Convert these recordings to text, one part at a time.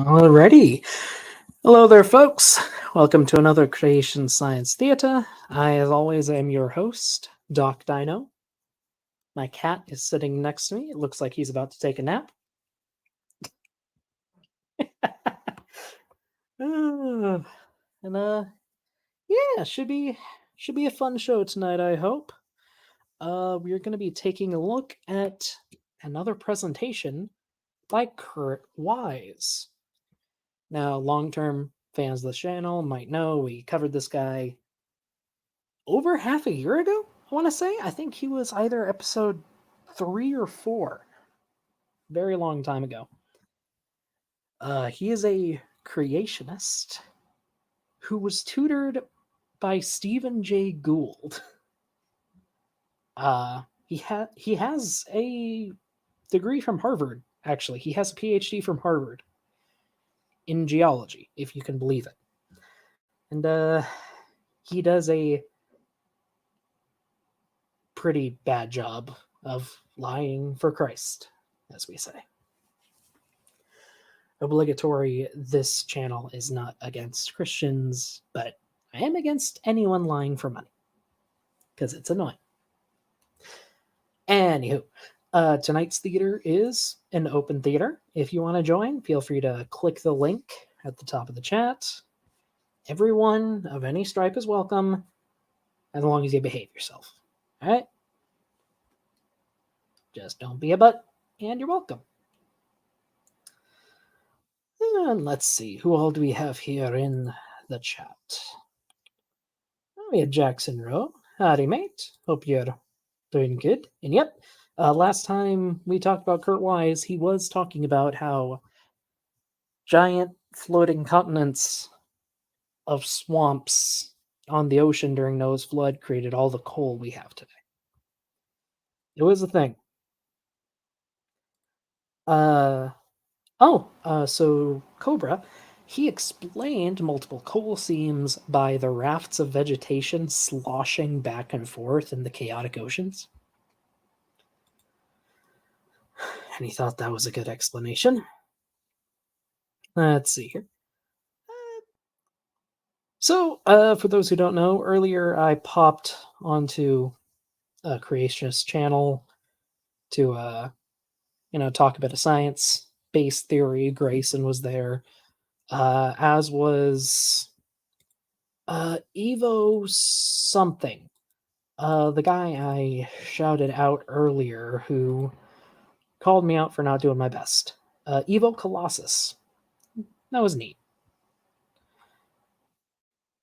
Alrighty. Hello there, folks. Welcome to another Creation Science Theater. I, as always, am your host, Doc Dino. My cat is sitting next to me. It looks like he's about to take a nap. Uh, yeah, should be a fun show tonight, I hope. We're going to be taking a look at another presentation by Kurt Wise. Now, long-term fans of the channel might know we covered this guy over half a year ago, I want to say. I think he was either episode 3 or 4. Very long time ago. He is a creationist who was tutored by Stephen Jay Gould. He has a degree from Harvard, actually. He has a PhD from Harvard in geology, if you can believe it. And he does a pretty bad job of lying for Christ, as we say. Obligatory, this channel is not against Christians, but I am against anyone lying for money, because it's annoying. Anywho, tonight's theater is an open theater. If you want to join, feel free to click the link at the top of the chat. Everyone of any stripe is welcome, as long as you behave yourself. All right? Just don't be a butt, and you're welcome. And let's see, who all do we have here in the chat? We have Jackson Rowe. Howdy, mate. Hope you're doing good. And yep, last time we talked about Kurt Wise, he was talking about how giant floating continents of swamps on the ocean during Noah's flood created all the coal we have today. It was a thing. So Cobra, he explained multiple coal seams by the rafts of vegetation sloshing back and forth in the chaotic oceans. And he thought that was a good explanation. Let's see here. So, for those who don't know, earlier I popped onto a creationist channel to, talk a bit of science-based theory. Grayson was there, as was Evo something. The guy I shouted out earlier who called me out for not doing my best. Evo Colossus. That was neat.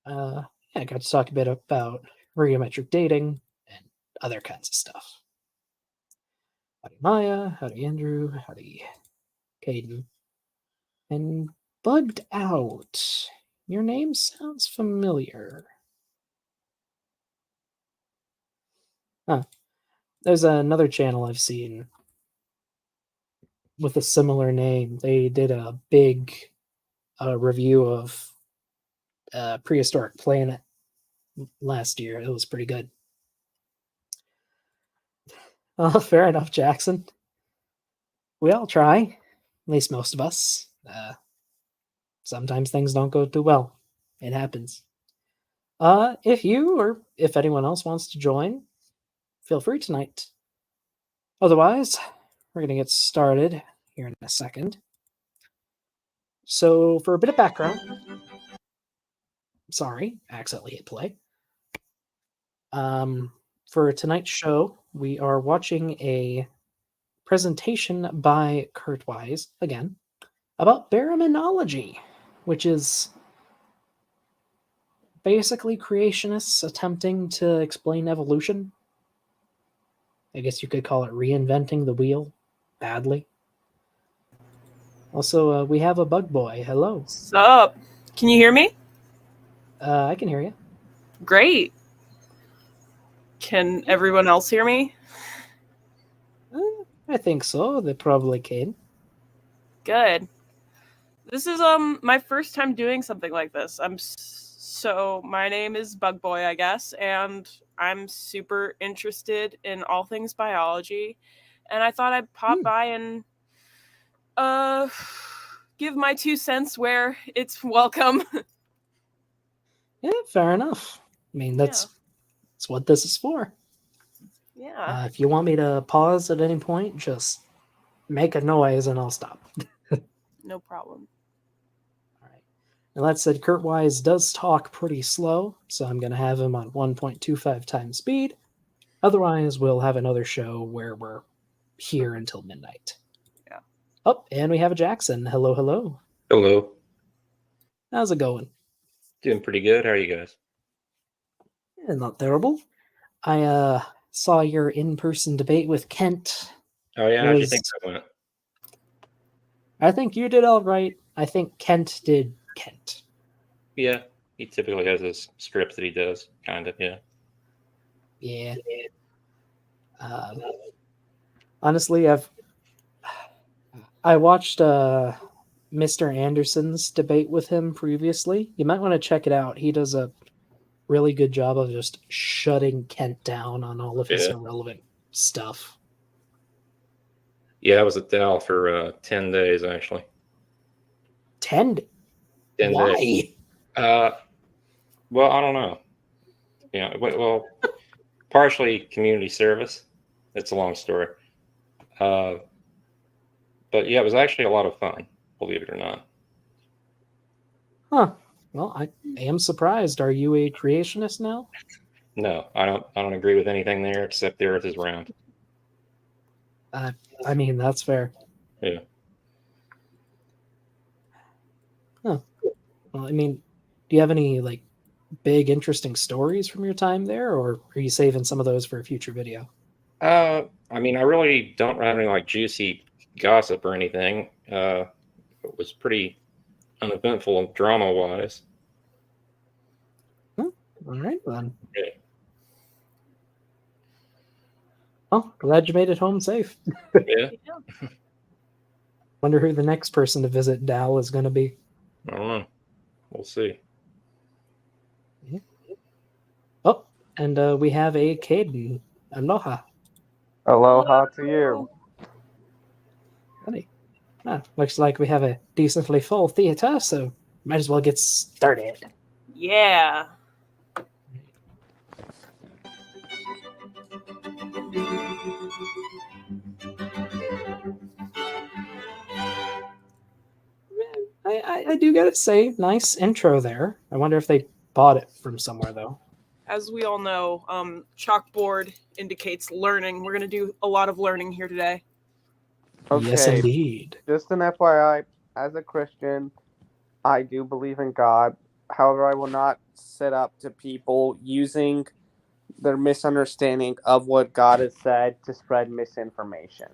I got to talk a bit about radiometric dating and other kinds of stuff. Howdy Maya, howdy Andrew, howdy Caden. And Bugged Out. Your name sounds familiar. Huh. There's another channel I've seen with a similar name. They did a big review of Prehistoric Planet last year. It was pretty good. Well, fair enough, Jackson. We all try, at least most of us. Sometimes things don't go too well. It happens. If you or if anyone else wants to join, feel free tonight. Otherwise, we're going to get started here in a second. So, for a bit of background, sorry, accidentally hit play. For tonight's show, we are watching a presentation by Kurt Wise, again, about baraminology, which is basically creationists attempting to explain evolution. I guess you could call it reinventing the wheel badly. Also, we have a bug boy. Hello. Sup? Can you hear me? I can hear you. Great. Can everyone else hear me? I think so. They probably can. Good. This is my first time doing something like this. So my name is Bug Boy, I guess, and I'm super interested in all things biology, and I thought I'd pop by and give my 2 cents where it's welcome. Yeah, fair enough. I mean, that's what this is for. Yeah. If you want me to pause at any point, just make a noise and I'll stop. No problem. All right. And that said, Kurt Wise does talk pretty slow, so I'm going to have him on 1.25 times speed. Otherwise, we'll have another show where we're here until midnight. Yeah. Oh, and we have a Jackson. Hello, hello. Hello. How's it going? Doing pretty good. How are you guys? Yeah, not terrible. I saw your in-person debate with Kent. Oh yeah, how do you think that went? I think you did all right. I think Kent did Kent. Yeah, he typically has his scripts that he does, kind of. Yeah. Yeah. Honestly, I watched Mr. Anderson's debate with him previously. You might want to check it out. He does a really good job of just shutting Kent down on all of his irrelevant stuff. Yeah, I was at Dow for 10 days actually. 10? 10 Why? days. Well, I don't know. Yeah, well, partially community service. It's a long story. But yeah, it was actually a lot of fun, believe it or not. Huh. Well, I am surprised. Are you a creationist now? No, I don't agree with anything there except the Earth is round. I mean, that's fair. Yeah. Huh. Well, I mean, do you have any like big interesting stories from your time there, or are you saving some of those for a future video? I mean, I really don't have any like juicy gossip or anything. It was pretty uneventful drama wise. All right then. Yeah. Oh, glad you made it home safe. Yeah. Wonder who the next person to visit Dal is going to be. I don't know. We'll see. Yeah. Oh, and we have a Caden. Aloha. Aloha to you. Howdy. Looks like we have a decently full theater, so might as well get started. Yeah. I do gotta say, nice intro there. I wonder if they bought it from somewhere, though. As we all know, chalkboard indicates learning. We're going to do a lot of learning here today. Okay, Yes, indeed. just an FYI, as a Christian, I do believe in God. However, I will not sit up to people using their misunderstanding of what God has said to spread misinformation.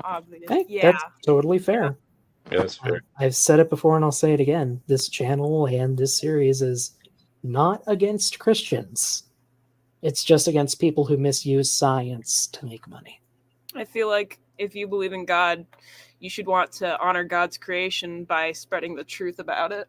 Obviously. Hey, Yeah. that's totally fair. Yeah, that's fair. I've said it before and I'll say it again. This channel and this series is not against Christians. It's just against people who misuse science to make money. I feel like if you believe in God, you should want to honor God's creation by spreading the truth about it.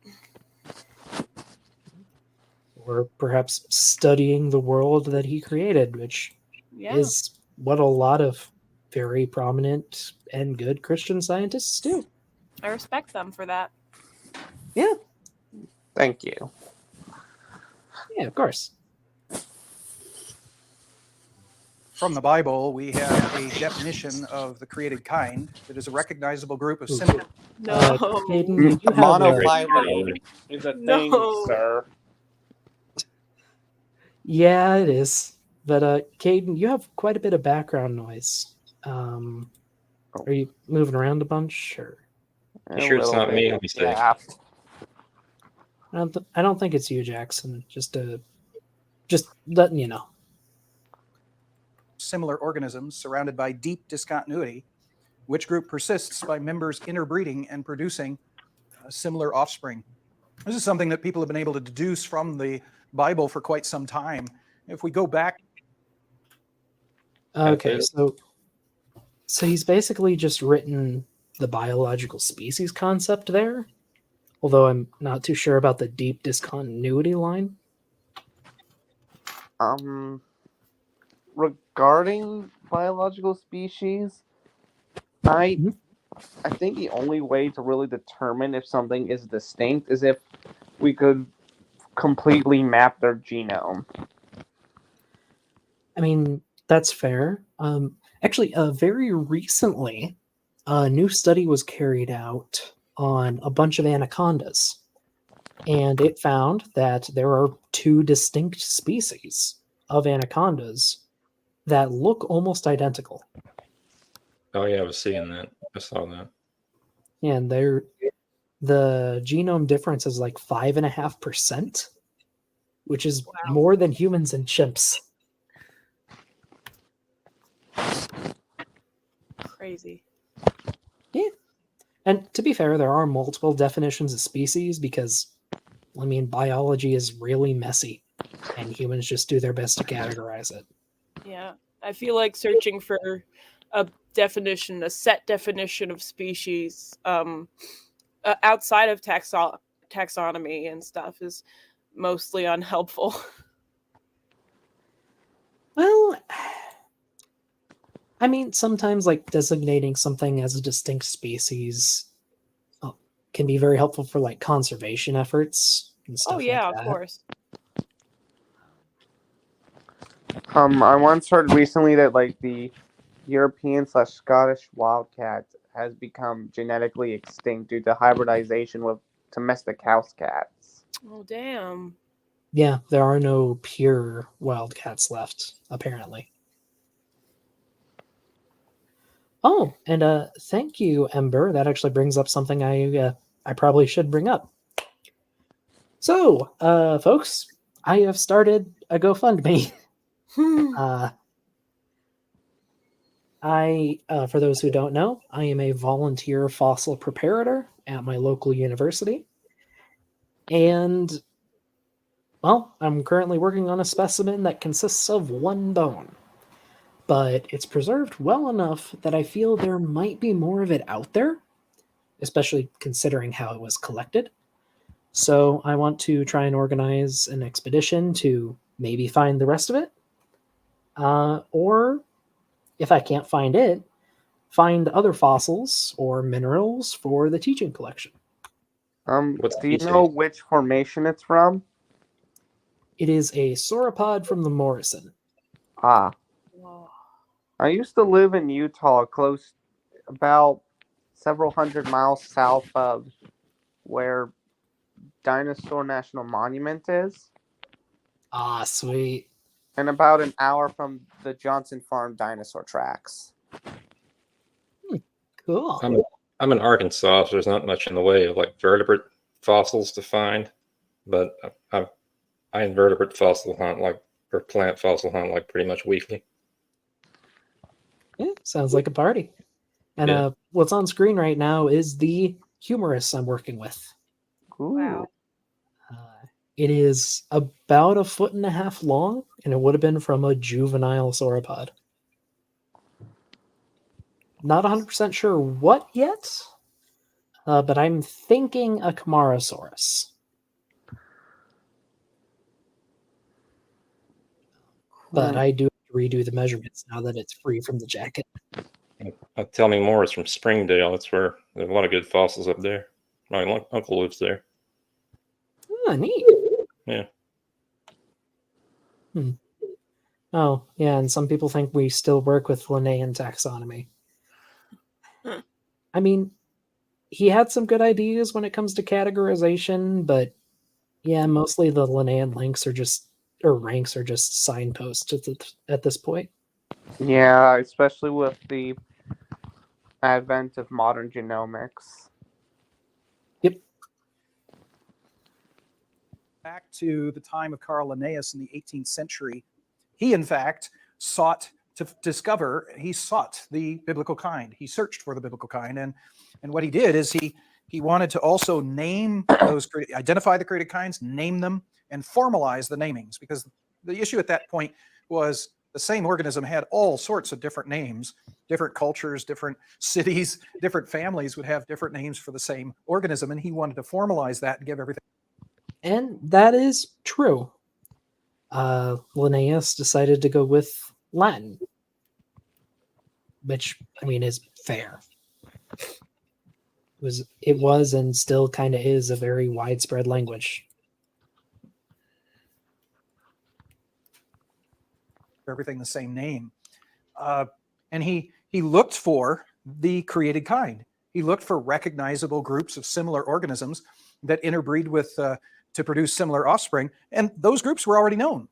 Or perhaps studying the world that he created, which is what a lot of very prominent and good Christian scientists do. I respect them for that. Yeah. Thank you. Yeah, of course. From the Bible, we have a definition of the created kind that is a recognizable group of simple. No. Caden, you do have Monophyly is a thing, No. sir. Yeah, it is. But Caden, you have quite a bit of background noise. Are you moving around a bunch, or? You sure it's not me? Let me see. Yeah. I don't think it's you, Jackson. Just letting you know. Similar organisms surrounded by deep discontinuity, which group persists by members interbreeding and producing similar offspring. This is something that people have been able to deduce from the Bible for quite some time. If we go back. Okay, so he's basically just written the biological species concept there, although I'm not too sure about the deep discontinuity line. Regarding biological species, I I think the only way to really determine if something is distinct is if we could completely map their genome. I mean, that's fair. Actually, very recently, a new study was carried out on a bunch of anacondas, and it found that there are two distinct species of anacondas that look almost identical. Oh yeah, I was seeing that. I saw that. And the genome difference is like 5.5%, which is Wow. more than humans and chimps. Crazy. Yeah. And to be fair, there are multiple definitions of species because, I mean, biology is really messy, and humans just do their best to categorize it. Yeah. I feel like searching for a definition, a set definition of species, outside of taxonomy and stuff is mostly unhelpful. Well, I mean, sometimes like designating something as a distinct species can be very helpful for like conservation efforts and stuff Oh yeah, like of that. course. I once heard recently that like the European/Scottish wildcat has become genetically extinct due to hybridization with domestic house cats. Oh damn. Yeah, there are no pure wildcats left, apparently. Oh, and thank you, Ember. That actually brings up something I probably should bring up. So, folks, I have started a GoFundMe. For those who don't know, I am a volunteer fossil preparator at my local university. And, well, I'm currently working on a specimen that consists of one bone. But it's preserved well enough that I feel there might be more of it out there, especially considering how it was collected. So I want to try and organize an expedition to maybe find the rest of it. Or, if I can't find it, find other fossils or minerals for the teaching collection. What's Do you species? know which formation it's from? It is a sauropod from the Morrison. Ah, Whoa. I used to live in Utah, close about several hundred miles south of where Dinosaur National Monument is, Ah, sweet. and about an hour from the Johnson Farm dinosaur tracks. Cool. I'm in Arkansas, so there's not much in the way of like vertebrate fossils to find. But I invertebrate fossil hunt or plant fossil hunt like pretty much weekly. Yeah, sounds like a party. And Yeah. what's on screen right now is the humerus I'm working with. Ooh. Wow. It is about 1.5 feet long, and it would have been from a juvenile sauropod. Not 100% sure what yet, but I'm thinking a Camarasaurus. But I do have to redo the measurements now that it's free from the jacket. Tell me more. It's from Springdale. That's where there's a lot of good fossils up there. My uncle lives there. Ah, neat. Yeah. Oh, yeah, and some people think we still work with Linnaean taxonomy. I mean, he had some good ideas when it comes to categorization, but yeah, mostly the Linnaean ranks are just signposts at this point. Yeah, especially with the advent of modern genomics. Yep. Back to the time of Carl Linnaeus in the 18th century, he in fact sought the biblical kind. He searched for the biblical kind, and what he did is he wanted to also name identify the created kinds, name them, and formalize the namings, because the issue at that point was the same organism had all sorts of different names. Different cultures, different cities, different families would have different names for the same organism, and he wanted to formalize that and give everything. And that is true. Linnaeus decided to go with Latin, which, I mean, is fair. It was and still kind of is a very widespread language. Everything the same name. And he looked for the created kind. He looked for recognizable groups of similar organisms that interbreed with to produce similar offspring, and those groups were already known.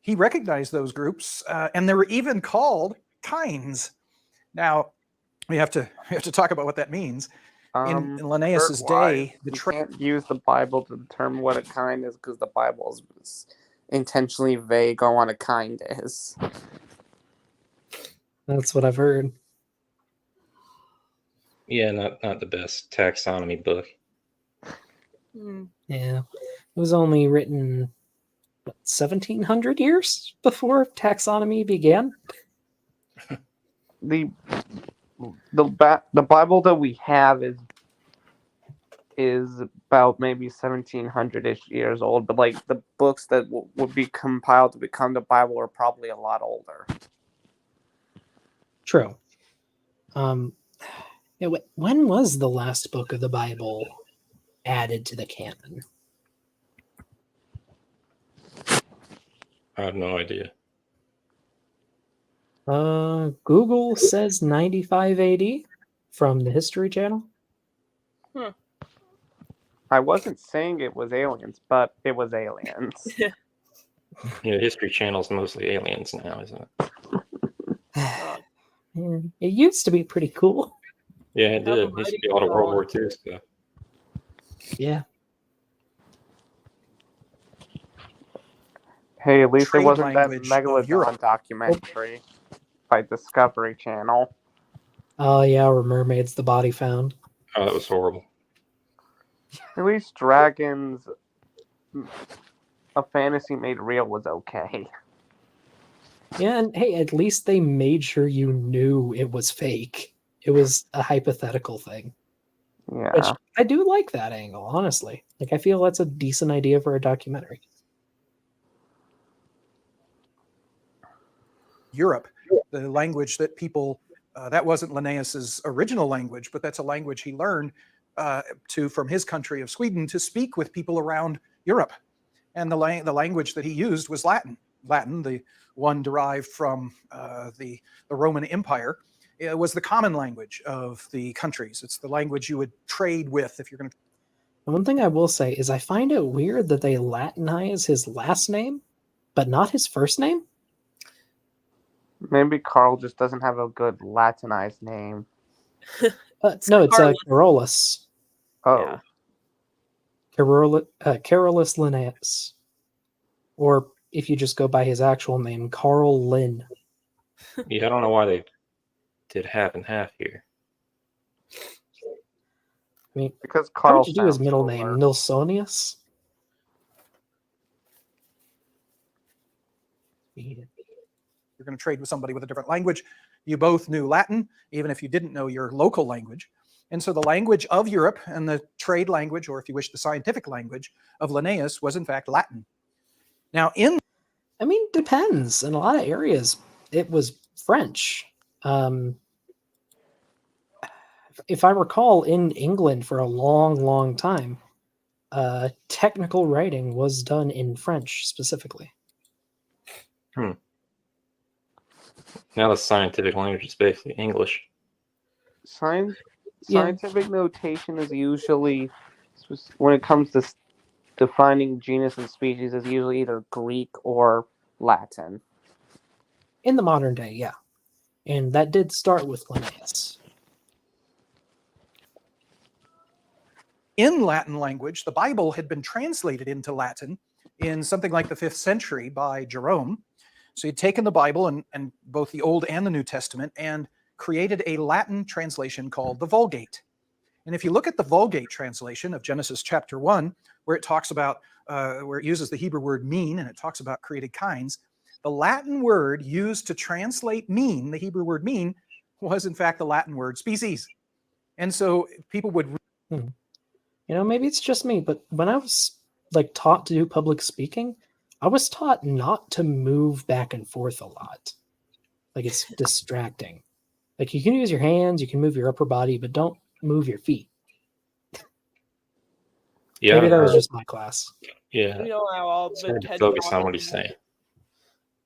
He recognized those groups, and they were even called kinds. Now we have to talk about what that means. In Linnaeus's day, you can't use the Bible to determine what a kind is because the Bible is intentionally vague on what a kind is. That's what I've heard. Yeah, not the best taxonomy book. Yeah. It was only written, 1,700 years before taxonomy began? The Bible that we have is about maybe 1700-ish years old, but like the books that would be compiled to become the Bible are probably a lot older. True. When was the last book of the Bible added to the canon? I have no idea. Google says 95 AD from the History Channel. I wasn't saying it was aliens, but it was aliens. History Channel's mostly aliens now, isn't it? Yeah, it used to be pretty cool. Yeah, it did. It used to be all of World War II stuff. Yeah. Hey, at least it Trade wasn't that language of Megalodon Europe. documentary by Discovery Channel. Oh, yeah, were mermaids the body found? Oh, that was horrible. At least dragons, a fantasy made real, was okay. Yeah, and hey, at least they made sure you knew it was fake. It was a hypothetical thing. Yeah. Which I do like that angle, honestly. Like, I feel that's a decent idea for a documentary. Europe, the language that people, that wasn't Linnaeus's original language, but that's a language he learned from his country of Sweden to speak with people around Europe. And the language that he used was Latin. Latin, the one derived from the Roman Empire, it was the common language of the countries. It's the language you would trade with if you're going to. One thing I will say is I find it weird that they Latinize his last name, but not his first name. Maybe Carl just doesn't have a good Latinized name. No, it's Carolus. Oh. Yeah. Carolus Linnaeus. Or if you just go by his actual name, Carl Lynn. Yeah, I don't know why they did half and half here. I mean, Because how Carl would you do his sounds middle cooler. name? Nilsonius? Yeah. You're going to trade with somebody with a different language. You both knew Latin, even if you didn't know your local language. And so the language of Europe and the trade language, or if you wish, the scientific language of Linnaeus was in fact Latin. Now, Depends. In a lot of areas, it was French. If I recall, in England for a long, long time, technical writing was done in French specifically. Now the scientific language is basically English. Scientific notation is usually, when it comes to defining genus and species, is usually either Greek or Latin. In the modern day, yeah. And that did start with Linnaeus. in Latin language, the Bible had been translated into Latin in something like the 5th century by Jerome. So he'd taken the Bible and both the Old and the New Testament and created a Latin translation called the Vulgate. And if you look at the Vulgate translation of Genesis chapter 1, where it talks about, where it uses the Hebrew word mean, and it talks about created kinds, the Latin word used to translate mean, the Hebrew word mean, was in fact the Latin word species. And so people would... You know, maybe it's just me, but when I was taught to do public speaking, I was taught not to move back and forth a lot. It's distracting. You can use your hands, you can move your upper body, but don't move your feet. Yeah, Maybe I that was heard. just my class. Yeah, You know how all it's the hard to TED focus on what talkers, he's saying.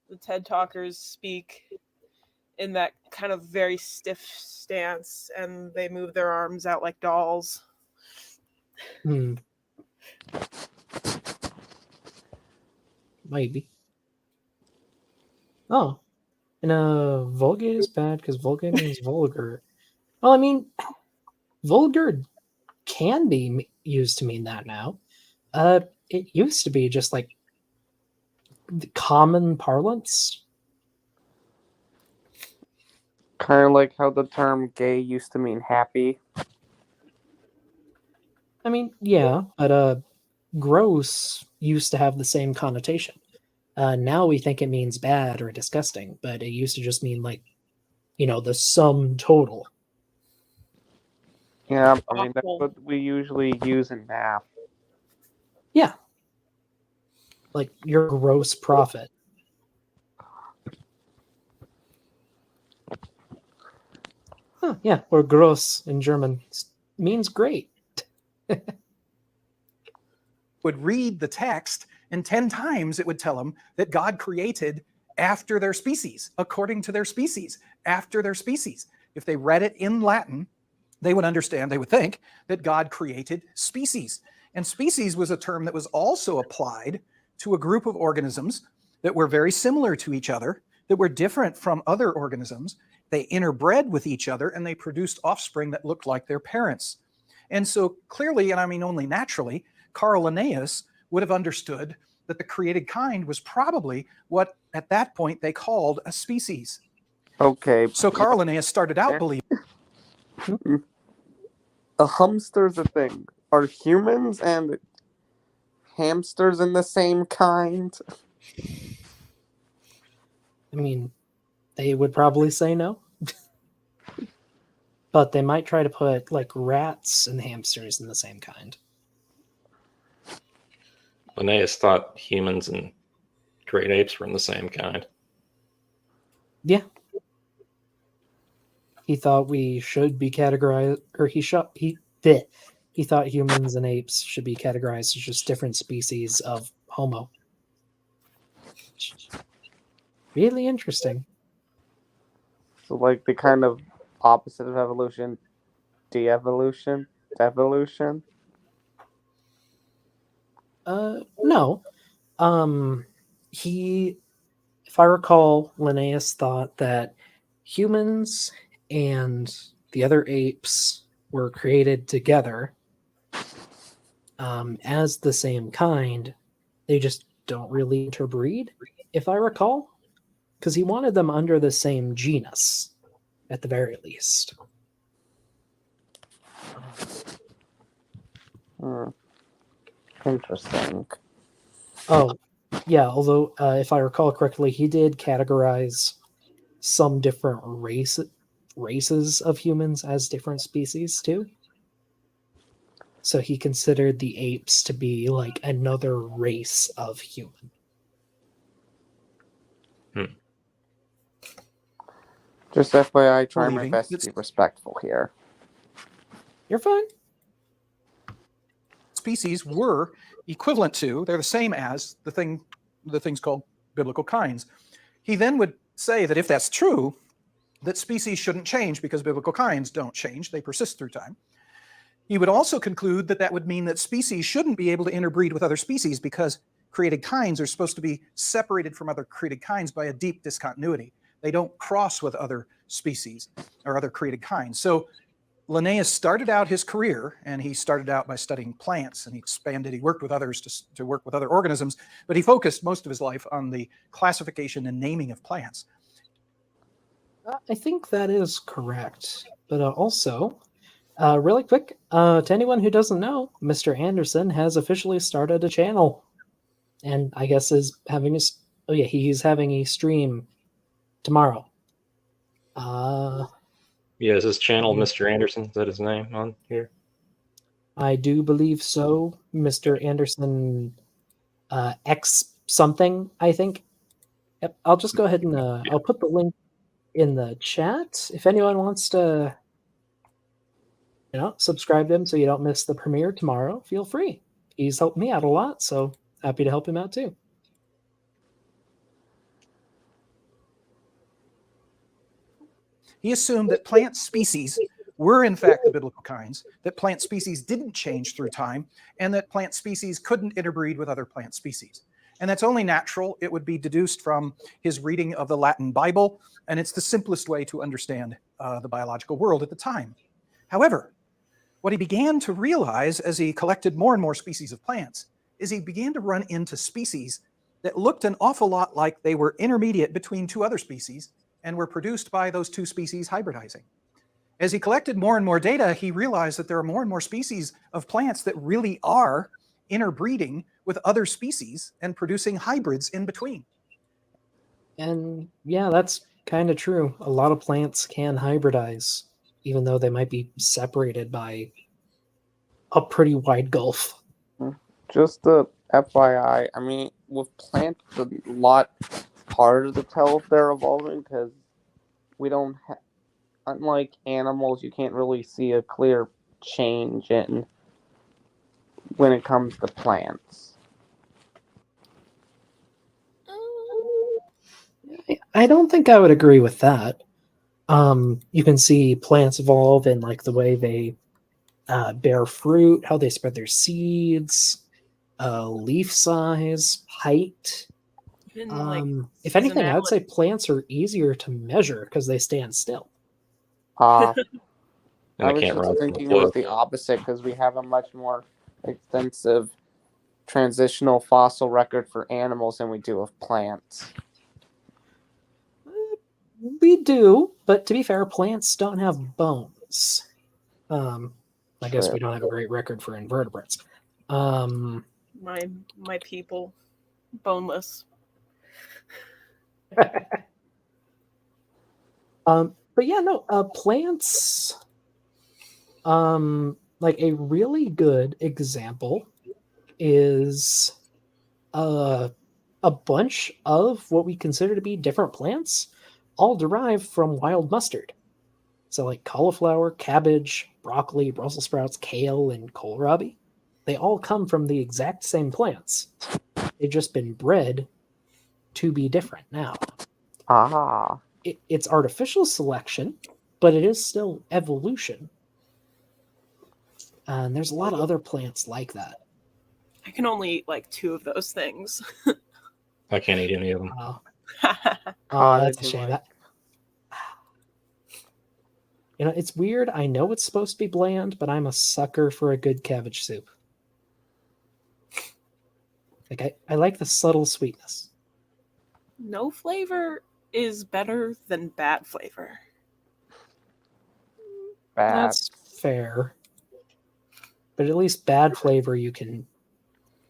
the TED talkers speak in that kind of very stiff stance, and they move their arms out like dolls. Hmm. Maybe. Oh. And vulgate is bad because vulgate means vulgar. Well, I mean, vulgar can be used to mean that now. It used to be just like the common parlance. Kind of like how the term gay used to mean happy. I mean, yeah, but gross used to have the same connotation. Now we think it means bad or disgusting, but it used to just mean like, the sum total. Yeah, I mean, that's Awful. what we usually use in math. Yeah. Like your gross profit. Huh, yeah, or gross in German means great. Would read the text, and 10 times it would tell them that God created after their species, according to their species, after their species. If they read it in Latin, they would understand, they would think that God created species. And species was a term that was also applied to a group of organisms that were very similar to each other, that were different from other organisms. They interbred with each other and they produced offspring that looked like their parents. And so clearly, and I mean only naturally, Carl Linnaeus would have understood that the created kind was probably what at that point they called a species. Okay. So Carl Linnaeus started out believing A hamster's a thing. Are humans and hamsters in the same kind? I mean, they would probably say no. But they might try to put like rats and hamsters in the same kind. Linnaeus thought humans and great apes were in the same kind. Yeah. He thought we should be categorized, or he thought humans and apes should be categorized as just different species of Homo. Really interesting. So, like, the kind of opposite of evolution, de-evolution, devolution. No. He, if I recall, Linnaeus thought that humans and the other apes were created together as the same kind. They just don't really interbreed, if I recall, because he wanted them under the same genus, at the very least. Hmm. Interesting. Oh, yeah, although if I recall correctly, he did categorize some different races of humans as different species too. So he considered the apes to be like another race of human. Just FYI, try my believing best to that be respectful here. You're fine. species were equivalent to, they're the same as the things called biblical kinds. He then would say that if that's true, that species shouldn't change because biblical kinds don't change, they persist through time. He would also conclude that that would mean that species shouldn't be able to interbreed with other species because created kinds are supposed to be separated from other created kinds by a deep discontinuity. They don't cross with other species or other created kinds. So Linnaeus started out his career, and he started out by studying plants, and he expanded. He worked with others to work with other organisms, but he focused most of his life on the classification and naming of plants. I think that is correct. But also, really quick, to anyone who doesn't know, Mr. Anderson has officially started a channel. And I guess is having a, oh yeah, he's having a stream tomorrow. Yeah, is this channel Mr. Anderson? Is that his name on here? I do believe so. Mr. Anderson X something, I think. Yep, I'll just go ahead and I'll put the link in the chat. If anyone wants to subscribe to him so you don't miss the premiere tomorrow, feel free. he's helped me out a lot, so happy to help him out too. He assumed that plant species were in fact the biblical kinds, that plant species didn't change through time, and that plant species couldn't interbreed with other plant species. And that's only natural. It would be deduced from his reading of the Latin Bible, and it's the simplest way to understand the biological world at the time. However, what he began to realize as he collected more and more species of plants is he began to run into species that looked an awful lot like they were intermediate between two other species and were produced by those two species hybridizing. As he collected more and more data, he realized that there are more and more species of plants that really are interbreeding with other species and producing hybrids in between. And yeah, that's kind of true. A lot of plants can hybridize, even though they might be separated by a pretty wide gulf. Just the FYI, I mean, with plants, it's a lot harder to tell if they're evolving because we don't have, unlike animals, you can't really see a clear change in when it comes to plants. I don't think I would agree with that. You can see plants evolve in like the way they bear fruit, how they spread their seeds, leaf size, height. Even, like, If anything, I would seasonality. say plants are easier to measure because they stand still. I And they was can't just run from thinking the it was flood. the opposite because we have a much more extensive transitional fossil record for animals than we do of plants. We do, but to be fair, plants don't have bones. I guess we don't have a great record for invertebrates. My people, boneless. But yeah, no, plants. Like a really good example is a bunch of what we consider to be different plants, all derived from wild mustard. So like cauliflower, cabbage, broccoli, Brussels sprouts, kale, and kohlrabi, they all come from the exact same plants. They've just been bred to be different now. It's artificial selection, but it is still evolution. And there's a lot of other plants like that. I can only eat like 2 of those things. I can't eat any of them. That's a shame. It's weird. I know it's supposed to be bland, but I'm a sucker for a good cabbage soup. Like I like the subtle sweetness. No flavor is better than bad flavor. That's fair. But at least bad flavor you can,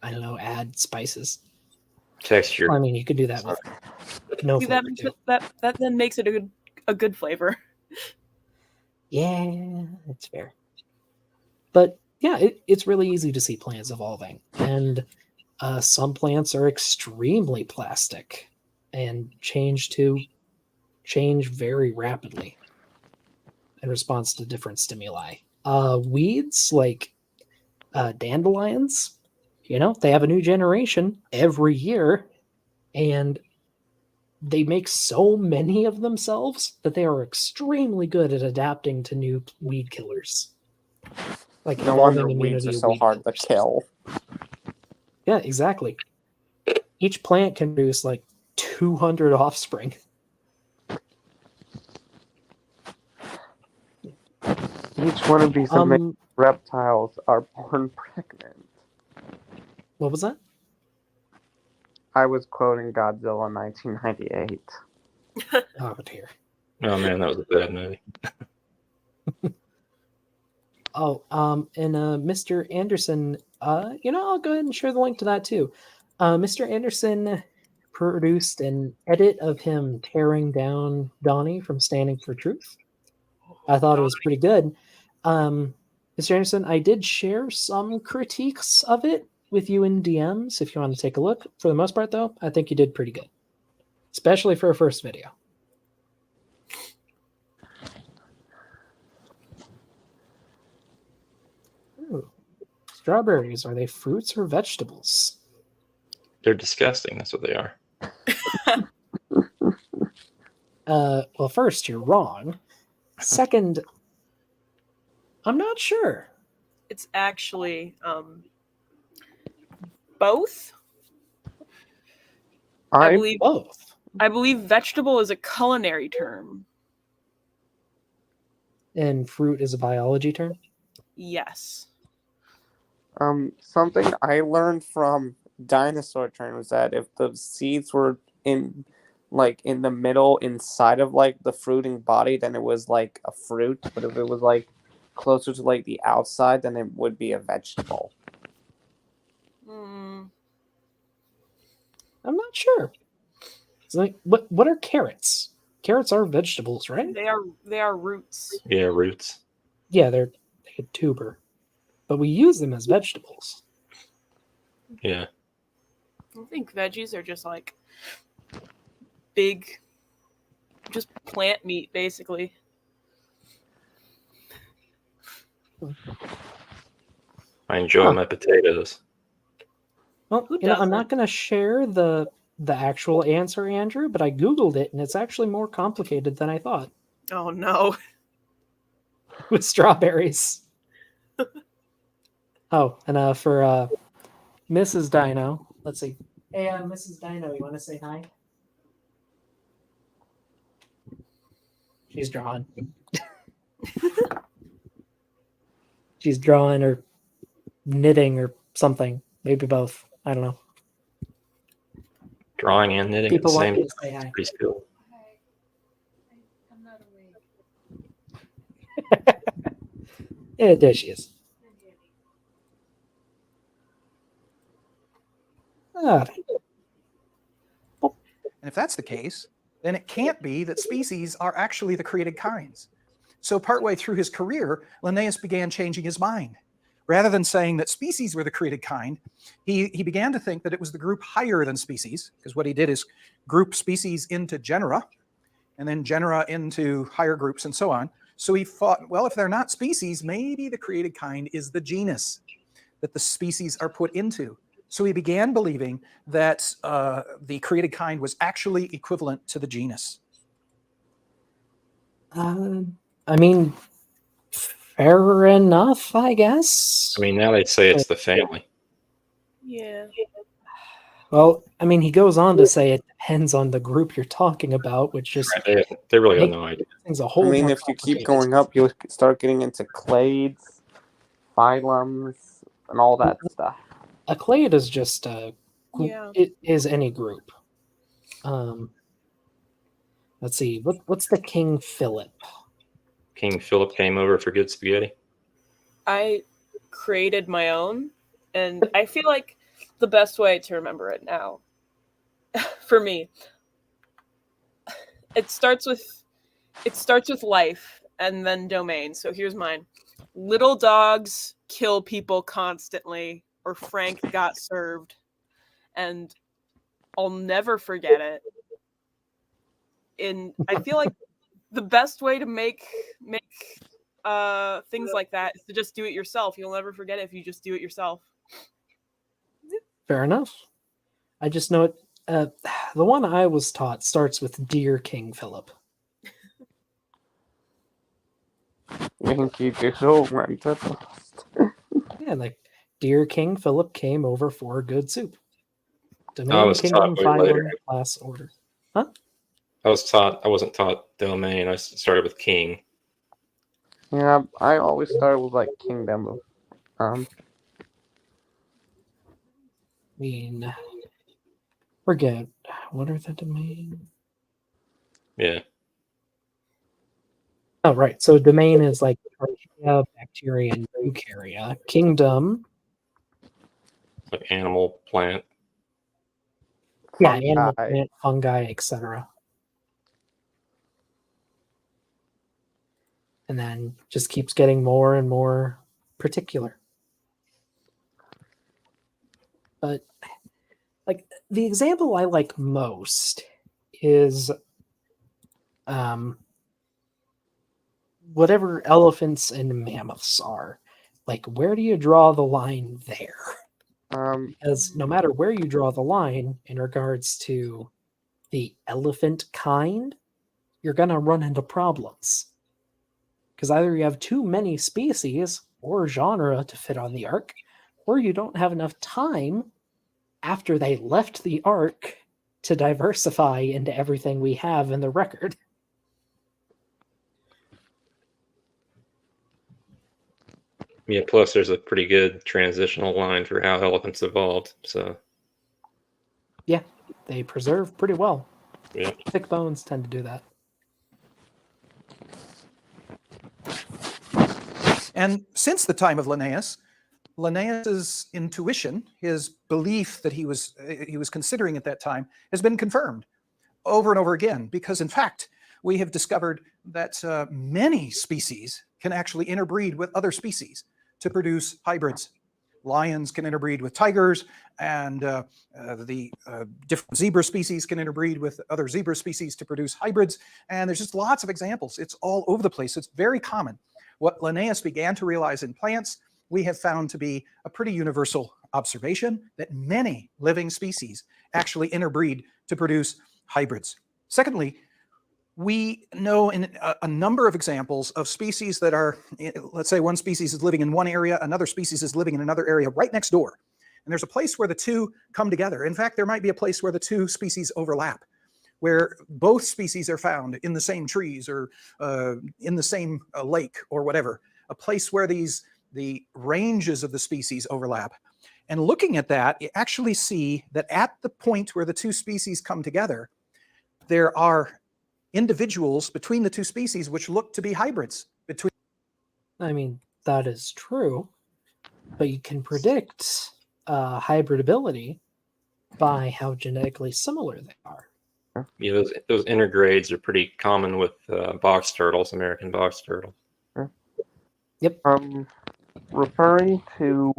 I don't know, add spices. Texture. I mean, you could do that with no flavor too. That then makes it a good flavor. Yeah, that's fair. But yeah, it's really easy to see plants evolving. And some plants are extremely plastic and change very rapidly in response to different stimuli. Weeds like dandelions, they have a new generation every year, and they make so many of themselves that they are extremely good at adapting to new weed killers. Like no wonder weeds are so hard to kill. Yeah, exactly. Each plant can produce like 200 offspring. Each one of these amazing reptiles are born pregnant. What was that? I was quoting Godzilla 1998. Oh dear. Oh man, that was a bad movie. And Mr. Anderson, I'll go ahead and share the link to that too. Mr. Anderson produced an edit of him tearing down Donnie from Standing for Truth. I thought it was pretty good. Mr. Anderson, I did share some critiques of it with you in DMs if you want to take a look. For the most part, though, I think you did pretty good, especially for a first video. Ooh. Strawberries, are they fruits or vegetables? They're disgusting. That's what they are. Well, first, you're wrong. Second, I'm not sure. It's actually both. I believe Both. vegetable is a culinary term. And fruit is a biology term? Yes. Something I learned from dinosaur term was that if the seeds were in the middle inside of like the fruiting body, then it was like a fruit. But if it was like closer to like the outside, then it would be a vegetable. Mm, I'm not sure. It's like, what are carrots? Carrots are vegetables, right? they are roots. Yeah, roots. Yeah, they're a tuber. But we use them as vegetables. Yeah. I think veggies are just like big, just plant meat, basically. I enjoy Huh. my potatoes. Well, Who I'm doesn't? not going to share the actual answer, Andrew, but I Googled it, and it's actually more complicated than I thought Oh no. with strawberries. Oh, and for Mrs. Dino, let's see. Hey, Mrs. Dino, you want to say hi? She's drawing. She's drawing or knitting or something. Maybe both. I don't know. Drawing and knitting People at the want same me time. to say hi. Pretty cool. I'm not awake. Yeah, there she is. Ah, And if that's the case, then it can't be that species are actually the created kinds. So partway through his career, Linnaeus began changing his mind. Rather than saying that species were the created kind, he began to think that it was the group higher than species, because what he did is group species into genera, and then genera into higher groups and so on. So he thought, well, if they're not species, maybe the created kind is the genus that the species are put into. So he began believing that the created kind was actually equivalent to the genus. I mean, fair enough, I guess. I mean, now they'd say it's the family. Yeah. Well, I mean, he goes on to say it depends on the group you're talking about, which just Right? They really have no idea. things a I whole. mean, more if you keep complicated. going up, you'll start getting into clades, phylums, and all that stuff. A clade is just Yeah. it is any group. Let's see, what's the King Philip? King Philip came over for good spaghetti. I created my own, and I feel like the best way to remember it now, for me, it starts with life and then domain. So here's mine: little dogs kill people constantly, or Frank got served, and I'll never forget it. And I feel like the best way to make things like that is to just do it yourself. You'll never forget it if you just do it yourself. Fair enough. I just know it. The one I was taught starts with "Dear King Philip." Yankee Doodle went to the Yeah, like "Dear King Philip came over for good soup." I Domain, was kingdom, taught way later. phylum, class, order. I wasn't taught domain. I started with king. Yeah, I always started with like kingdom. I mean, we're good. What are the domain? Yeah. Oh, right. So domain is like archaea, bacteria, and eukarya. Kingdom, Like animal, plant. yeah, animal, Fungi. plant, fungi, etc. And then just keeps getting more and more particular. But like the example I like most is whatever elephants and mammoths are. like, where do you draw the line there? Um, Because no matter where you draw the line in regards to the elephant kind, you're going to run into problems. Because either you have too many species or genre to fit on the ark, or you don't have enough time after they left the ark to diversify into everything we have in the record. Yeah, plus there's a pretty good transitional line for how elephants evolved. So Yeah, they preserve pretty well. yeah, Thick bones tend to do that. And since the time of Linnaeus's intuition, his belief that he was considering at that time, has been confirmed over and over again. Because in fact, we have discovered that many species can actually interbreed with other species to produce hybrids. Lions can interbreed with tigers, and the different zebra species can interbreed with other zebra species to produce hybrids. And there's just lots of examples. It's all over the place. It's very common. What Linnaeus began to realize in plants, we have found to be a pretty universal observation, that many living species actually interbreed to produce hybrids. Secondly, we know in a number of examples of species that are, let's say one species is living in one area, another species is living in another area right next door. And there's a place where the two come together. In fact, there might be a place where the two species overlap, where both species are found in the same trees or in the same lake or whatever, a place where the ranges of the species overlap. And looking at that, you actually see that at the point where the two species come together, there are individuals between the two species which look to be hybrids between. I mean, that is true, but you can predict hybridability by how genetically similar they are. yeah, those intergrades are pretty common with box turtles, American box turtles. Yep. Referring to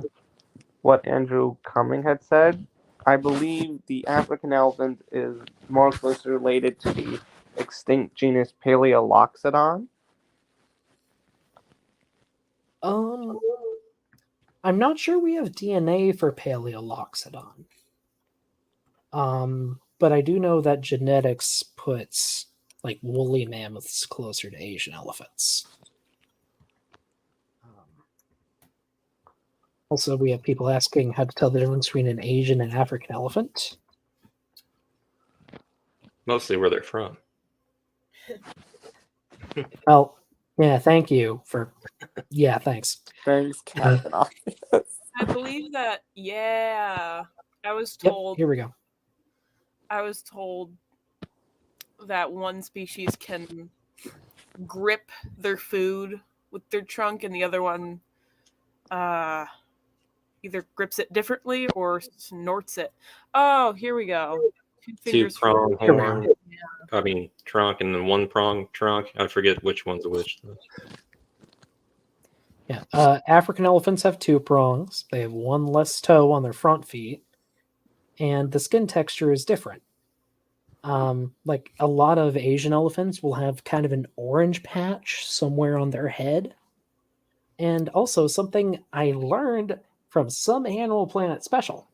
what Andrew Cumming had said, I believe the African elephant is more closely related to the extinct genus Paleoloxodon. I'm not sure we have DNA for Paleoloxodon. But I do know that genetics puts like woolly mammoths closer to Asian elephants. Also, we have people asking how to tell the difference between an Asian and African elephant. Mostly where they're from. Well, yeah, thank you for. Yeah, thanks. Thanks, Captain Obvious. I believe that, yeah. I was Yep, told here we go. that one species can grip their food with their trunk and the other one either grips it differently or snorts it. Oh, here we go. Two fingers for Two-prong Here we are. horn, I mean trunk, and then one-prong trunk. I forget which one's which. Yeah, African elephants have two prongs. They have one less toe on their front feet, and the skin texture is different. Like a lot of Asian elephants will have kind of an orange patch somewhere on their head. And also something I learned from some Animal Planet special.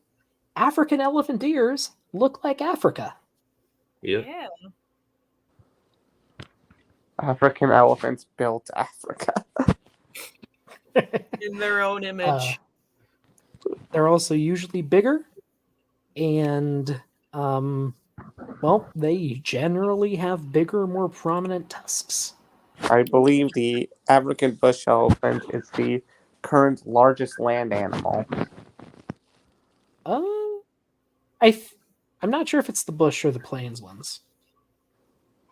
African elephant ears look like Africa. Yeah. Yeah. African elephants built Africa. In their own image. They're also usually bigger, and well, they generally have bigger, more prominent tusks. I believe the African bush elephant is the current largest land animal. I'm not sure if it's the bush or the plains ones.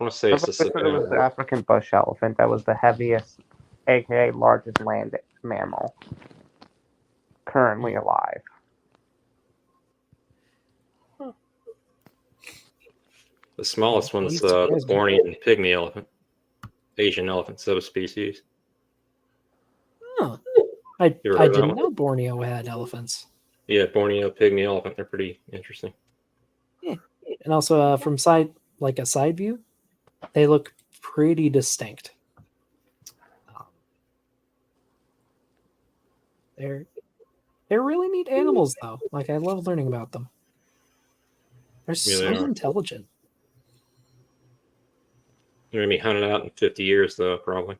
I want to say I it's the thought it was the savannah. African bush elephant that was the heaviest, aka largest land mammal currently alive. The smallest one's Please the surprise me. Bornean pygmy elephant, Asian elephant subspecies. Huh. I You ever heard of that didn't one? know Borneo had elephants. Yeah, Borneo pygmy elephant. They're pretty interesting. And also from a side view, they look pretty distinct. They're really neat animals, though. Like, I love learning about them. They're Yeah, so they are. intelligent. They're gonna be hunted out in 50 years, though, probably.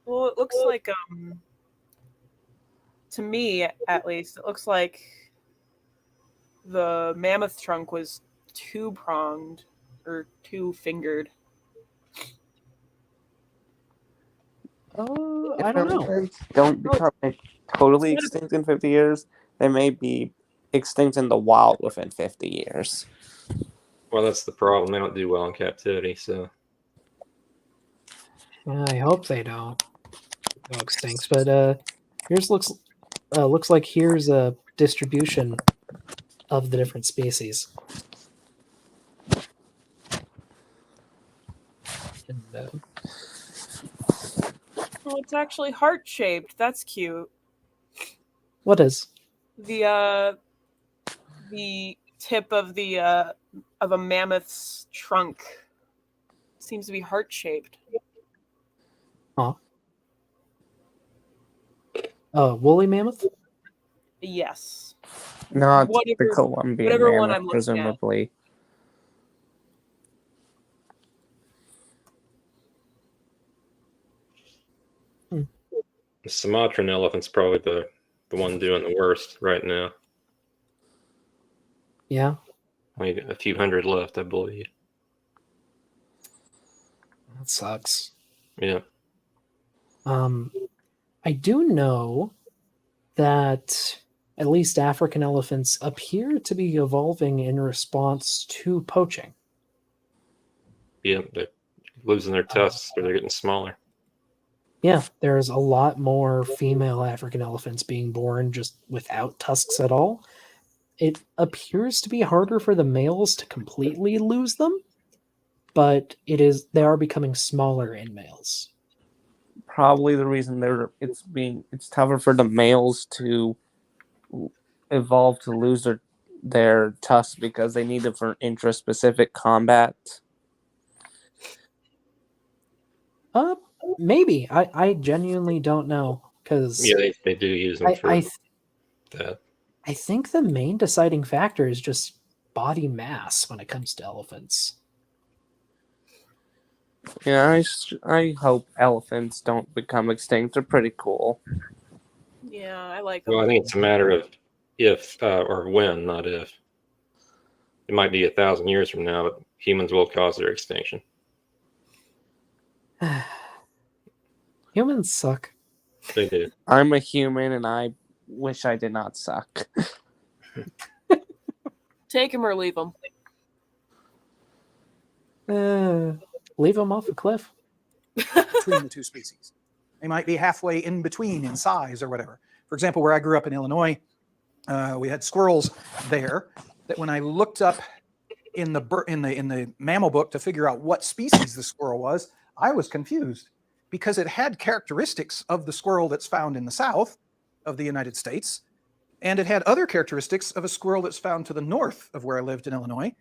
Well, it looks like to me at least, it looks like the mammoth trunk was two-pronged or two-fingered. I If don't know. elephants don't become totally It's extinct in 50 years, they may be extinct in the wild within 50 years. Well, that's the problem. They don't do well in captivity, so Yeah, I hope they don't go extinct. But here's looks like here's a distribution of the different species. And, Oh, it's actually heart-shaped. That's cute. what is? The tip of a mammoth's trunk seems to be heart-shaped. Woolly mammoth? Yes. Not the Whatever- Colombian whatever one mammoth, I'm looking at. presumably. the Sumatran elephant's probably the one doing the worst right now. Yeah, Only a few hundred left, I believe. that sucks. Yeah. I do know that at least African elephants appear to be evolving in response to poaching. Yeah, they're losing their tusks, or they're getting smaller. Yeah, there's a lot more female African elephants being born just without tusks at all. It appears to be harder for the males to completely lose them, but they are becoming smaller in males. Probably the reason it's tougher for the males to evolve to lose their tusks because they need it for intraspecific combat. Maybe. I genuinely don't know because Yeah, they do use them for I that. I think the main deciding factor is just body mass when it comes to elephants. Yeah, I hope elephants don't become extinct. They're pretty cool. Yeah, I like Well, I them. think it's a matter of if or when, not if. It might be 1,000 years from now, but humans will cause their extinction. Humans suck. They do. I'm a human and I wish I did not suck. Take them or leave them. Leave them off a cliff. Between the two species. They might be halfway in between in size or whatever. For example, where I grew up in Illinois, we had squirrels there that when I looked up in the mammal book to figure out what species the squirrel was, I was confused because it had characteristics of the squirrel that's found in the south of the United States, and it had other characteristics of a squirrel that's found to the north of where I lived in Illinois.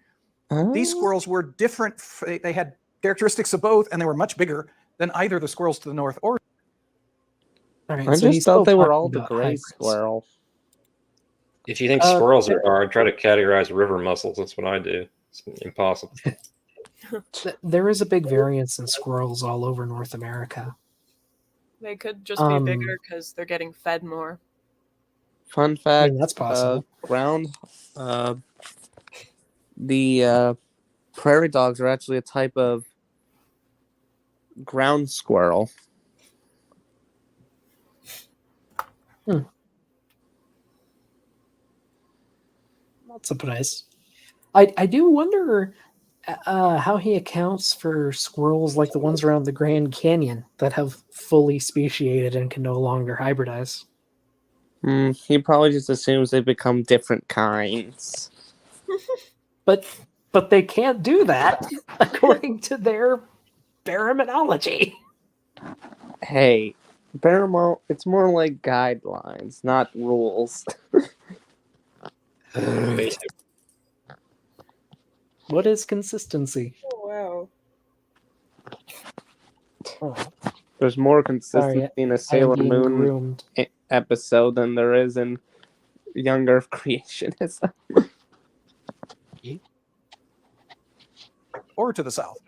These squirrels were different. They had characteristics of both, and they were much bigger than either the squirrels to the north or. All right, I so just he's thought still they were talking all the about gray hybrids. squirrel. If you think squirrels are hard, try to categorize river mussels. That's what I do. It's impossible. There is a big variance in squirrels all over North America. They could just be bigger because they're getting fed more. Fun fact: that's possible. the prairie dogs are actually a type of ground squirrel. Not surprised. I do wonder how he accounts for squirrels like the ones around the Grand Canyon that have fully speciated and can no longer hybridize. He probably just assumes they become different kinds. But they can't do that according to their baraminology. Hey, it's more like guidelines, not rules. Basic. What is consistency? Oh, wow. Oh, There's more consistency sorry, in a I'm Sailor being Moon groomed. episode than there is in younger creationism. Or to the south.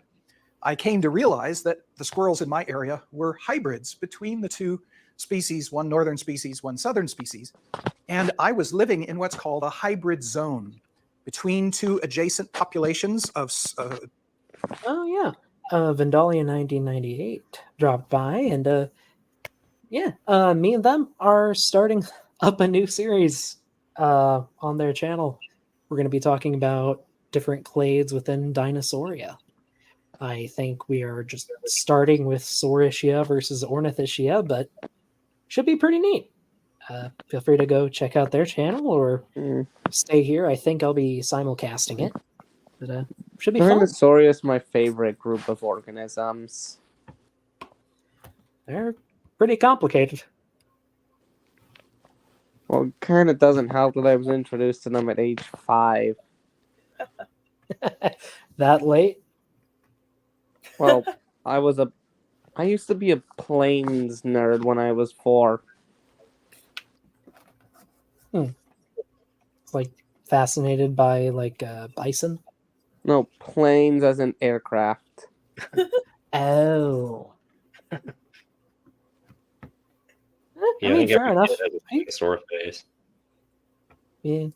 I came to realize that the squirrels in my area were hybrids between the two species, one northern species, one southern species. And I was living in what's called a hybrid zone between two adjacent populations of Oh yeah, Vandalia 1998 dropped by, and me and them are starting up a new series on their channel. We're going to be talking about different clades within Dinosauria. I think we are just starting with Saurischia versus Ornithischia, but should be pretty neat. Feel free to go check out their channel or stay here. I think I'll be simulcasting it, but should be fun. Dinosauria is my favorite group of organisms. They're pretty complicated. Well, it kind of doesn't help that I was introduced to them at age 5. That late? Well, I used to be a planes nerd when I was 4. Like fascinated by bison? No, planes as an aircraft. Oh. Yeah, I mean, think fair every enough. kid has a dinosaur phase. Yeah.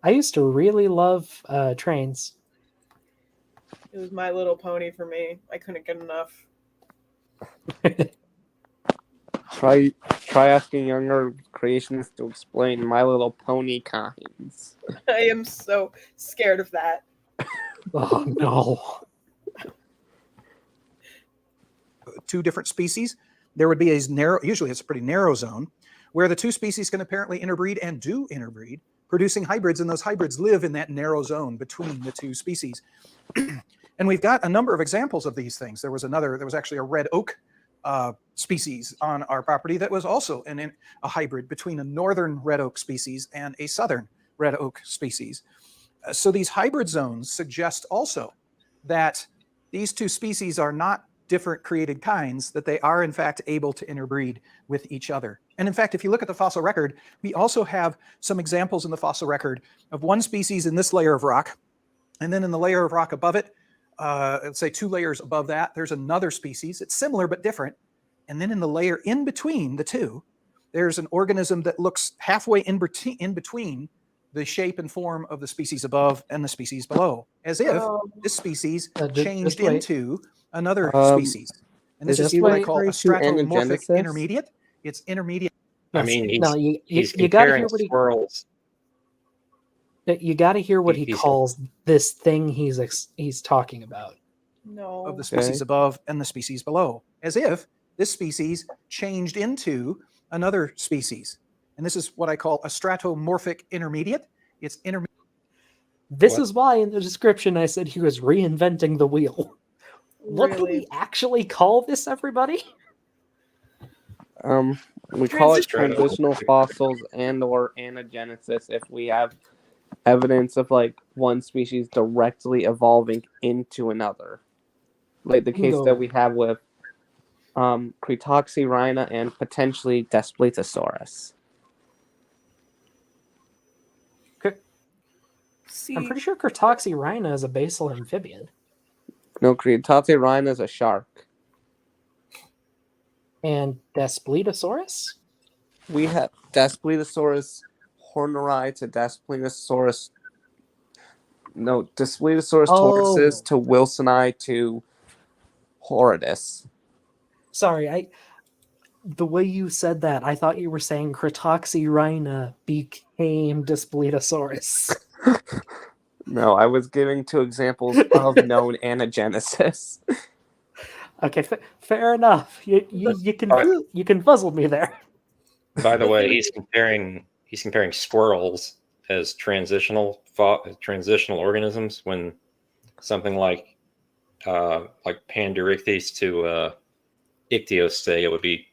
I used to really love trains. It was My Little Pony for me. I couldn't get enough. Try asking younger creationists to explain My Little Pony kinds. I am so scared of that. Oh no. two different species, there would be a narrow, usually it's a pretty narrow zone, where the two species can apparently interbreed and do interbreed, producing hybrids, and those hybrids live in that narrow zone between the two species. And we've got a number of examples of these things. There was actually a red oak species on our property that was also a hybrid between a northern red oak species and a southern red oak species. So these hybrid zones suggest also that these two species are not different created kinds, that they are in fact able to interbreed with each other. And in fact, if you look at the fossil record, we also have some examples in the fossil record of one species in this layer of rock, and then in the layer of rock above it, let's say 2 layers above that, there's another species. It's similar but different. And then in the layer in between the two, there's an organism that looks halfway in between the shape and form of the species above and the species below, as if this species changed into another species. And this is what I call a stratomorphic intermediate. It's intermediate. I mean, he's he's got to hear comparing what squirrels. you got to hear what he He's- calls this thing he's talking about. No. Of the species above and the species below, as if this species changed into another species. And this is what I call a stratomorphic intermediate. It's intermediate. This What? is why in the description I said he was reinventing the wheel. What do we Really? actually call this, everybody? We call it Transitional. transitional fossils and/or anagenesis if we have evidence of like one species directly evolving into another, like the case that we have with Cretoxyrhina and potentially Daspletosaurus. See, I'm pretty sure Cretoxyrhina is a basal amphibian. No, Cretoxyrhina is a shark. And Daspletosaurus? We have Daspletosaurus horneri to Daspletosaurus. No, Daspletosaurus tauruses to Wilsoni to Horridus. Sorry, the way you said that, I thought you were saying Cretoxyrhina became Daspletosaurus. No, I was giving 2 examples of known anagenesis. Okay, fair enough. You confuzzled me there. By the way, he's comparing squirrels as transitional organisms when something like Panderichthys to Ichthyostega would be.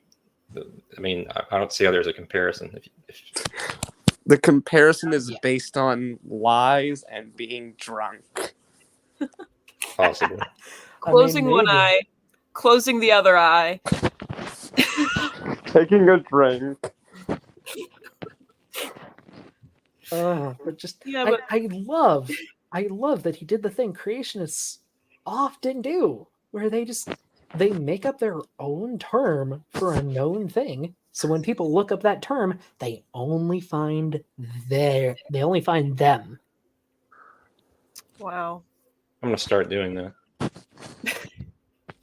I mean, I don't see how there's a comparison. The comparison is based on lies and being drunk. Possibly. closing one eye, closing the other eye. Taking a drink. But just Yeah, but I love that he did the thing creationists often do, where they make up their own term for a known thing. So when people look up that term, they only find them. wow. I'm gonna start doing that.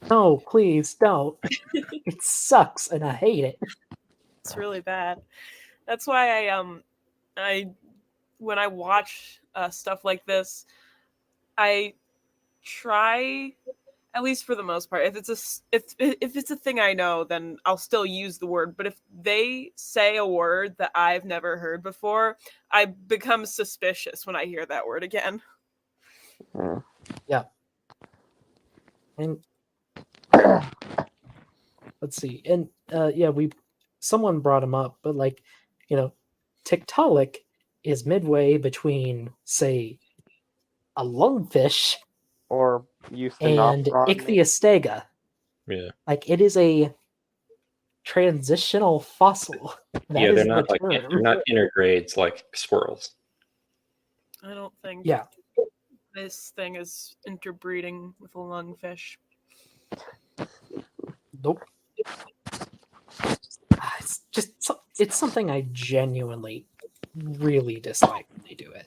No, please don't. It sucks and I hate it. It's really bad. That's why I when I watch stuff like this, I try, at least for the most part, if it's a thing I know, then I'll still use the word. But if they say a word that I've never heard before, I become suspicious when I hear that word again. Mm. Yeah. And let's see. And yeah, someone brought him up, but like, Tiktaalik is midway between, say, a lungfish Or used to and Ichthyostega. Yeah. Like it is a transitional fossil. That Yeah, is they're the not like term. they're not intergrades like squirrels. I don't think Yeah. this thing is interbreeding with a lungfish. Nope. It's something I genuinely really dislike when they do it.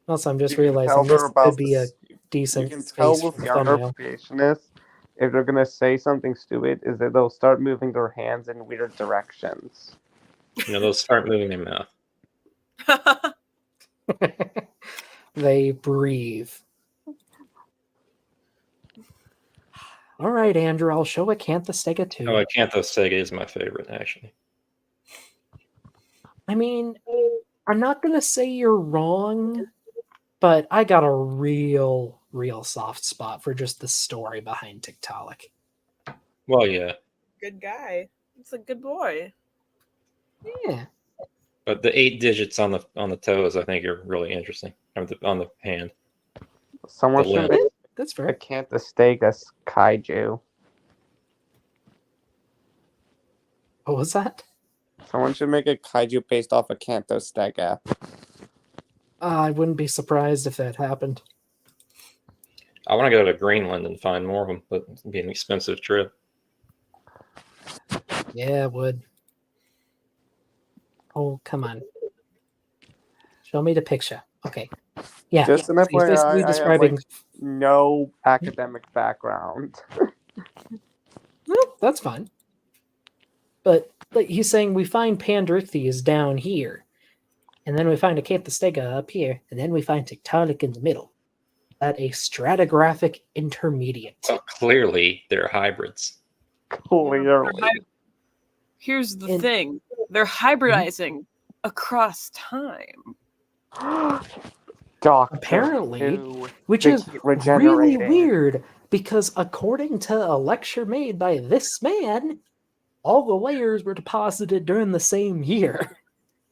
Also, I'm just You can realizing tell they're this about could be a this. You decent can tell face with for the younger thumbnail. creationists, if they're gonna say something stupid, is that they'll start moving their hands in weird directions. They'll start moving their mouth. They breathe. All right, Andrew, I'll show Acanthostega too. Oh, Acanthostega is my favorite, actually. I mean, I'm not gonna say you're wrong, but I got a real soft spot for just the story behind Tiktaalik. Well, yeah, Good guy. It's a good boy. Yeah. but the 8 digits on the toes, I think, are really interesting. On the hand. Someone The should limb. make That's fair. Acanthostegus kaiju. What was that? Someone should make a kaiju based off Acanthostega. I wouldn't be surprised if that happened. I want to go to Greenland and find more of them, but it'd be an expensive trip. Yeah, it would. Oh, come on. Show me the picture. Okay. Yeah. Just an so he's basically FYI, I have describing. no academic background. Well, that's fine. But he's saying we find Pandrichthyes down here, and then we find Acanthostega up here, and then we find Tiktaalik in the middle. At a stratigraphic intermediate. Well, clearly, they're hybrids. Clearly. Here's the And- thing. They're hybridizing across time. Doctor Apparently, Who. which They is keep really regenerating. weird because according to a lecture made by this man, all the layers were deposited during the same year.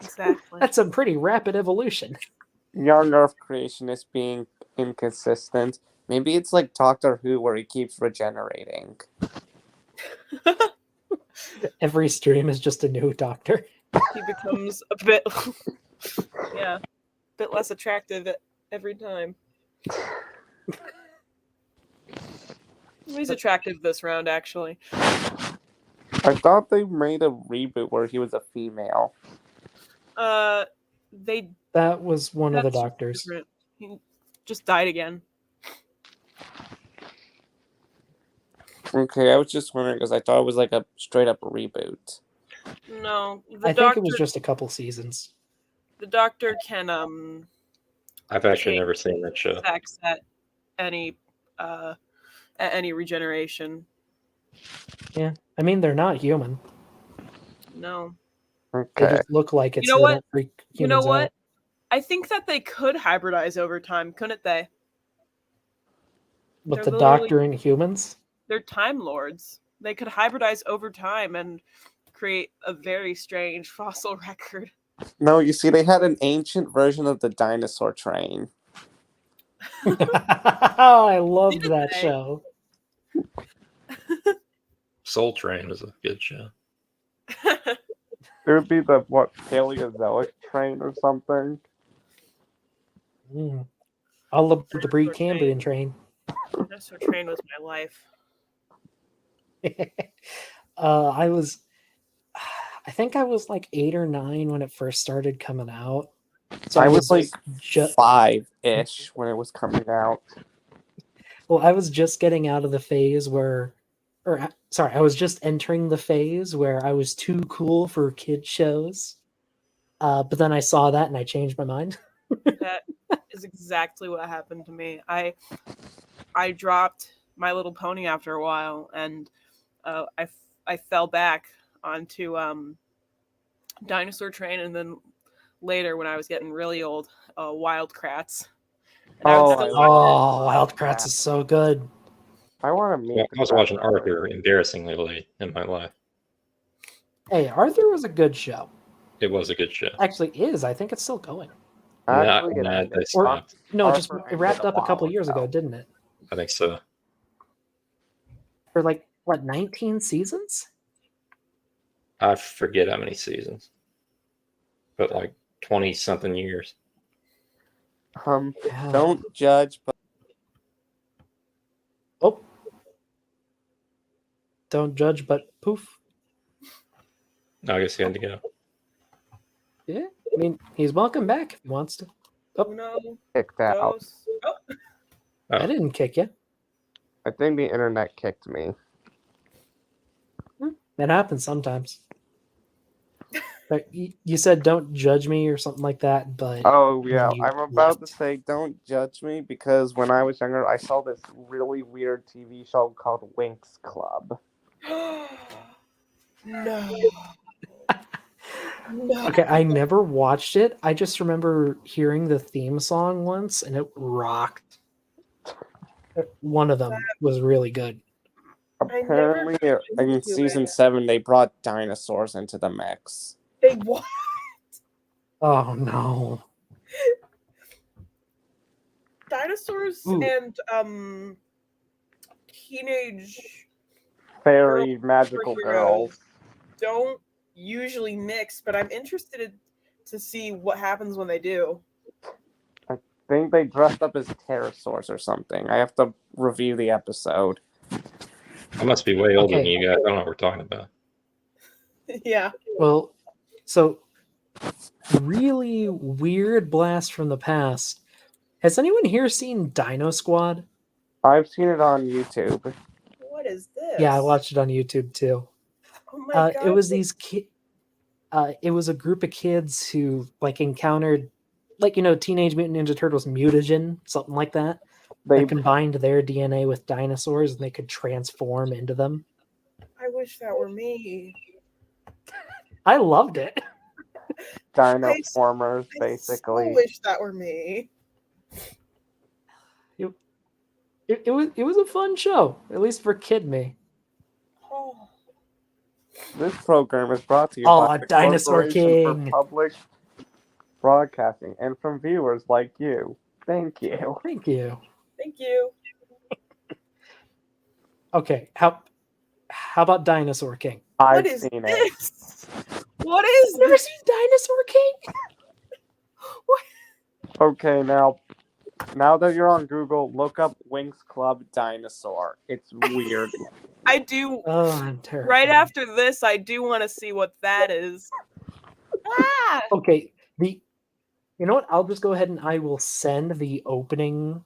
Exactly. That's a pretty rapid evolution. Young Earth creationists being inconsistent. Maybe it's like Doctor Who where he keeps regenerating. Every stream is just a new doctor. He becomes a bit a bit less attractive every time. He's attractive this round, actually. I thought they made a reboot where he was a female. They That was one of the that's doctors. different. He just died again. Okay, I was just wondering because I thought it was like a straight up reboot. No, I think it was just a couple seasons. the doctor can I've actually Okay. never seen that show. sex at any regeneration. Yeah. I mean, they're not human. No. They Okay. just look like it. You know so they what? don't freak You know humans what? out. I think that they could hybridize over time, couldn't they? With They're the literally- doctor and humans? They're time lords. They could hybridize over time and create a very strange fossil record. No, you see, they had an ancient version of the dinosaur train. Oh, I loved Did that they? show. Soul Train is a good show. It would be the Paleozoic train or something. Mm. All of the Precambrian train. Dinosaur train was my life. I think I was like 8 or 9 when it first started coming out. So I was like ju- 5-ish when it was coming out. well, I was just getting out of the phase where, sorry, I was just entering the phase where I was too cool for kid shows. But then I saw that and I changed my mind. That is exactly what happened to me. I dropped My Little Pony after a while, and I fell back onto Dinosaur Train, and then later when I was getting really old, Wild Kratts. And I would Oh, still I Oh, Wild Kratts is so good. I want to meet. Yeah, I was watching Arthur embarrassingly late in my life. Hey, Arthur was a good show. It was a good show. Actually, is. I think it's still going. Actually, it Nah, ended. they stopped. No, just Arthur it wrapped ended up a couple while years ago, ago. didn't it? I think so. For like what, 19 seasons? I forget how many seasons, but like 20 something years. Yeah. Don't judge, but Oh. Don't judge, but poof. I guess he had to go. Yeah. I mean, he's welcome back if he wants to. Oh, Uno, kicked out. dos. Oh, I didn't kick you. I think the internet kicked me. It happens sometimes. But you said don't judge me or something like that, but Oh then yeah, you I'm about to left. say don't judge me because when I was younger, I saw this really weird TV show called Winx Club. no. No. Okay, I never watched it. I just remember hearing the theme song once and it rocked. One of them was really good. Apparently, in season 7, they brought dinosaurs into the mix. They what? Oh no. Dinosaurs Ooh. and teenage Fairy magical superheroes girls. don't usually mix, but I'm interested to see what happens when they do. I think they dressed up as pterosaurs or something. I have to review the episode. I must be way older than Okay. you guys. I don't know what we're talking about. Yeah. Well, so really weird blast from the past. Has anyone here seen Dino Squad? I've seen it on YouTube. What is this? Yeah, I watched it on YouTube too. Oh my god. It was these it was a group of kids who like encountered, like, Teenage Mutant Ninja Turtles mutagen, something like that. They They combined their DNA with dinosaurs and they could transform into them. I wish that were me. I loved it. dino I formers, I basically. so wish that were me. It was a fun show, at least for kid me. Oh. This program is brought to you Oh, by the Dinosaur Corporation King. for Public Broadcasting and from viewers like you. Thank you. Thank you. Thank you. Okay, how about Dinosaur King? What I've is seen it. this? What is Never this? seen Dinosaur King? Okay, now that you're on Google, look up Winx Club Dinosaur. It's weird. I do. Oh, I'm terrified. Right after this, I do want to see what that is. Ah! Okay, you know what? I'll just go ahead and I will send the opening.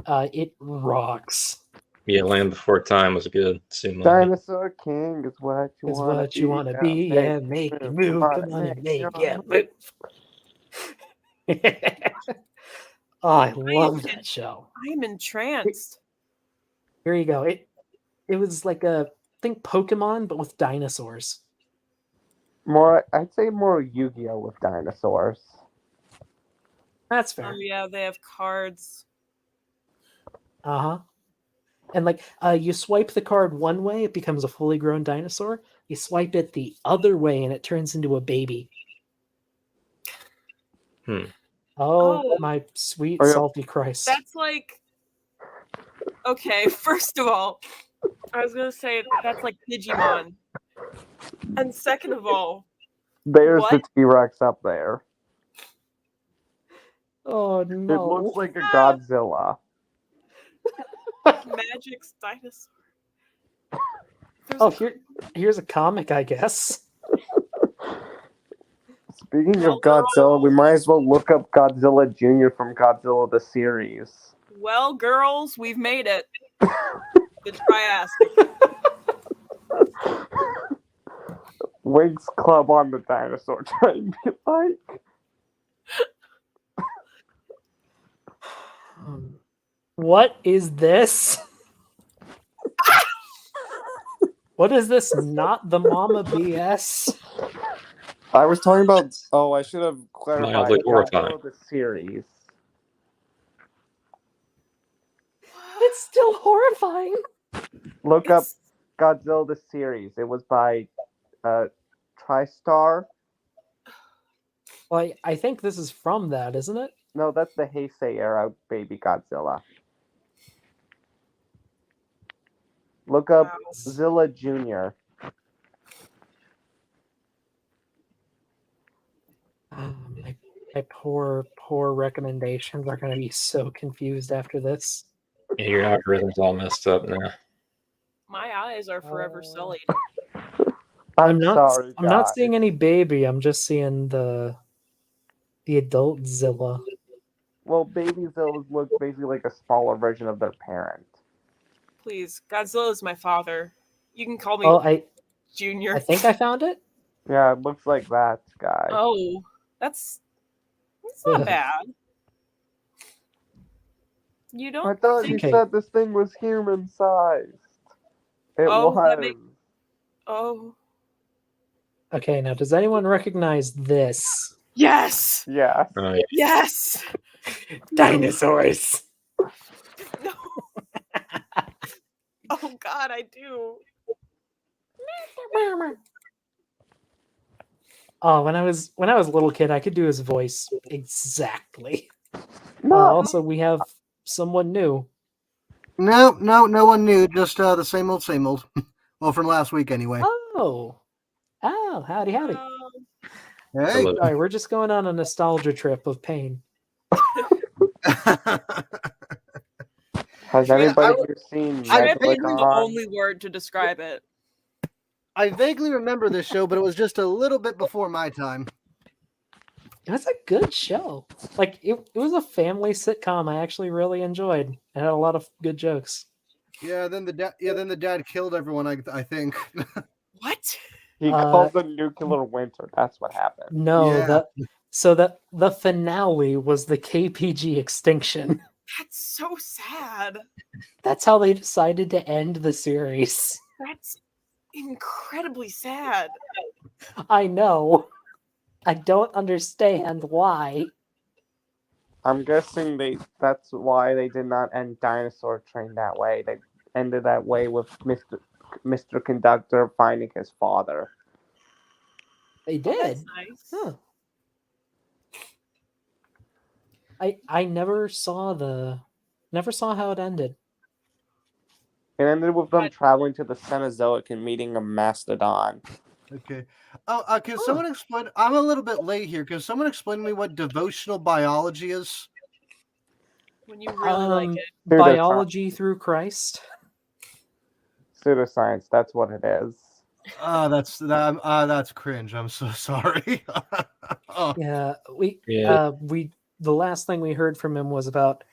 It rocks. Yeah, Land Before Time was good. Seemed like Dinosaur King is what you Is want what you want to be. Yeah, make it move. Come on and make it move. Oh, I love that show. I'm entranced. Here you go. It was like think Pokemon, but with dinosaurs. I'd say more Yu-Gi-Oh with dinosaurs. That's Oh fair. yeah, they have cards. Uh-huh. And like you swipe the card one way, it becomes a fully grown dinosaur. You swipe it the other way and it turns into a baby. Oh, Oh. my sweet Oh, yeah. salty Christ. That's like. Okay, first of all, I was gonna say that's like Digimon, and second of all, There's the What? T-Rex up there. Oh It no. looks like a Godzilla. Magic's dinosaur. There's Oh, a- here's a comic, I guess. Speaking Well, of Godzilla, we might as well look up Godzilla Jr. from Godzilla the series. Well, girls, we've made it. The Triassic. Winx Club on the dinosaur train. Like, What is this? What is this? Not the Mama BS? I was talking about. Oh, I should have clarified. Mildly horrifying. Godzilla the series. It's still horrifying. Look up It's- Godzilla the series. It was by TriStar. Well, I think this is from that, isn't it? No, that's the Heisei era baby Godzilla. Look up Wow. Zilla Jr. My poor recommendations are going to be so confused after this. Yeah, your algorithm's all messed up now. My eyes are forever sullied. I'm I'm not guys. seeing any baby. I'm just seeing the adult Zilla. Well, baby Zillas look basically like a smaller version of their parent. Please, Godzilla is my father. You can call me Oh, I Junior. think I found it. Yeah, it looks like that guy. Oh, that's not Ugh. bad. You I don't thought you Okay. said this thing was human sized. It Oh, was. that makes- Oh, Okay, now does anyone recognize this? yes, Yeah. Oh, yeah. yes. Dinosaurs. No. Oh God, I do. Oh, when I was a little kid, I could do his voice exactly. No. Also, we have someone new. No one new. Just the same old, same old. Well, from last week anyway. Oh, howdy. Um, Hey. Hello. Sorry, we're just going on a nostalgia trip of pain. Has Yeah, anybody here seen I Trip is the Megalodon? only word to describe it. I vaguely remember this show, but it was just a little bit before my time. It was a good show. Like it was a family sitcom I actually really enjoyed. It had a lot of good jokes. Yeah. Then the dad killed everyone. I think. What? He called the nuclear winter. That's what happened. No, Yeah. the finale was the KPG extinction. That's so sad. That's how they decided to end the series. That's incredibly sad. I know. I don't understand why. I'm guessing that's why they did not end Dinosaur Train that way. They ended that way with Mr. Conductor finding his father. They Oh, did. that's nice. Huh. I never saw how it ended. It ended with them But- traveling to the Cenozoic and meeting a mastodon. Okay. Oh, can someone explain? I'm a little bit late here. Can someone explain to me what devotional biology is? When you really like Um, it. Biology through Christ. Pseudoscience, that's what it is. That's cringe. I'm so sorry. Oh, Yeah, Yeah. The last thing we heard from him was about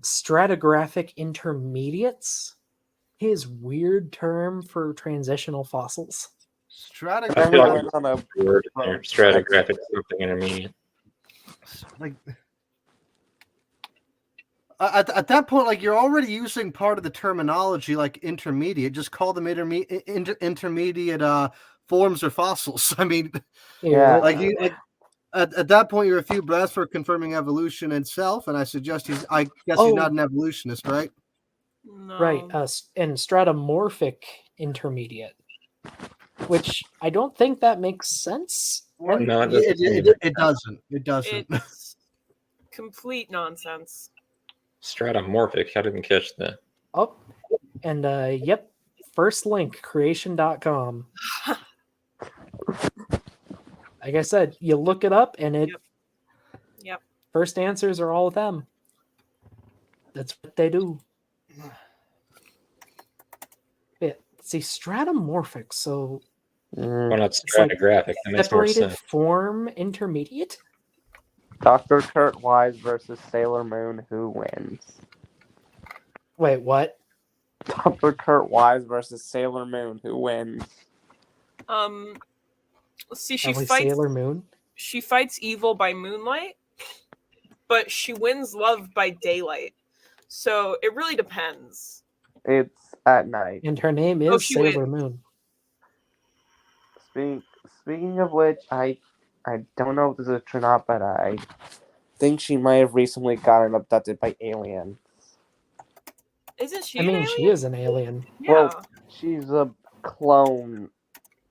stratigraphic intermediates, his weird term for transitional fossils. Then we stratigraphic. went on a Word in there, stratigraphic something intermediate. Like at that point, like you're already using part of the terminology, like intermediate. Just call them intermediate forms or fossils. I mean, Yeah. like at that point, you're a few breaths for confirming evolution itself, and I suggest I guess Oh. he's not an evolutionist, right? No. Right, and stratomorphic intermediate, which I don't think that makes sense. No, it doesn't It doesn't. It doesn't. It's complete nonsense. Stratomorphic. I didn't catch that. Oh, and yep, first link creation.com. Like I said, you look it up, and it Yep. first answers are all of them. That's what they do. Yeah, see, stratomorphic. So Why not it's like stratigraphic? That makes more separated sense. form intermediate. Dr. Kurt Wise versus Sailor Moon. Who wins? Wait, what? Dr. Kurt Wise versus Sailor Moon. Who wins? Let's see. Probably Sailor Moon. She fights evil by moonlight, but she wins love by daylight. So it really depends. It's at night. And her name Oh, is she Sailor wins. Moon. Speaking of which, I don't know if this is true or not, but I think she might have recently gotten abducted by aliens. Isn't she? I mean, an she alien? is an alien. Yeah. Well, she's a clone,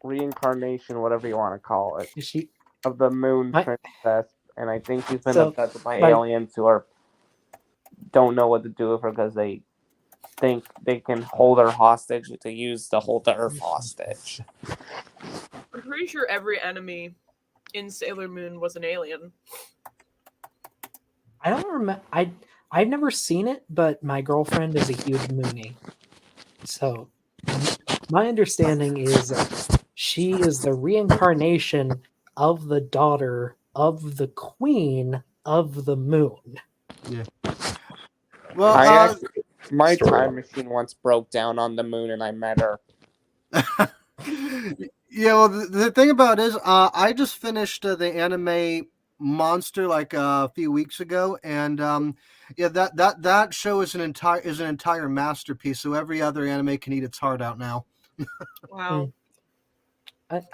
reincarnation, whatever you want to call it, Is she? of the Moon I- Princess, and I think she's been So, abducted by my- aliens who don't know what to do with her because they think they can hold her hostage to use to hold the Earth hostage. I'm pretty sure every enemy in Sailor Moon was an alien. I don't remember. I've never seen it, but my girlfriend is a huge Moonie. So my understanding is that she is the reincarnation of the daughter of the queen of the moon. Well, My Story. time machine once broke down on the moon, and I met her. yeah. Well, the thing about it is, I just finished the anime Monster like a few weeks ago, and yeah, that show is an entire masterpiece. So every other anime can eat its heart out now. Wow.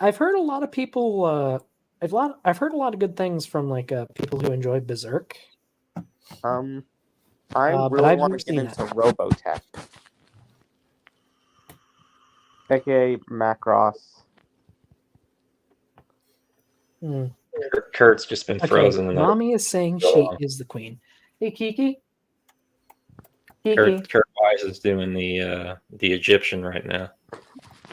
I've heard a lot of people. I've heard a lot of good things from like people who enjoy Berserk. I But really I've want never to get seen into Robotech, aka Macross. Hmm. Kurt's just been Okay, frozen. in the- Mommy is saying Go she on. is the queen. Hey, Kiki. Kiki, Kurt Wise is doing the Egyptian right now.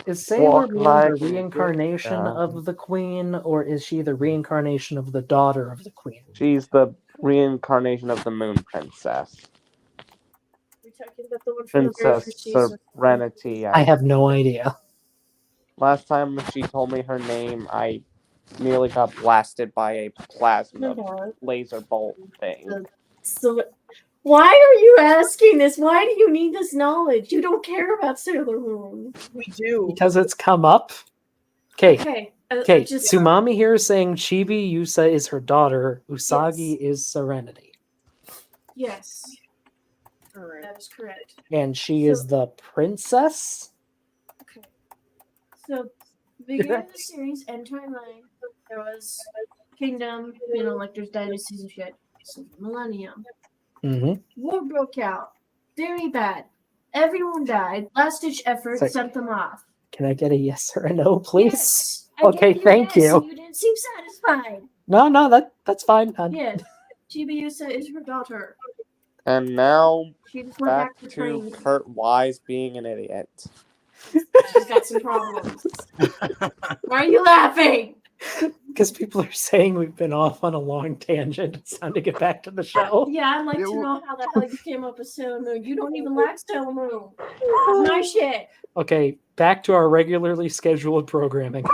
is Sailor Walk Moon like the an reincarnation Egyptian. of the queen, or is she the reincarnation of the daughter of the queen? She's the reincarnation of the Moon Princess. We're talking about the one from the very Princess first season. Serenity. I have no idea. Last time she told me her name, I nearly got blasted by a plasma No. laser bolt thing. So, why are you asking this? Why do you need this knowledge? You don't care about Sailor Moon. We do. Because it's come up. Okay, Okay. okay. Just Tsumami here is saying Chibi Yusa is her daughter. Usagi Yes. is Serenity. yes, All right. that is correct. And she is the princess? Okay. So, beginning of the series, end timeline, there was kingdom, like there's dynasties and shit. So, millennium. Mm-hmm. War broke out. Very bad. Everyone died. Last ditch effort Sorry. sent them off. Can I get a yes or a no, please? Yes. I Okay, gave thank yes, you. and you didn't seem satisfied. No, that's fine. Yes. Chibiusa is her daughter. And now She just went back back to to training. Kurt Wise being an idiot. She's got some problems. Why are you laughing? Because people are saying we've been off on a long tangent. It's time to get back to the show. Yeah, I'd like Yeah, to well- know how the hell you came up with Sailor Moon. You don't even like Sailor Moon. It's my shit. Okay, back to our regularly scheduled programming.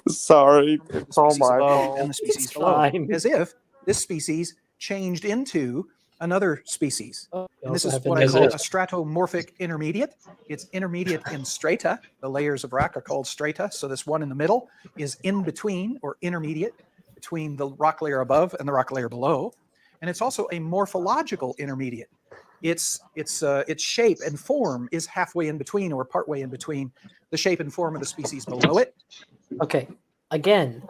Sorry, it's all Species my above fault. and the species It's below, fine. as if this species changed into another species. Oh, we And this also is have what I an call a image. stratomorphic intermediate. It's intermediate in strata. The layers of rock are called strata. So this one in the middle is in between or intermediate between the rock layer above and the rock layer below. And it's also a morphological intermediate. Its shape and form is halfway in between or partway in between the shape and form of the species below it. Okay, again,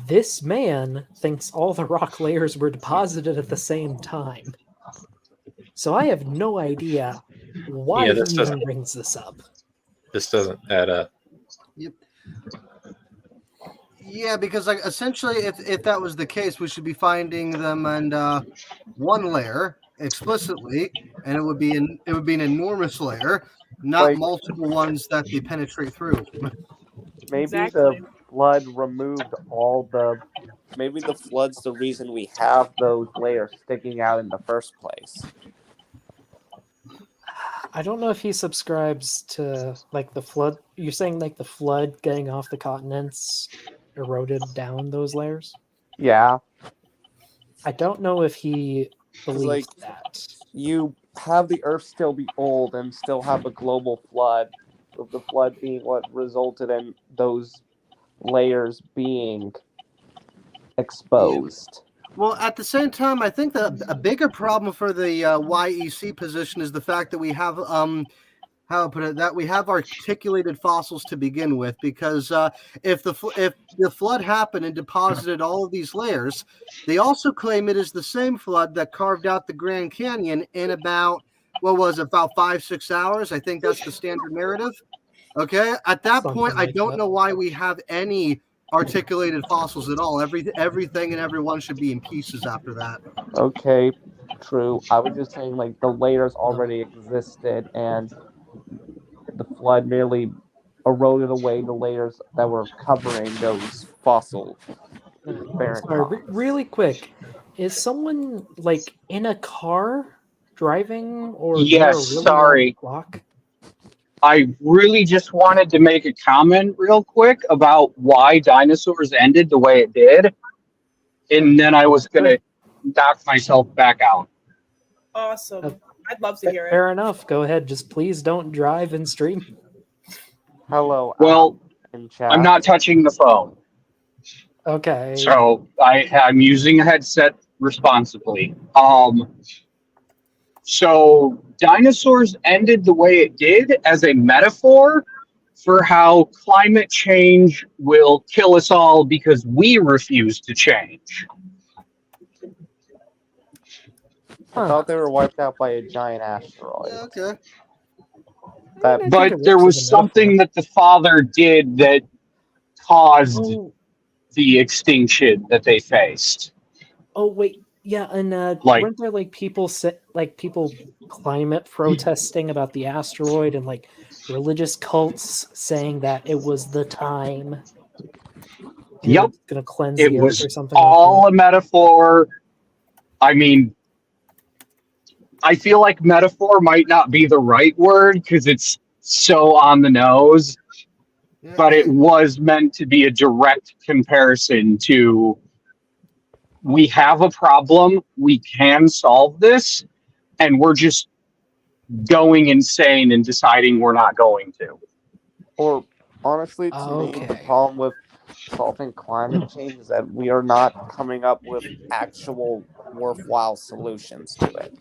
this man thinks all the rock layers were deposited at the same time. So I have no idea why Yeah, he this even doesn't- brings this up. This doesn't add up. Yeah, because like essentially, if that was the case, we should be finding them in one layer explicitly, and it would be an enormous layer, not Like- multiple ones that they penetrate through. Maybe Exactly. the flood removed all the. Maybe the flood's the reason we have those layers sticking out in the first place. I don't know if he subscribes to like the flood. You're saying like the flood getting off the continents eroded down those layers? Yeah, I don't know if he believes like- that. you have the Earth still be old and still have a global flood, with the flood being what resulted in those layers being exposed. Well, at the same time, I think that a bigger problem for the YEC position is the fact that we have how to put it, that we have articulated fossils to begin with. Because if the flood happened and deposited all of these layers, they also claim it is the same flood that carved out the Grand Canyon in about what was it, about 5-6 hours. I think that's the standard narrative. Okay, at that Something point, I like don't that. know why we have any articulated fossils at all. Everything and everyone should be in pieces after that. Okay, true. I was just saying, like, the layers already existed, and the flood merely eroded away the layers that were covering those fossil bearing Sorry, rocks. really quick. Is someone like in a car driving or near a Yes, really long sorry. clock? I really just wanted to make a comment real quick about why dinosaurs ended the way it did. And then I was going to knock myself back out. Awesome. I'd love to hear it. Fair enough. Go ahead. Just please don't drive and stream. Hello, Well, in chat. I'm not touching the phone. Okay. So I'm using a headset responsibly. So dinosaurs ended the way it did as a metaphor for how climate change will kill us all because we refuse to change. I thought they were wiped out by a giant asteroid. Yeah, okay. That- I think But it there works was as a metaphor. something that the father did that caused Oh, the extinction that they faced. oh wait. Yeah, and Like- weren't there like people people climate protesting about the asteroid and like religious cults saying that it was the time? And Yep. it was gonna cleanse It the earth was or something all like a metaphor. I mean, I feel like metaphor might not be the right word because it's so on the nose, Yeah. but it was meant to be a direct comparison to we have a problem, we can solve this, and we're just going insane and deciding we're not going to. Or, honestly, to me, the Okay. problem with solving climate change is that we are not coming up with actual worthwhile solutions to it.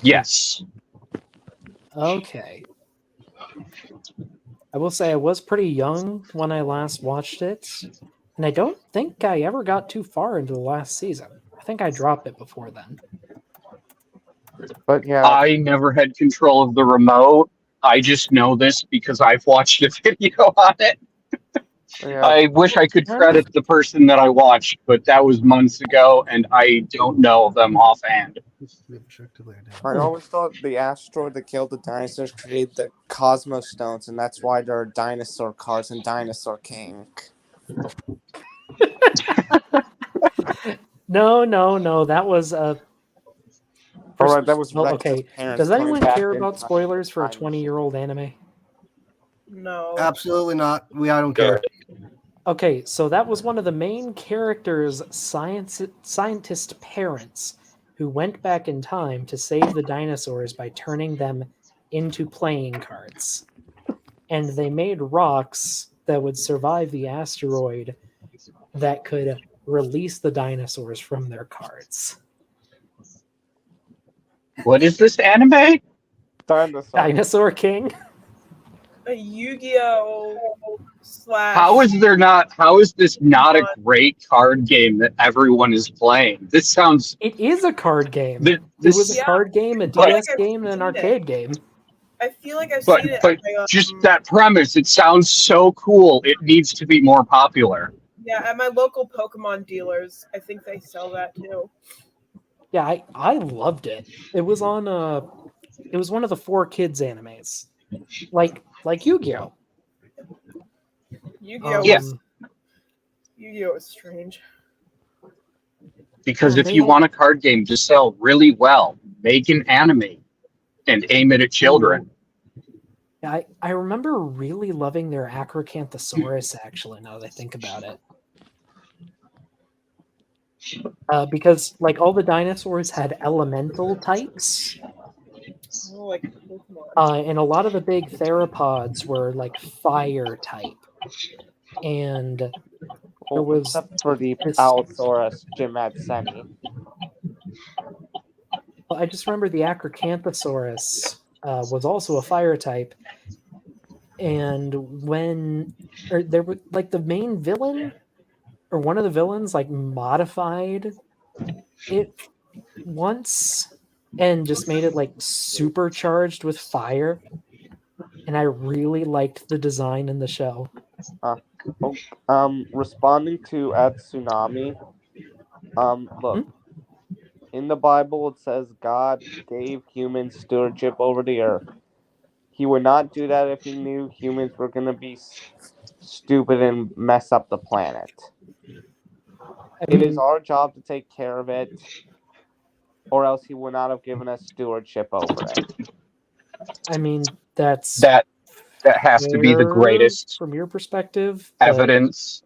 Yes. Okay. I will say I was pretty young when I last watched it, and I don't think I ever got too far into the last season. I think I dropped it before then. But yeah, I never had control of the remote. I just know this because I've watched a video on it. yeah, I wish I could credit the person that I watched, but that was months ago, and I don't know them offhand. I always thought the asteroid that killed the dinosaurs created the Cosmos Stones, and that's why there are dinosaur cars and Dinosaur King. No. That was a. Alright, that was Well, Rex's okay. parents Does coming anyone back care in about time. spoilers for a 20-year-old anime? No. Absolutely not. I don't care. Okay, so that was one of the main characters' scientist parents who went back in time to save the dinosaurs by turning them into playing cards. And they made rocks that would survive the asteroid that could release the dinosaurs from their cards. What is this anime? Dinosaur. Dinosaur King? A Yu-Gi-Oh! / How is this not a great card game that everyone is playing? This sounds It is a card game. Th- It was this- a Yeah, card game, a but- DS I've game, and an seen arcade game. I feel like I've but seen it. but at my, just that premise, it sounds so cool. It needs to be more popular. Yeah, at my local Pokemon dealers, I think they sell that too. Yeah, I loved it. It was on it was one of the 4Kids animes. Like Yu-Gi-Oh! Yu-Gi-Oh! Yes. Yu-Gi-Oh! Is strange. Because Oh, if they you had- want a card game to sell really well, make an anime and aim it at children. I remember really loving their Acrocanthosaurus, actually, now that I think about it. Because, like, all the dinosaurs had elemental types, Oh, like Pokemon. and a lot of the big theropods were, like, fire type. And there Well, was except for the this... Allosaurus Jimatseni. I just remember the Acrocanthosaurus was also a fire type. And when... Or there were, like, the main villain... Or one of the villains, like, modified it once and just made it like supercharged with fire, and I really liked the design in the show. Responding to at Tsunami, look, in the Bible it says God gave humans stewardship over the earth. He would not do that if he knew humans were going to be stupid and mess up the planet. It is our job to take care of it, or else he would not have given us stewardship over it. I mean, that's That has to be the fair greatest from your perspective, but, evidence.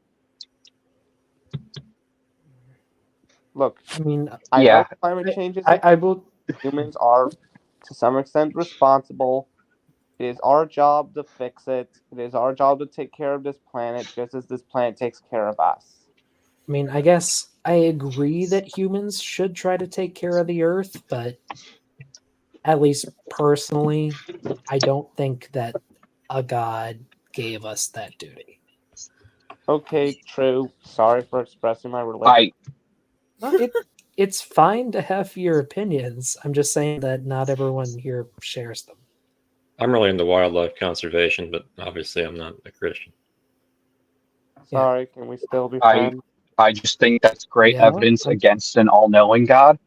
Look, I mean, I Yeah. know climate change is I will... humans are to some extent responsible. It is our job to fix it. It is our job to take care of this planet just as this planet takes care of us. I mean, I guess I agree that humans should try to take care of the earth, but at least personally, I don't think that a god gave us that duty. Okay, true. Sorry for expressing my religion. Well, it's fine to have your opinions. I'm just saying that not everyone here shares them. I'm really into wildlife conservation, but obviously I'm not a Christian. Sorry, can we still be I- friends? I just think that's great Yeah, evidence I'm- against an all-knowing God.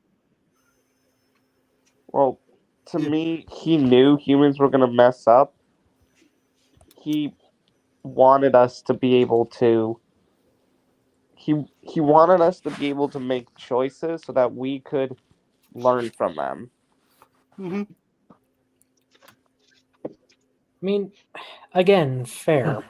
Well, to me, he knew humans were gonna mess up. He wanted us to be able to. He wanted us to be able to make choices so that we could learn from them. Hmm. I mean, again, fair.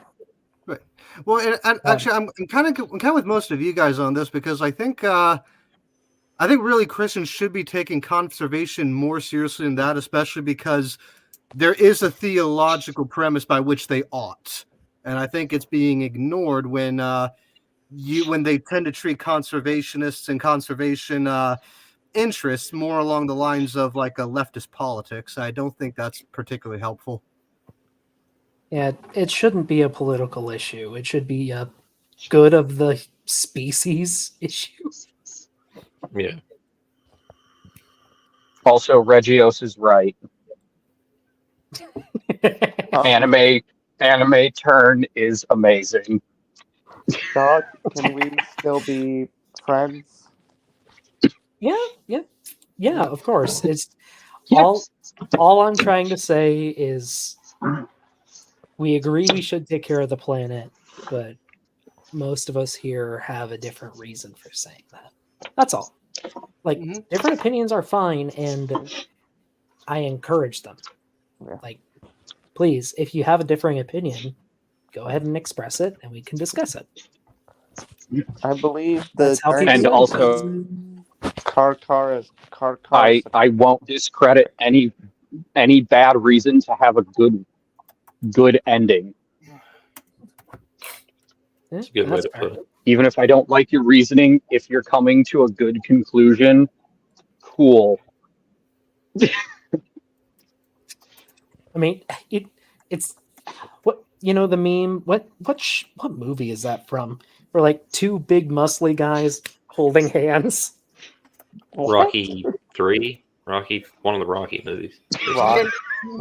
Well, and actually, I'm kind of with most of you guys on this because I think really Christians should be taking conservation more seriously than that, especially because there is a theological premise by which they ought, and I think it's being ignored when they tend to treat conservationists and conservation interests more along the lines of like a leftist politics. I don't think that's particularly helpful. Yeah, it shouldn't be a political issue. It should be a good of the species issue. Yeah. Also, Regios is right. Anime turn is amazing. Doc, can we still be friends? Yeah, of course. It's Yes. all I'm trying to say is we agree we should take care of the planet, but most of us here have a different reason for saying that. That's all. Like, different opinions are fine, and I encourage them. Yeah. Like, please, if you have a differing opinion, go ahead and express it, and we can discuss it. I believe That's how people And learn also- things. Karkar is Karkar. I won't discredit any bad reason to have a good ending. It's a good way That's to fair. put it. Even if I don't like your reasoning, if you're coming to a good conclusion, cool. I mean, it's what the meme. What movie is that from? Where like two big muscly guys holding hands. Rocky 3, one of the Rocky movies. Rocky.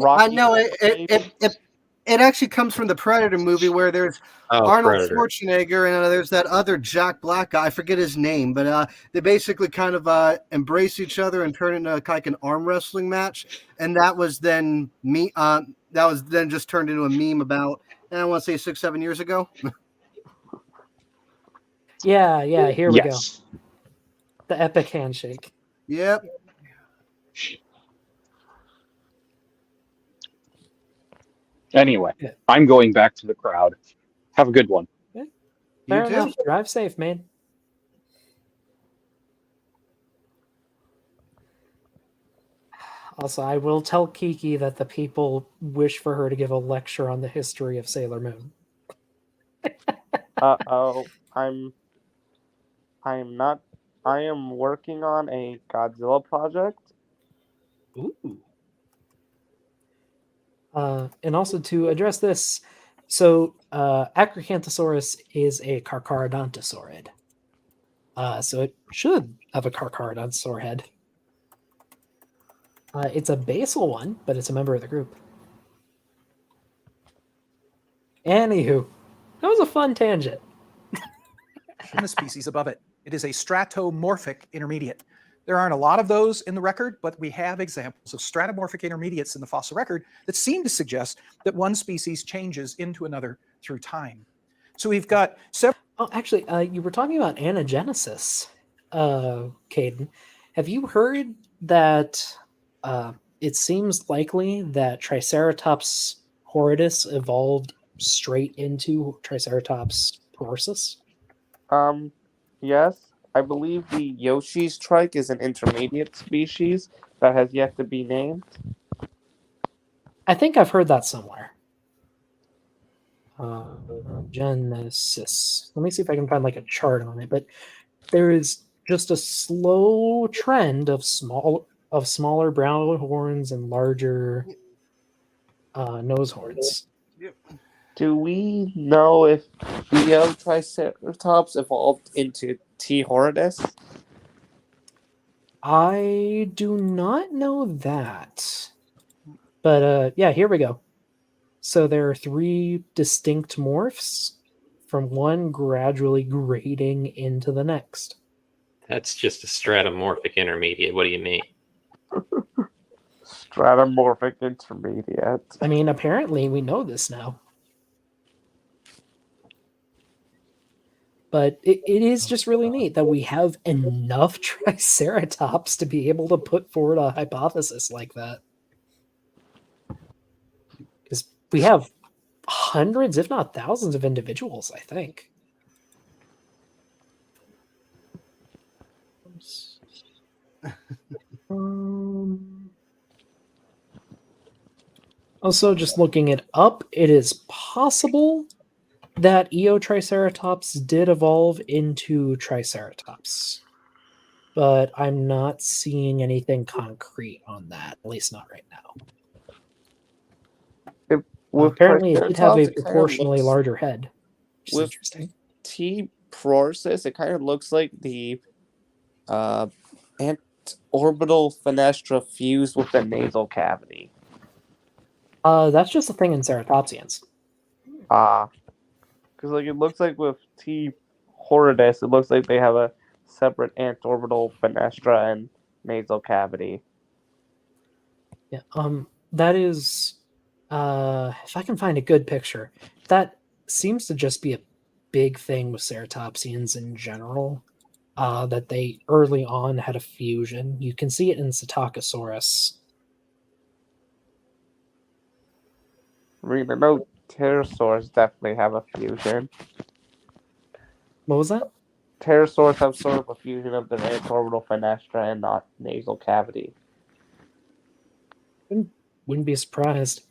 I know it actually comes from the Predator movie where there's Arnold Predator. Schwarzenegger and there's that other Jack Black guy. I forget his name, but they basically kind of embrace each other and turn into like an arm wrestling match. And that was then just turned into a meme about I want to say 6-7 years ago. Yeah, here we go. Yes. The epic handshake. Yep. Anyway, Yeah. I'm going back to the crowd. Have a good one. You Fair too. enough. Drive safe, man. Also, I will tell Kiki that the people wish for her to give a lecture on the history of Sailor Moon. Oh, I'm not. I am working on a Godzilla project. Ooh. And also to address this, so Acrocanthosaurus is a Carcharodontosaurid. So it should have a Carcharodontosaur head. It's a basal one, but it's a member of the group. Anywho, that was a fun tangent. And the species above it. It is a stratomorphic intermediate. There aren't a lot of those in the record, but we have examples of stratomorphic intermediates in the fossil record that seem to suggest that one species changes into another through time. So we've got several. Oh, actually, you were talking about anagenesis, Caden. Have you heard that it seems likely that Triceratops horridus evolved straight into Triceratops prorsus? Yes, I believe the Yoshi's trike is an intermediate species that has yet to be named. I think I've heard that somewhere. Genesis. Let me see if I can find like a chart on it. But there is just a slow trend of smaller brown horns and larger nose horns. Do we know if Theo Triceratops evolved into T. horridus? I do not know that. But yeah, here we go. So there are 3 distinct morphs, from one gradually grading into the next. That's just a stratomorphic intermediate. What do you mean? Stratomorphic intermediate. I mean, apparently we know this now. But it is just really neat that we have enough Triceratops to be able to put forward a hypothesis like that. Because we have hundreds, if not thousands, of individuals, I think. Also, just looking it up, it is possible that Eotriceratops did evolve into Triceratops. But I'm not seeing anything concrete on that, at least not right now. Apparently, it did have a proportionally larger head, which is with interesting. T. prorsus, it kind of looks like the orbital fenestra fused with the nasal cavity. That's just a thing in ceratopsians. Because like it looks like with T. horridus, it looks like they have a separate antorbital fenestra and nasal cavity. Yeah. That is, if I can find a good picture, that seems to just be a big thing with ceratopsians in general. That they early on had a fusion. You can see it in Psittacosaurus. I mean, I know pterosaurs definitely have a fusion. What was that? Pterosaurs have sort of a fusion of their antorbital fenestra and not nasal cavity. Wouldn't be surprised.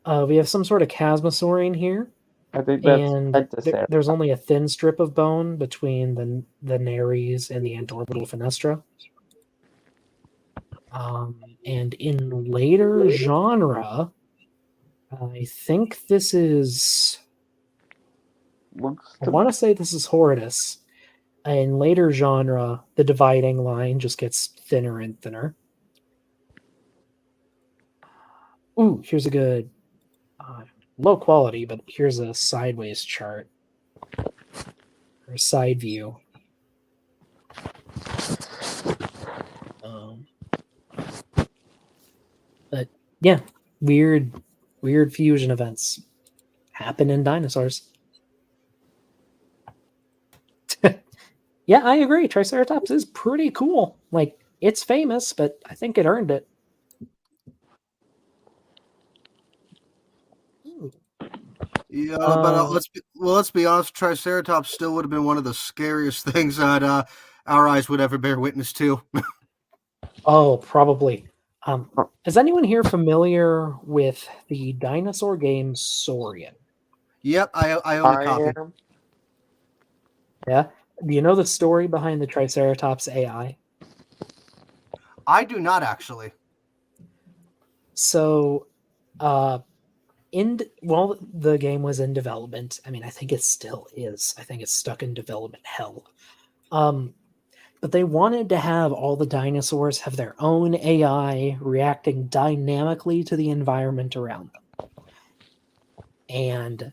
We have some sort of chasmosaurian here, I think that's and Pentaceratops. there's only a thin strip of bone between the nares and the antorbital fenestra. And in later genre, I think this is. I want to say this is horridus. In later genre, the dividing line just gets thinner and thinner. Ooh, here's a good low quality, but here's a sideways chart or side view. But yeah, weird fusion events happen in dinosaurs. Yeah, I agree. Triceratops is pretty cool. Like, it's famous, but I think it earned it. Ooh. Yeah, but let's be honest. Triceratops still would have been one of the scariest things that our eyes would ever bear witness to. Oh, probably. Is anyone here familiar with the dinosaur game Saurian? Yep, I own a I copy. am. Yeah. Do you know the story behind the Triceratops AI? I do not actually. So, the game was in development. I mean, I think it still is. I think it's stuck in development hell. But they wanted to have all the dinosaurs have their own AI reacting dynamically to the environment around them. And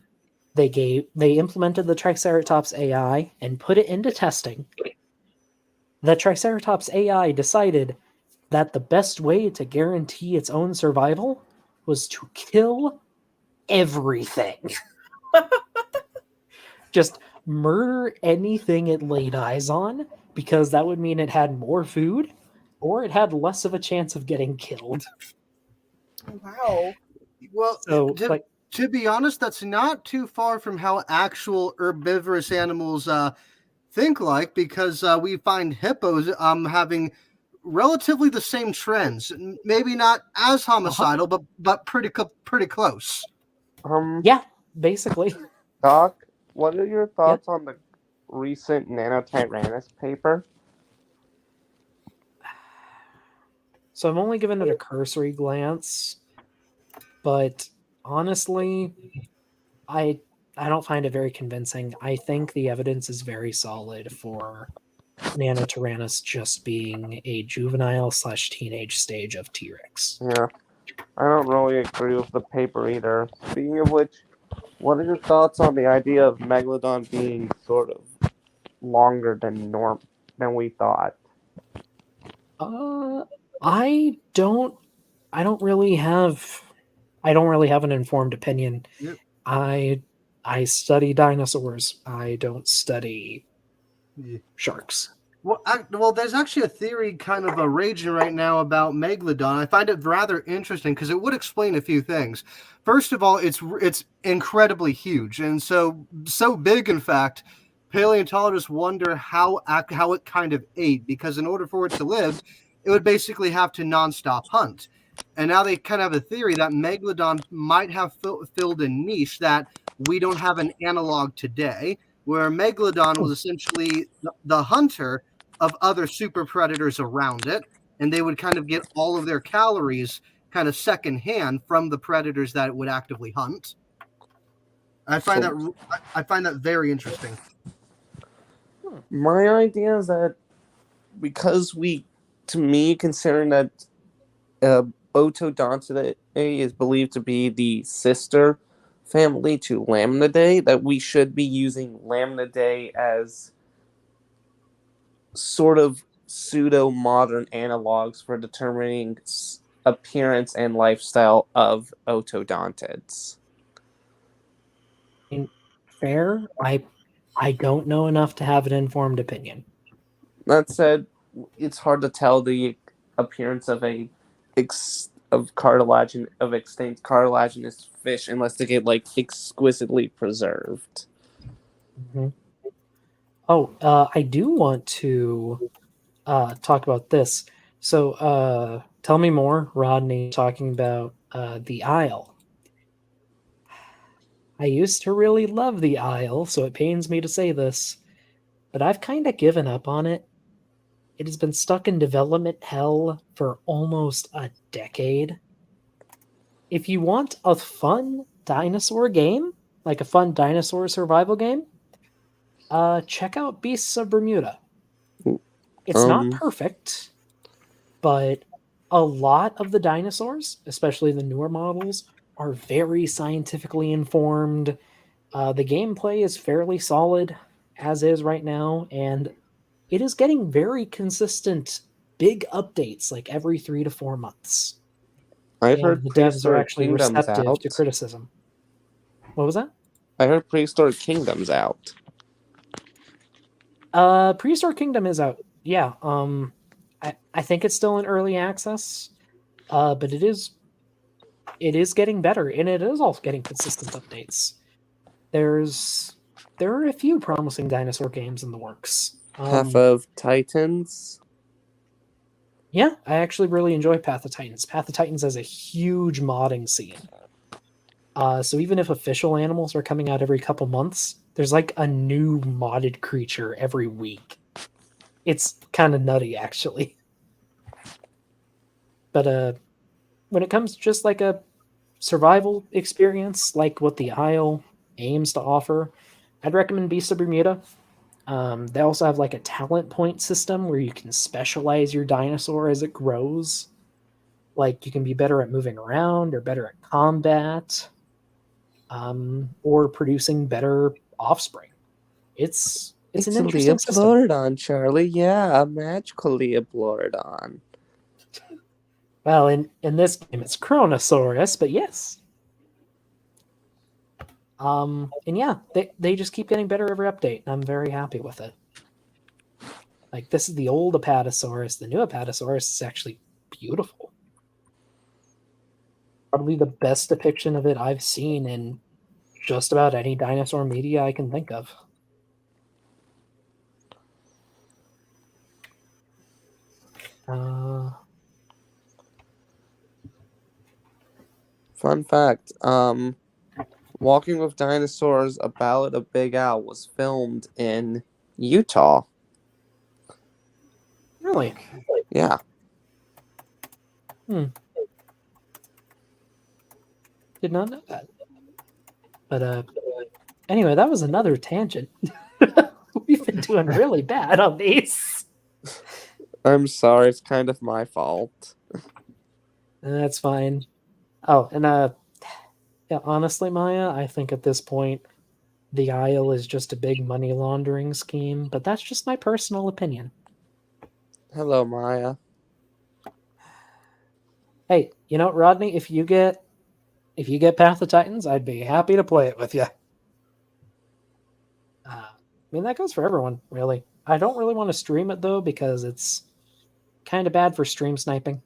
they implemented the Triceratops AI and put it into testing. The Triceratops AI decided that the best way to guarantee its own survival was to kill everything. Just murder anything it laid eyes on, because that would mean it had more food or it had less of a chance of getting killed. Wow. Well, So, like, to be honest, that's not too far from how actual herbivorous animals think like, because we find hippos having relatively the same trends. Maybe not as homicidal, but pretty close. yeah, basically. Doc, what are your Yeah. thoughts on the recent Nanotyrannus paper? So I'm only giving it a cursory glance, but honestly, I don't find it very convincing. I think the evidence is very solid for Nanotyrannus just being a juvenile / teenage stage of T-Rex. Yeah, I don't really agree with the paper either. Speaking of which, what are your thoughts on the idea of Megalodon being sort of longer than we thought? Uh, I don't really have an informed opinion. Yep. I study dinosaurs. I don't study Yeah. sharks. Well, there's actually a theory kind of raging right now about Megalodon. I find it rather interesting because it would explain a few things. First of all, it's incredibly huge, and so big, in fact, paleontologists wonder how it kind of ate, because in order for it to live, it would basically have to nonstop hunt. And now they kind of have a theory that Megalodon might have filled a niche that we don't have an analog today, where Megalodon was essentially the hunter of other super predators around it, and they would kind of get all of their calories kind of secondhand from the predators that it would actively hunt. I find that very interesting. My idea is that because to me, considering that Otodontidae is believed to be the sister family to Lamnidae, that we should be using Lamnidae as sort of pseudo-modern analogs for determining appearance and lifestyle of otodontids. Fair. I don't know enough to have an informed opinion. That said, it's hard to tell the appearance of extinct cartilaginous fish unless they get like exquisitely preserved. Mm-hmm. Oh, I do want to talk about this. So, tell me more, Rodney, talking about the Isle. I used to really love the Isle, so it pains me to say this, but I've kind of given up on it. It has been stuck in development hell for almost a decade. If you want a fun dinosaur game, like a fun dinosaur survival game, check out Beasts of Bermuda. It's not perfect, but a lot of the dinosaurs, especially the newer models, are very scientifically informed. The gameplay is fairly solid as is right now, and it is getting very consistent big updates like every 3 to 4 months. I've And heard the devs are Prehistoric actually Kingdom's receptive out. to criticism. What was that? I heard Prehistoric Kingdom's out. Prehistoric Kingdom is out. Yeah. I think it's still in early access. But it is getting better, and it is also getting consistent updates. There are a few promising dinosaur games in the works. Path of Titans. Yeah, I actually really enjoy Path of Titans. Path of Titans has a huge modding scene. So even if official animals are coming out every couple months, there's like a new modded creature every week. It's kind of nutty, actually. But when it comes to just like a survival experience, like what the Isle aims to offer, I'd recommend Beast of Bermuda. They also have like a talent point system where you can specialize your dinosaur as it grows. Like you can be better at moving around or better at combat, or producing better offspring. It's an a interesting system. Leopleurodon, Charlie. Yeah, a magical Leopleurodon. Well, in this game, it's Chronosaurus, but yes. And yeah, they just keep getting better every update, and I'm very happy with it. Like, this is the old Apatosaurus. The new Apatosaurus is actually beautiful. Probably the best depiction of it I've seen in just about any dinosaur media I can think of. Fun fact, Walking with Dinosaurs, A Ballad of Big Al was filmed in Utah. Really? Yeah. Did not know that. But anyway, that was another tangent. We've been doing really bad on these. I'm sorry, it's kind of my fault. That's fine. Oh, and yeah, honestly, Maya, I think at this point, the Isle is just a big money laundering scheme, but that's just my personal opinion. Hello, Maya. Hey, you know, Rodney, if you get Path of Titans, I'd be happy to play it with you. I mean, that goes for everyone, really. I don't really want to stream it, though, because it's kind of bad for stream sniping.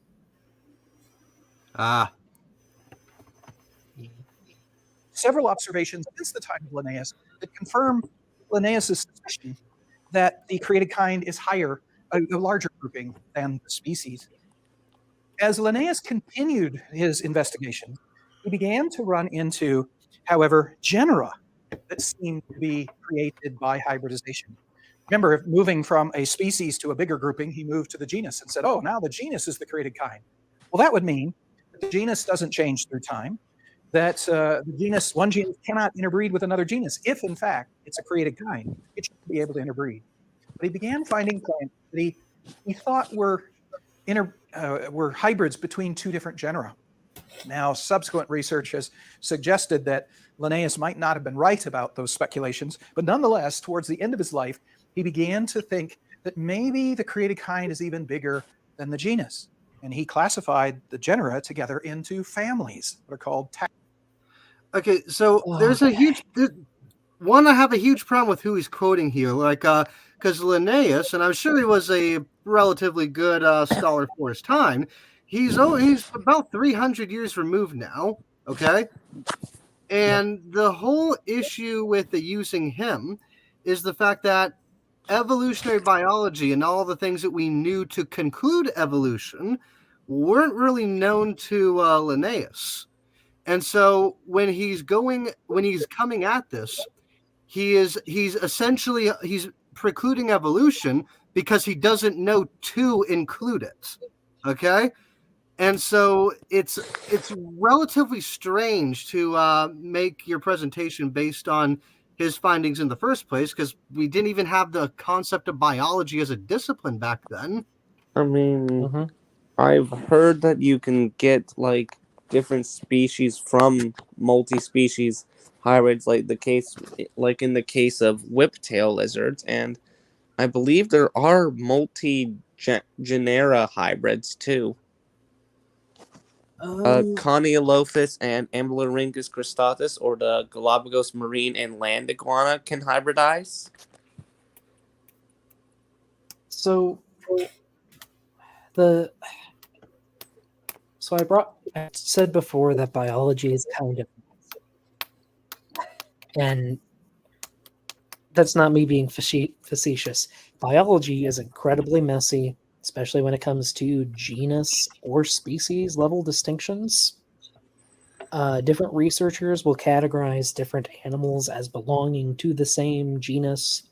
Ah. Several observations since the time of Linnaeus that confirm Linnaeus' suspicion that the created kind is higher, a larger grouping than the species. As Linnaeus continued his investigation, he began to run into, however, genera that seemed to be created by hybridization. Remember, moving from a species to a bigger grouping, he moved to the genus and said, oh, now the genus is the created kind. Well, that would mean that the genus doesn't change through time, that one genus cannot interbreed with another genus. If, in fact, it's a created kind, it should be able to interbreed. But he began finding plants that he thought were hybrids between two different genera. Now, subsequent research has suggested that Linnaeus might not have been right about those speculations, but nonetheless, towards the end of his life, he began to think that maybe the created kind is even bigger than the genus. And he classified the genera together into families that are called taxa. Okay, so there's a huge one. I have a huge problem with who he's quoting here, like because Linnaeus, and I'm sure he was a relatively good scholar for his time. He's about 300 years removed now. Okay, and the whole issue with the using him is the fact that evolutionary biology and all the things that we knew to conclude evolution weren't really known to Linnaeus. And so when he's coming at this, he's essentially precluding evolution because he doesn't know to include it. Okay? And so it's relatively strange to make your presentation based on his findings in the first place, because we didn't even have the concept of biology as a discipline back then. I mean, I've heard that you can get like different species from multi-species hybrids, like in the case of whiptail lizards, and I believe there are multi-genera hybrids too. Coniolophus and Amblyrhynchus cristatus, or the Galapagos marine and land iguana, can hybridize. So I said before that biology is kind of, and that's not me being facetious. Biology is incredibly messy, especially when it comes to genus or species level distinctions. Different researchers will categorize different animals as belonging to the same genus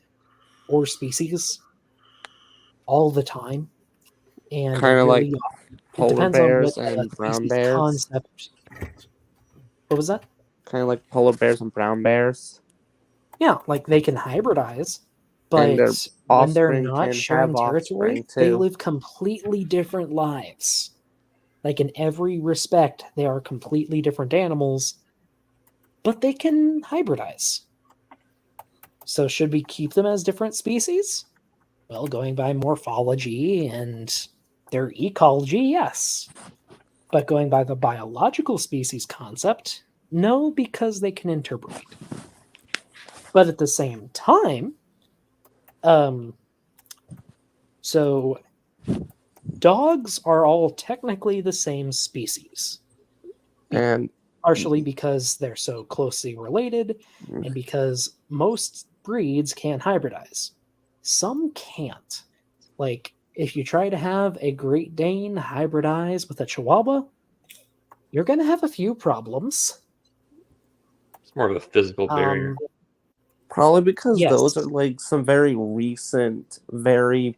or species all the time, and Kind of like it polar depends on bears what and brown species bears. concept. What was that? Kind of like polar bears and brown bears. Yeah, like they can hybridize, And their but when they're offspring not can have sharing offspring territory, they too. live completely different lives. Like in every respect, they are completely different animals, but they can hybridize. So, should we keep them as different species? Well, going by morphology and their ecology, yes. But going by the biological species concept, no, because they can interbreed. But at the same time, um, so dogs are all technically the same species, And partially because they're so closely related and because most breeds can hybridize. Some can't. Like, if you try to have a Great Dane hybridize with a Chihuahua, you're going to have a few problems. It's more of a physical barrier. probably because those are Yes. like some very recent, very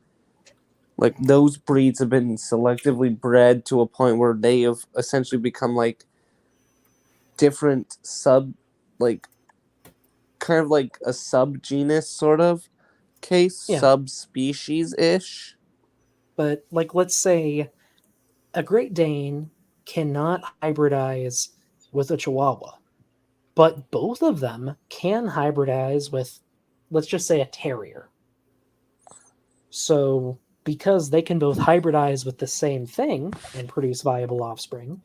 like those breeds have been selectively bred to a point where they have essentially become like different like kind of like a subgenus sort of case, Yeah. subspecies ish. But, like, let's say a Great Dane cannot hybridize with a Chihuahua, but both of them can hybridize with, let's just say, a Terrier. So, because they can both hybridize with the same thing and produce viable offspring,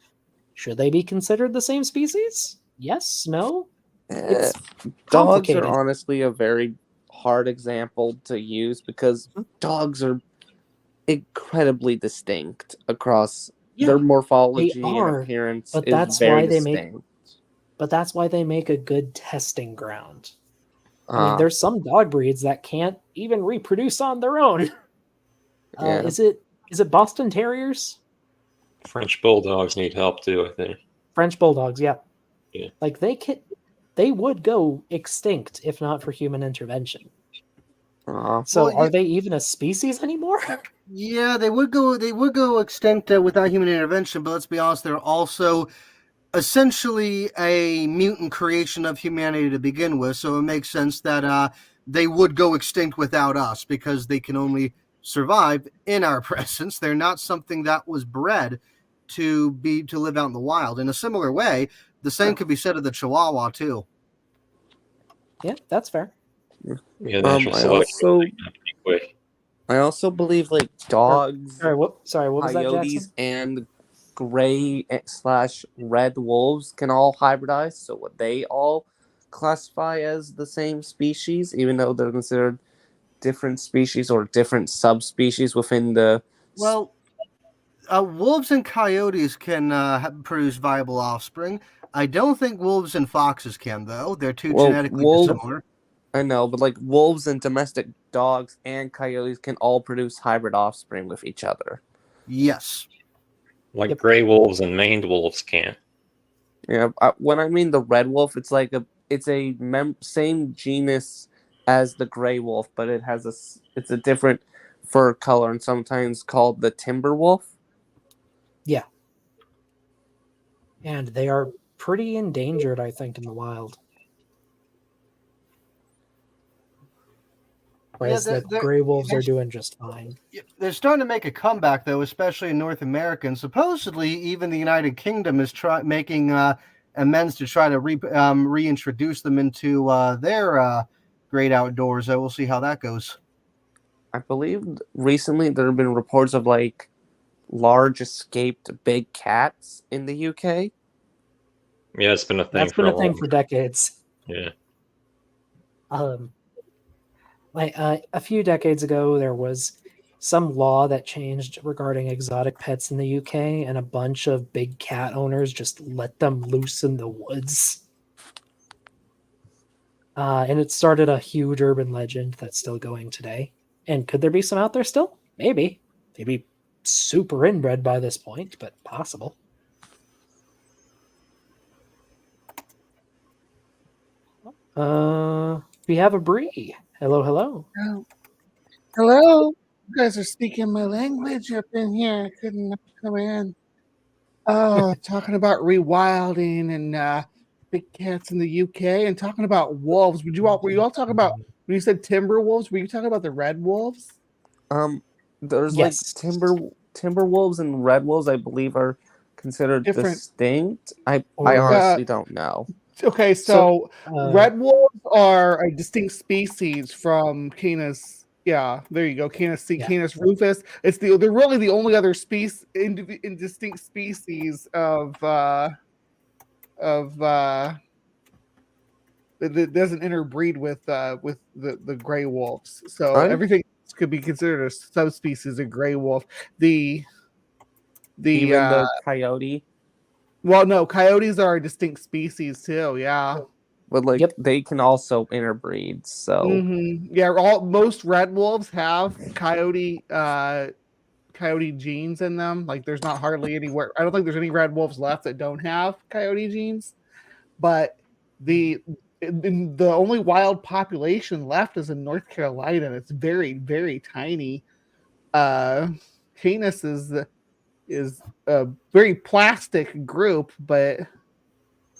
should they be considered the same species? Yes, no? It's Dogs are complicated. honestly a very hard example to use because dogs are incredibly distinct across their Yeah, they morphology and are, appearance but is that's very why they make distinct. but that's why they make a good testing ground. I mean, Uh, there's some dog breeds that can't even reproduce on their own. yeah. Is it Boston Terriers? French bulldogs need help too, I think. French bulldogs, yeah. Yeah. Like they would go extinct if not for human intervention. So Well, are they even a species anymore? yeah, they would go extinct without human intervention, but let's be honest, they're also essentially a mutant creation of humanity to begin with, so it makes sense that they would go extinct without us because they can only survive in our presence. They're not something that was bred to live out in the wild. In a similar way, the same could be said of the Chihuahua too. Yeah, that's fair. Yeah, natural I selection also pretty quick. I also believe like dogs, Sorry, what was that, coyotes, Jackson? and gray slash red wolves can all hybridize, so would they all classify as the same species, even though they're considered different species or different subspecies within the. Well, wolves and coyotes can produce viable offspring. I don't think wolves and foxes can, though. They're too Well, genetically wolves. dissimilar. I know, but like wolves and domestic dogs and coyotes can all produce hybrid offspring with each other. Yes. Like Yep. gray wolves and maned wolves can't. Yeah, when I mean the red wolf, it's like it's a same genus as the gray wolf, but it's a different fur color and sometimes called the timber wolf. Yeah. And they are pretty endangered, I think, in the wild. Whereas the gray wolves are doing just fine. They're starting to make a comeback, though, especially in North America. And supposedly, even the United Kingdom is making amends to try to reintroduce them into their great outdoors. So we'll see how that goes. I believe recently there have been reports of like large escaped big cats in the UK. Yeah, it's been a thing That's for been a a thing long for time. decades. Yeah. Like a few decades ago, there was some law that changed regarding exotic pets in the UK, and a bunch of big cat owners just let them loose in the woods. And it started a huge urban legend that's still going today. And could there be some out there still? Maybe. Maybe super inbred by this point, but possible. We have a Bree. Hello, hello. Oh, hello. You guys are speaking my language up in here. I couldn't come in. Oh, talking about rewilding and big cats in the UK and talking about wolves. Were you all talking about when you said timber wolves? Were you talking about the red wolves? There's Yes. like timber wolves and red wolves, I believe, are considered Different. distinct. I Or- honestly don't know. Okay, So, so red wolves are a distinct species from Canis. Yeah, there you go. Canis Yeah. Canis rufus. They're really the only other in distinct species of that doesn't interbreed with the gray wolves. So Right. everything else could be considered a subspecies of gray wolf. The Even the coyote, well, no, coyotes are a distinct species too. Yeah. but like Yep. they can also interbreed. So Yeah, most red wolves have coyote genes in them. Like there's not hardly anywhere. I don't think there's any red wolves left that don't have coyote genes. But the only wild population left is in North Carolina, and it's very, very tiny. Canis is a very plastic group, but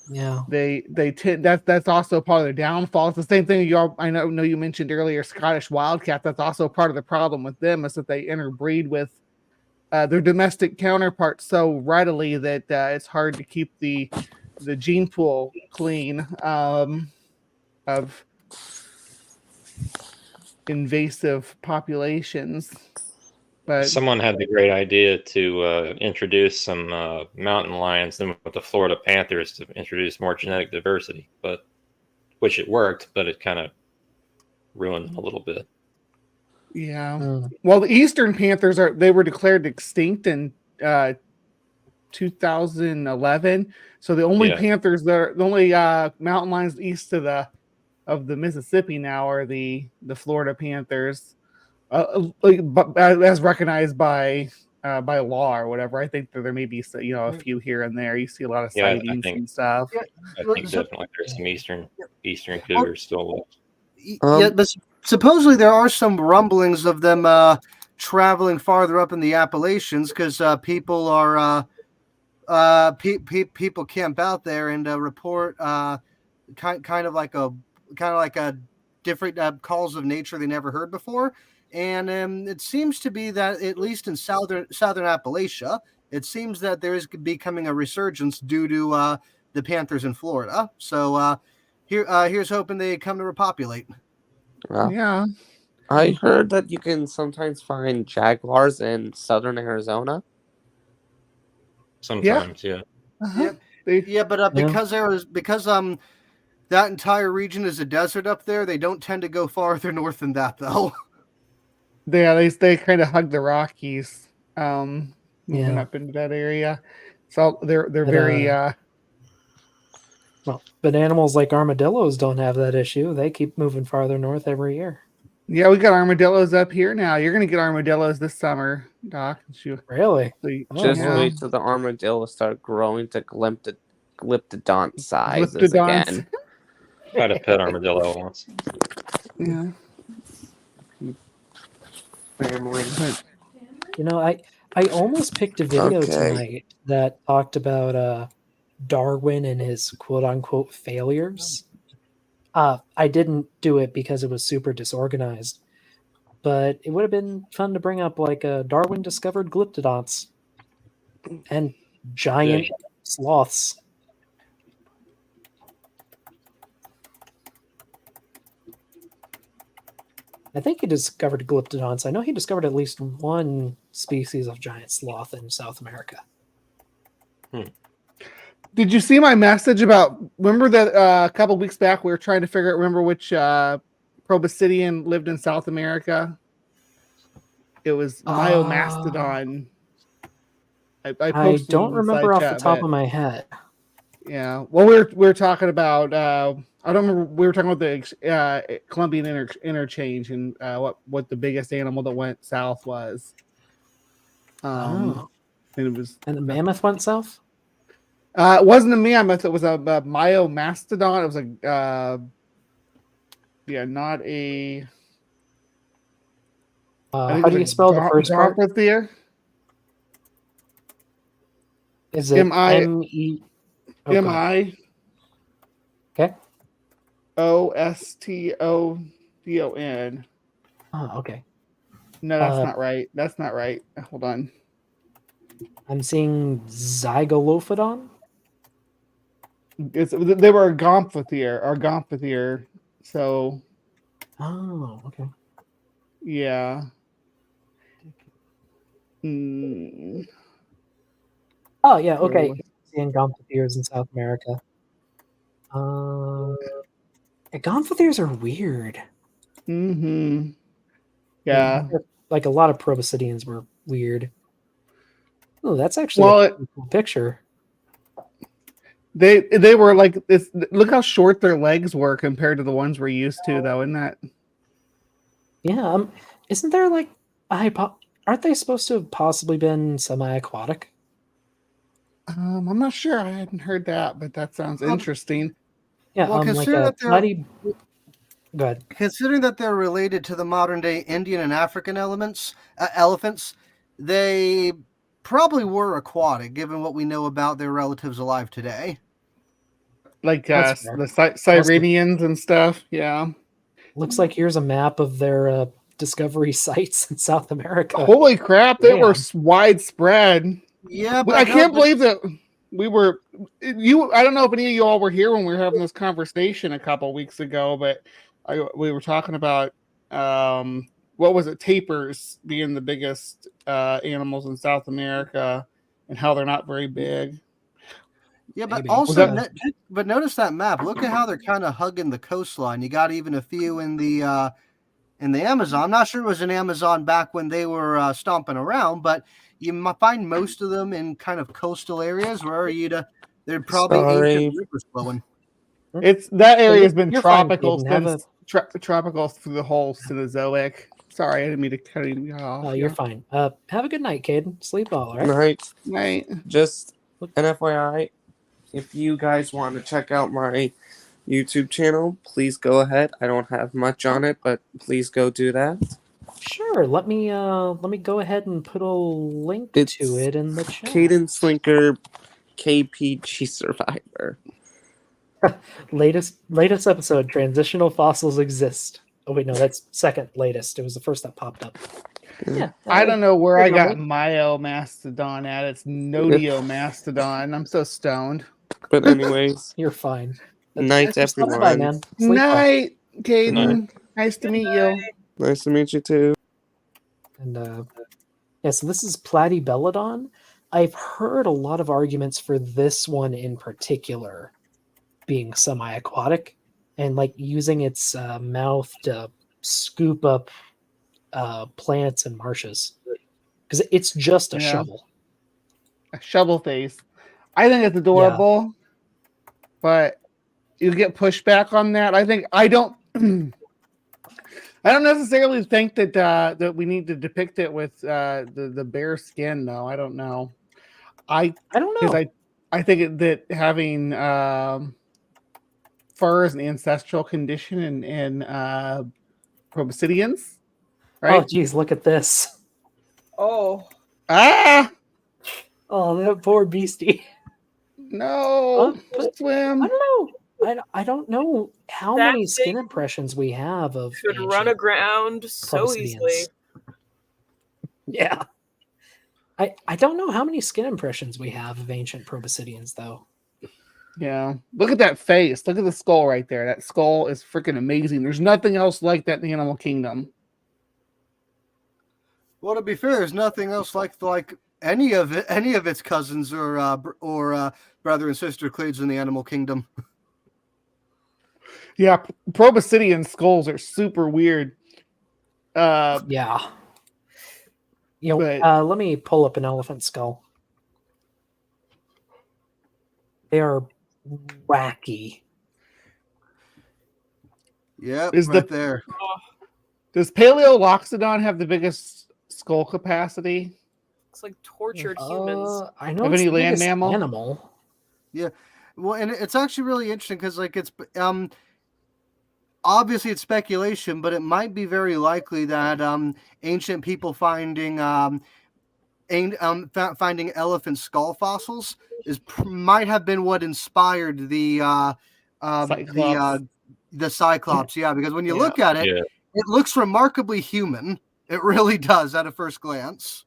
yeah. they tend that's also part of their downfall. It's the same thing I know you mentioned earlier, Scottish wildcat. That's also part of the problem with them is that they interbreed with their domestic counterparts so readily that it's hard to keep the gene pool clean of invasive populations. But Someone had the great idea to introduce some mountain lions then with the Florida Panthers to introduce more genetic diversity, but which it worked, but it kind of ruined them a little bit. yeah, well, the eastern panthers were declared extinct in 2011. So the only panthers the only mountain lions east of the Mississippi now are the Florida Panthers, as recognized by law or whatever. I think that there may be a few here and there. You see a lot of sightings and stuff. I think definitely there's some eastern cougars still left. Yeah, but supposedly there are some rumblings of them traveling farther up in the Appalachians because people are people camp out there and report kind of like a different calls of nature they never heard before. And it seems to be that at least in southern Appalachia, it seems that there is becoming a resurgence due to the panthers in Florida. So here's hoping they come to repopulate. Yeah, I heard that you can sometimes find jaguars in southern Arizona. Sometimes, yeah. uh-huh. Yeah, but because that entire region is a desert up there, they don't tend to go farther north than that, though. They kind of hug the Rockies, moving up into that area. So they're very well, but animals like armadillos don't have that issue. They keep moving farther north every year. Yeah, we got armadillos up here now. You're gonna get armadillos this summer, Doc. Really? Just wait till the armadillos start growing to glyptodont sizes Glyptodonts. again. Tried a pet armadillo once. Yeah. Family. You know, I almost picked a video tonight that talked about Darwin and his quote unquote failures. I didn't do it because it was super disorganized, but it would have been fun to bring up like Darwin discovered glyptodonts and giant sloths. I think he discovered glyptodonts. I know he discovered at least one species of giant sloth in South America. Did you see my message about? Remember that a couple weeks back we were trying to remember which proboscidean lived in South America. It was Myomastodon. I I posted it don't in the remember side off the chat, top but of my head. yeah. Well, we're talking about. I don't remember. We were talking about the Columbian interchange and what the biggest animal that went south was. Oh, And it was. and the mammoth went south? It wasn't a mammoth. It was a Myomastodon. It was not a. I think How it do was you a spell the first part? Gomphotherium. Is it M-I- M-E? Oh, go ahead. Okay. Ostodon. Oh, okay. No, that's not right. That's not right. Hold on. I'm seeing Zygolophodon. They were a Gomphotherium. So. Oh, okay. Yeah. Oh, yeah, okay. Seeing Gomphotheres in South America. Gomphotheres are weird. Mm-hmm. Yeah. Like a lot of proboscideans were weird. Oh, that's actually a cool picture. They were like this. Look how short their legs were compared to the ones we're used to, though, isn't that? Yeah. Isn't there like aren't they supposed to have possibly been semi-aquatic? I'm not sure. I hadn't heard that, but that sounds interesting. Yeah. Well, Like a mighty. Go ahead. Considering that they're related to the modern day Indian and African elephants, they probably were aquatic, given what we know about their relatives alive today. Like the Sirenians and stuff. Yeah. Looks like here's a map of their discovery sites in South America. Holy crap! They were widespread. Yeah, but I can't believe that we were. I don't know if any of you all were here when we were having this conversation a couple weeks ago, but we were talking about what was it? Tapirs being the biggest animals in South America, and how they're not very big. Yeah, but also, but notice that map. Look at how they're kind of hugging the coastline. You got even a few in the Amazon. I'm not sure it was in Amazon back when they were stomping around, but you might find most of them in kind of coastal areas where they're probably ancient rivers flowing. It's that area has been tropical since tropical through the whole Cenozoic. Sorry, I didn't mean to cut you off. Oh, you're fine. Have a good night, Caden. Sleep well, all right? Night. Just an FYI, if you guys want to check out my YouTube channel, please go ahead. I don't have much on it, but please go do that. Sure. Let me go ahead and put a link to it in the chat. Caden Slinker, KPG Survivor. latest episode. Transitional fossils exist. Oh wait, no, that's second latest. It was the first that popped up. Yeah. I don't know where I got Myomastodon at. It's Nodiomastodon. I'm so stoned. But anyways, you're fine. Night, everyone. Bye, man. Night, Caden. Nice to meet you. Nice to meet you too. And so this is Platybelodon. I've heard a lot of arguments for this one in particular being semi-aquatic and like using its mouth to scoop up plants and marshes because it's just a shovel. A shovel face. I think it's adorable, but you get pushback on that. I don't necessarily think that that we need to depict it with the bare skin, though. I don't know. I don't know. I think that having fur is an ancestral condition in proboscideans, right? Oh, geez, look at this. Oh. Ah! Oh, that poor beastie. No, swim. I don't know. I don't know how many skin impressions we have of could run aground so easily. Yeah. I don't know how many skin impressions we have of ancient proboscideans, though. Yeah. Look at that face. Look at the skull right there. That skull is freaking amazing. There's nothing else like that in the animal kingdom. Well, to be fair, there's nothing else like any of its cousins or brother and sister clades in the animal kingdom. Yeah, proboscidean skulls are super weird. Yeah. But let me pull up an elephant skull. They are wacky. Yep, Is right the- there. does Paleoloxodon have the biggest skull capacity It's like tortured humans. I know of it's any the land biggest mammal? animal. Well, and it's actually really interesting because, like, it's obviously it's speculation, but it might be very likely that ancient people finding finding elephant skull fossils might have been what inspired Cyclops. the Cyclops. Yeah, because when you Yeah. look at it, Yeah. it looks remarkably human. It really does at a first glance.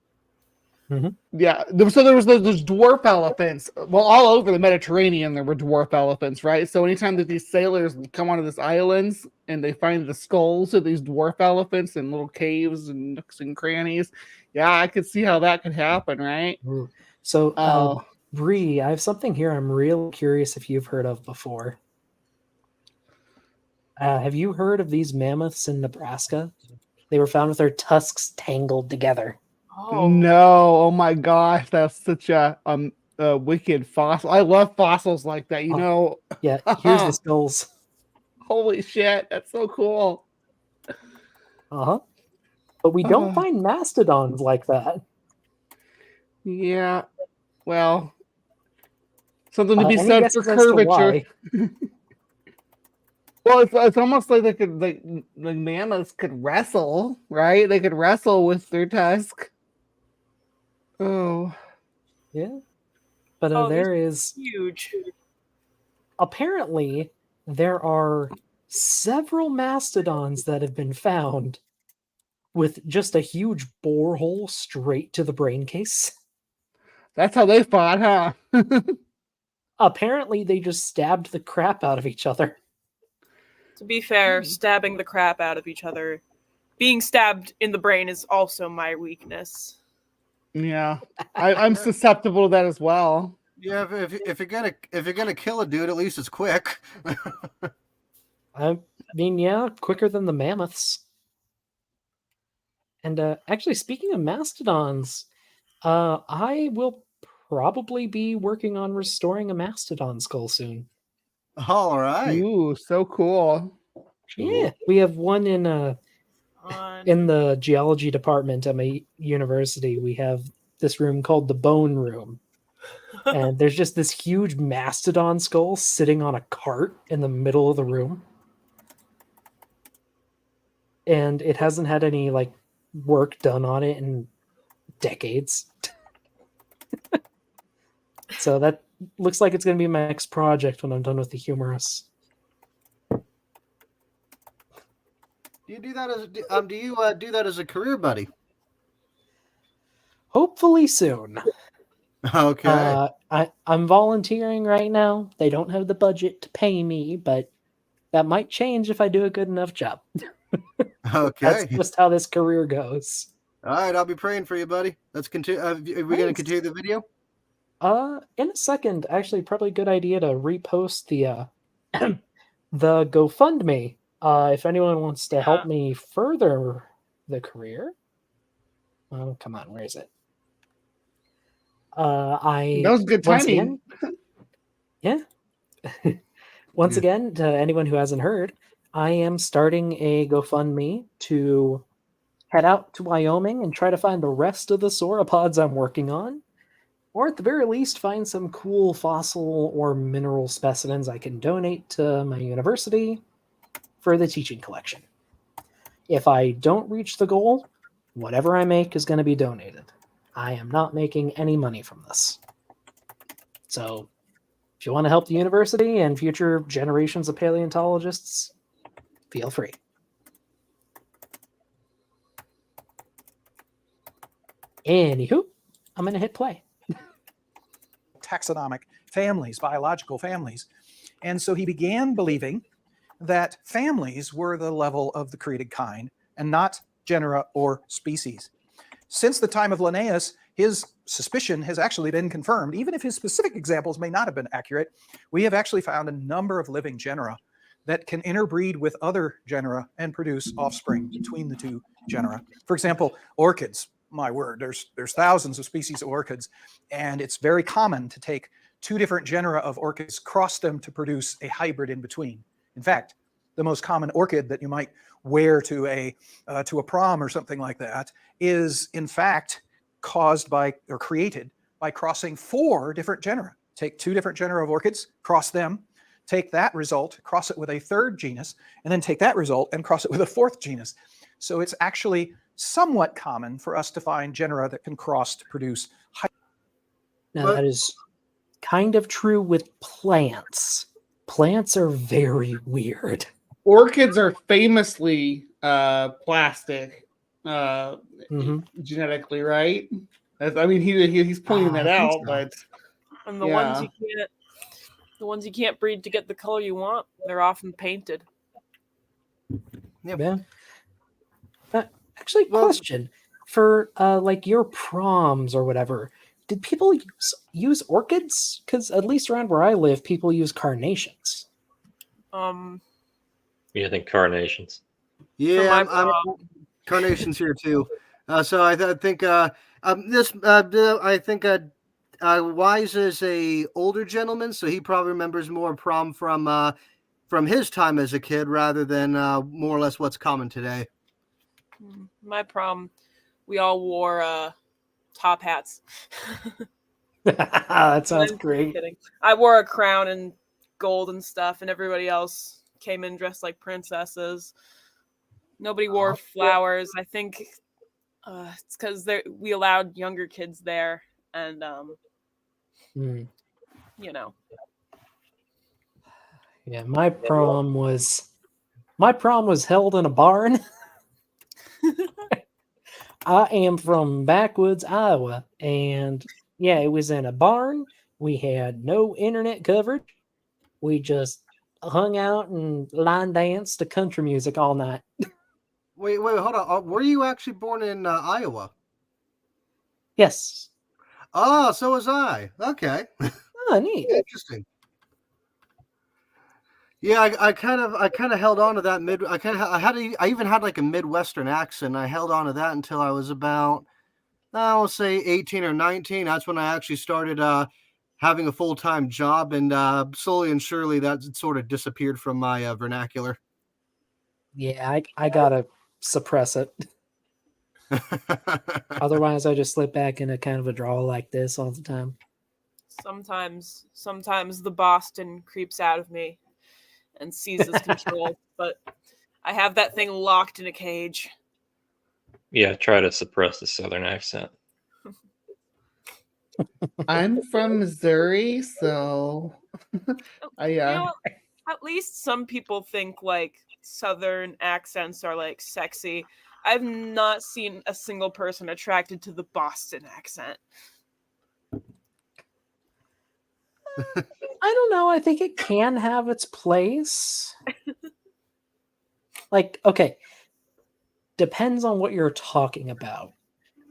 Yeah, so there was those dwarf elephants. Well, all over the Mediterranean, there were dwarf elephants, right? So anytime that these sailors come onto these islands and they find the skulls of these dwarf elephants in little caves and nooks and crannies, yeah, I could see how that could happen, right? Ooh. So, Oh, Bree, I have something here I'm real curious if you've heard of before. Have you heard of these mammoths in Nebraska? They were found with their tusks tangled together. Oh, no! Oh my gosh, that's such a wicked fossil. I love fossils like that. You Oh. know, Yeah, here's the skulls. holy shit, that's so cool. Uh-huh. But we don't Oh. find mastodons like that. Yeah, well, something to be Any said for guesses as to curvature. why? Well, it's almost like they could like mammoths could wrestle, right? They could wrestle with their tusk. Oh, Yeah. But Oh, there is huge. apparently there are several mastodons that have been found with just a huge borehole straight to the brain case. that's how they fought, huh? Apparently they just stabbed the crap out of each other. To be fair, stabbing the crap out of each other, being stabbed in the brain is also my weakness. Yeah, I'm susceptible to that as well. Yeah, if you're gonna kill a dude, at least it's quick. I mean, yeah, quicker than the mammoths. And actually, speaking of mastodons, I will probably be working on restoring a mastodon skull soon. All right. Ooh, so cool. Yeah, we have one in On the geology department at my university. We have this room called the bone room, and there's just this huge mastodon skull sitting on a cart in the middle of the room, and it hasn't had any like work done on it in decades. So that looks like it's going to be my next project when I'm done with the humerus. Do you do that as do that as a career, buddy? Hopefully soon. Okay. I'm volunteering right now. They don't have the budget to pay me, but that might change if I do a good enough job. Okay. That's just how this career goes. All right, I'll be praying for you, buddy. Let's continue. Are we going to Thanks. continue the video? In a second, actually, probably a good idea to repost the the GoFundMe. If anyone wants to help me further the career. Oh, come on, where is it? That was good once timing. again, yeah. Once again, to anyone who hasn't heard, I am starting a GoFundMe to head out to Wyoming and try to find the rest of the sauropods I'm working on, or at the very least, find some cool fossil or mineral specimens I can donate to my university for the teaching collection. If I don't reach the goal, whatever I make is going to be donated. I am not making any money from this. So, if you want to help the university and future generations of paleontologists, feel free. Anywho, I'm going to hit play. Taxonomic families, biological families. And so he began believing that families were the level of the created kind and not genera or species. Since the time of Linnaeus, his suspicion has actually been confirmed. Even if his specific examples may not have been accurate, we have actually found a number of living genera that can interbreed with other genera and produce offspring between the two genera. For example, orchids my word, there's thousands of species of orchids, and it's very common to take two different genera of orchids, cross them to produce a hybrid in between. In fact, the most common orchid that you might wear to a prom or something like that is in fact caused by or created by crossing 4 different genera. Take 2 different genera of orchids, cross them, take that result, cross it with a 3rd genus, and then take that result and cross it with a 4th genus. So it's actually somewhat common for us to find genera that can cross to produce hybrids. Now, But- that is kind of true with plants. Plants are very weird. Orchids are famously plastic Mhm. genetically, right? I mean, he's pointing that I think out, so. but And the Yeah. ones you can't breed to get the color you want, they're often painted. Yeah. Actually, Well- question for like your proms or whatever. Did people use orchids? Because at least around where I live, people use carnations. You think carnations? Yeah, my I'm carnations here too. So I think I think Wise is a older gentleman, so he probably remembers more prom from his time as a kid rather than more or less what's common today. My prom, we all wore top hats. That sounds I'm great. kidding. I wore a crown and gold and stuff, and everybody else came in dressed like princesses. Nobody wore flowers. I think it's because we allowed younger kids there, and Hmm. you know. Yeah, my prom was held in a barn. I am from backwoods Iowa, and yeah, it was in a barn. We had no internet coverage. We just hung out and line danced to country music all night. Wait, hold on. Were you actually born in Iowa? Yes. Oh, so was I. Okay, Oh, neat. interesting. Yeah, I kind of held on to that I even had like a Midwestern accent. I held on to that until I was about, I will say 18 or 19. That's when I actually started having a full-time job, and slowly and surely that sort of disappeared from my vernacular. Yeah, I gotta suppress it. Otherwise, I just slip back into kind of a drawl like this all the time. Sometimes the Boston creeps out of me and seizes control, but I have that thing locked in a cage. Yeah, try to suppress the southern accent. I'm from Missouri, so I You know, at least some people think like southern accents are like sexy. I've not seen a single person attracted to the Boston accent. I don't know. I think it can have its place. Like, okay, depends on what you're talking about.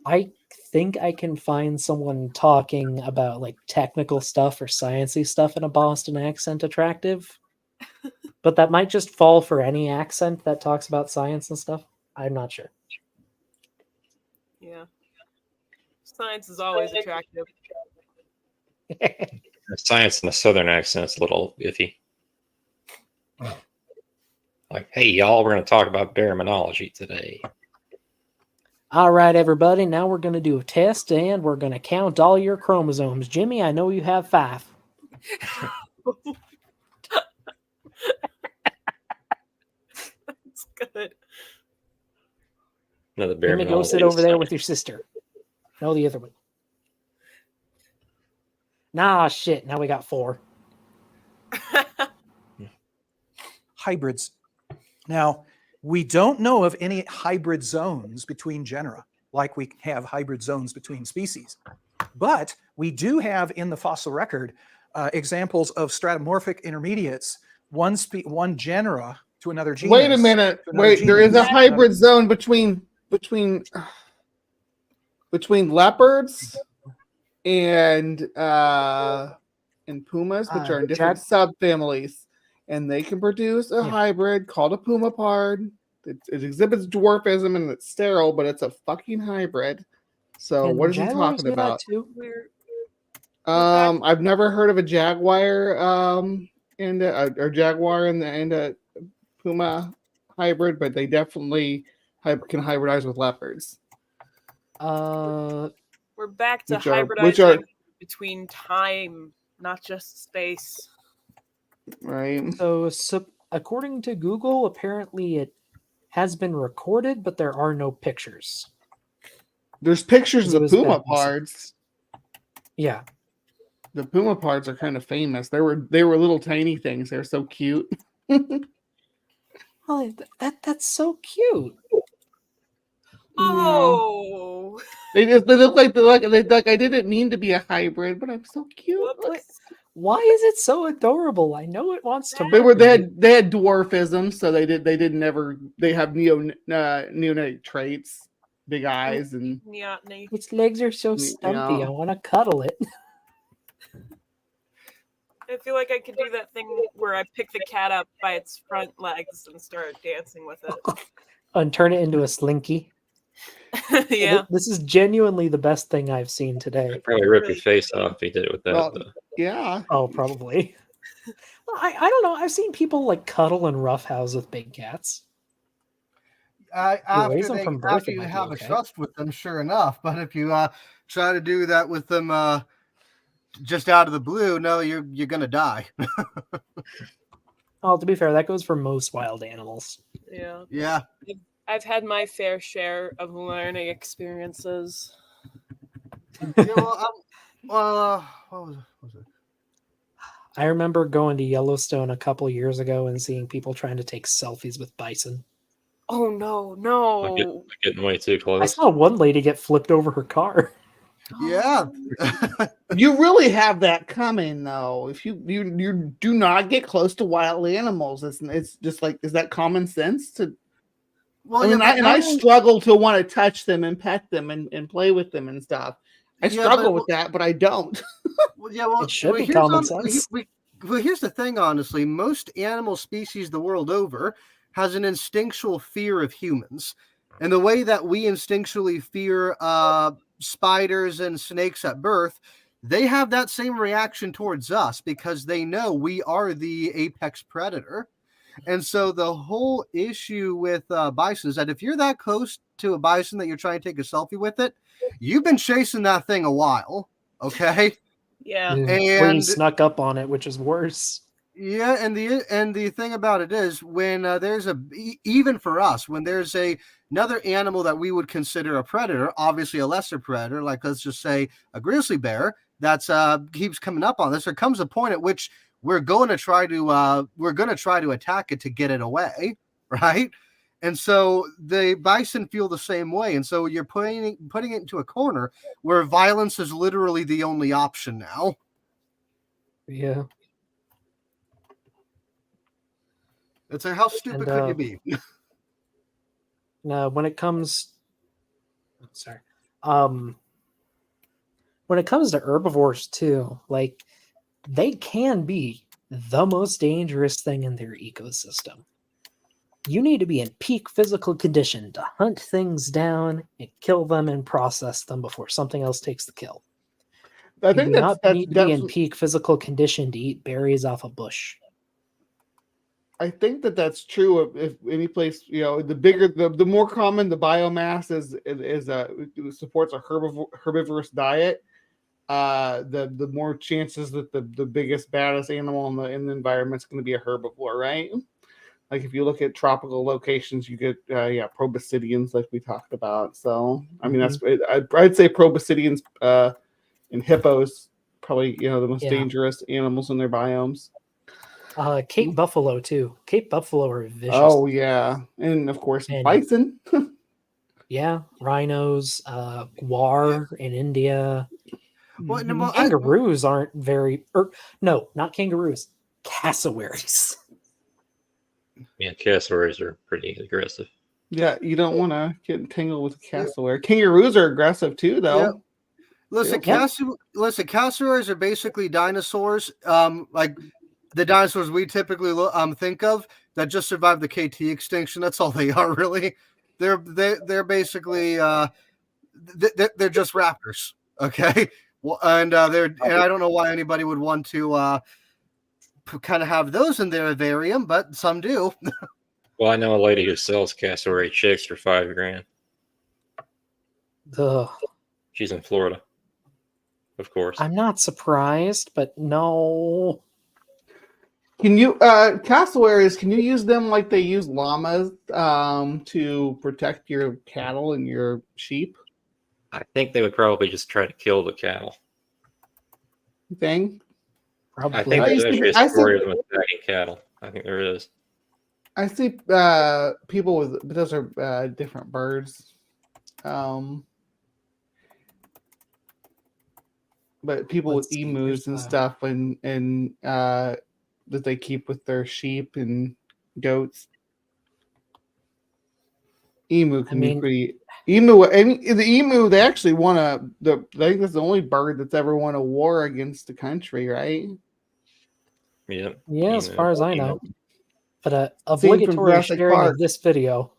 I think I can find someone talking about like technical stuff or sciencey stuff in a Boston accent attractive. But that might just fall for any accent that talks about science and stuff. I'm not sure. Yeah. Science is always attractive. The science in a southern accent's a little iffy. Like, hey, y'all, we're going to talk about baraminology today. All right, everybody. Now we're going to do a test and we're going to count all your chromosomes. Jimmy, I know you have 5. That's good. Another Jimmy, go sit baraminology. over there with your sister. No, the other one. Nah, shit. Now we got 4. Hybrids. Now, we don't know of any hybrid zones between genera, like we have hybrid zones between species. But we do have in the fossil record examples of stratomorphic intermediates, one genera to another genus. wait a minute. to another Wait, there is genus, a hybrid zone between leopards and pumas, which are in different subfamilies, and they can produce a hybrid called a puma pard. It exhibits dwarfism and it's sterile, but it's a fucking hybrid. So And what is he jaguars talking do that about? too. We're back. I've never heard of a jaguar and or jaguar and a puma hybrid, but they definitely can hybridize with leopards, Uh, We're back to which are hybridizing between time, not just space. right. so according to Google, apparently it has been recorded, but there are no pictures. There's pictures of It the was puma back in Sep- parts. Yeah. The puma parts are kind of famous. They were little tiny things. They're so cute. Oh, that's so cute. Oh, They look like I didn't mean to be a hybrid, but I'm so cute. What? Why is it so adorable? I know it wants to. They murder you. had dwarfism, so they have neonate traits, big eyes, and Neoteny. Its legs are so stumpy. Yeah. I want to cuddle it. I feel like I could do that thing where I pick the cat up by its front legs and start dancing with it. And turn it into a slinky. Yeah. This is genuinely the best thing I've seen today. I'd probably rip your face off if he did it with that. Well, though. yeah. Oh, probably. I don't know. I've seen people like cuddle and roughhouse with big cats. raise them from birth, After it you might be have okay. a trust with them, sure enough. But if you try to do that with them just out of the blue, no, you're gonna die. Oh, to be fair, that goes for most wild animals. Yeah. Yeah. I've had my fair share of learning experiences. Yeah, well, what was it? I remember going to Yellowstone a couple years ago and seeing people trying to take selfies with bison. Oh no, I'm no. getting way too I close. saw one lady get flipped over her car. Yeah. You really have that coming, though. If you do not get close to wild animals, it's just like, is that common sense to? Well, I mean, yeah, but I struggle to want to touch them and pet them and play with them and stuff. I Yeah, struggle but- with that, but I don't. Well, yeah, well, It should be here's common sense. Well, here's the thing, honestly. Most animal species the world over has an instinctual fear of humans. And the way that we instinctually fear spiders and snakes at birth, they have that same reaction towards us because they know we are the apex predator. And so the whole issue with bison is that if you're that close to a bison that you're trying to take a selfie with it, you've been chasing that thing a while. Okay. Yeah. Or you And snuck up on it, which is worse. yeah, and the thing about it is when there's even for us when there's another animal that we would consider a predator, obviously a lesser predator, like let's just say a grizzly bear, that's keeps coming up on this. There comes a point at which we're going to try to attack it to get it away, right? And so the bison feel the same way, and so you're putting it into a corner where violence is literally the only option now. Yeah. It's like, how stupid And, could you be? Now, when it comes, when it comes to herbivores too, like they can be the most dangerous thing in their ecosystem. You need to be in peak physical condition to hunt things down and kill them and process them before something else takes the kill. I You think do that's not that's, need to be in that's peak physical condition to eat berries off a bush. I think that's true of if any place, the bigger the more common the biomass is supports a herbivorous diet, the more chances that the biggest baddest animal in the environment is going to be a herbivore, right? Like if you look at tropical locations, you get proboscideans like we talked about. So I mean I'd say proboscideans and hippos probably the most dangerous animals in their biomes. Cape buffalo too. Cape buffalo are vicious. Oh yeah, and of course bison. Yeah, rhinos, guar in India. Well, Kangaroos aren't very, no, not kangaroos, cassowaries. Yeah, cassowaries are pretty aggressive. Yeah, you don't want to get entangled with a cassowary. Kangaroos are aggressive too, though. Yeah. Listen, cassowaries are basically dinosaurs, like the dinosaurs we typically think of that just survived the KT extinction. That's all they are, really. They're basically they're just raptors. Okay. Well, and I don't know why anybody would want to kind of have those in their vivarium, but some do. Well, I know a lady who sells cassowary chicks for $5,000. Ugh. She's in Florida, of course. I'm not surprised, but no. Can you cassowaries? Can you use them like they use llamas to protect your cattle and your sheep? I think they would probably just try to kill the cattle. Thing. I Probably. think there's actually I a see- story of them attacking cattle. I think there is. I see people with, but those are different birds. But people Let's with see, emus where's and the- stuff, and that they keep with their sheep and goats. Emu can be mean- pretty. Emu, the emu, they actually won I think that's the only bird that's ever won a war against the country, right? Yeah. Yeah, as far as I know. But Scene from obligatory Jurassic sharing Park. of this video.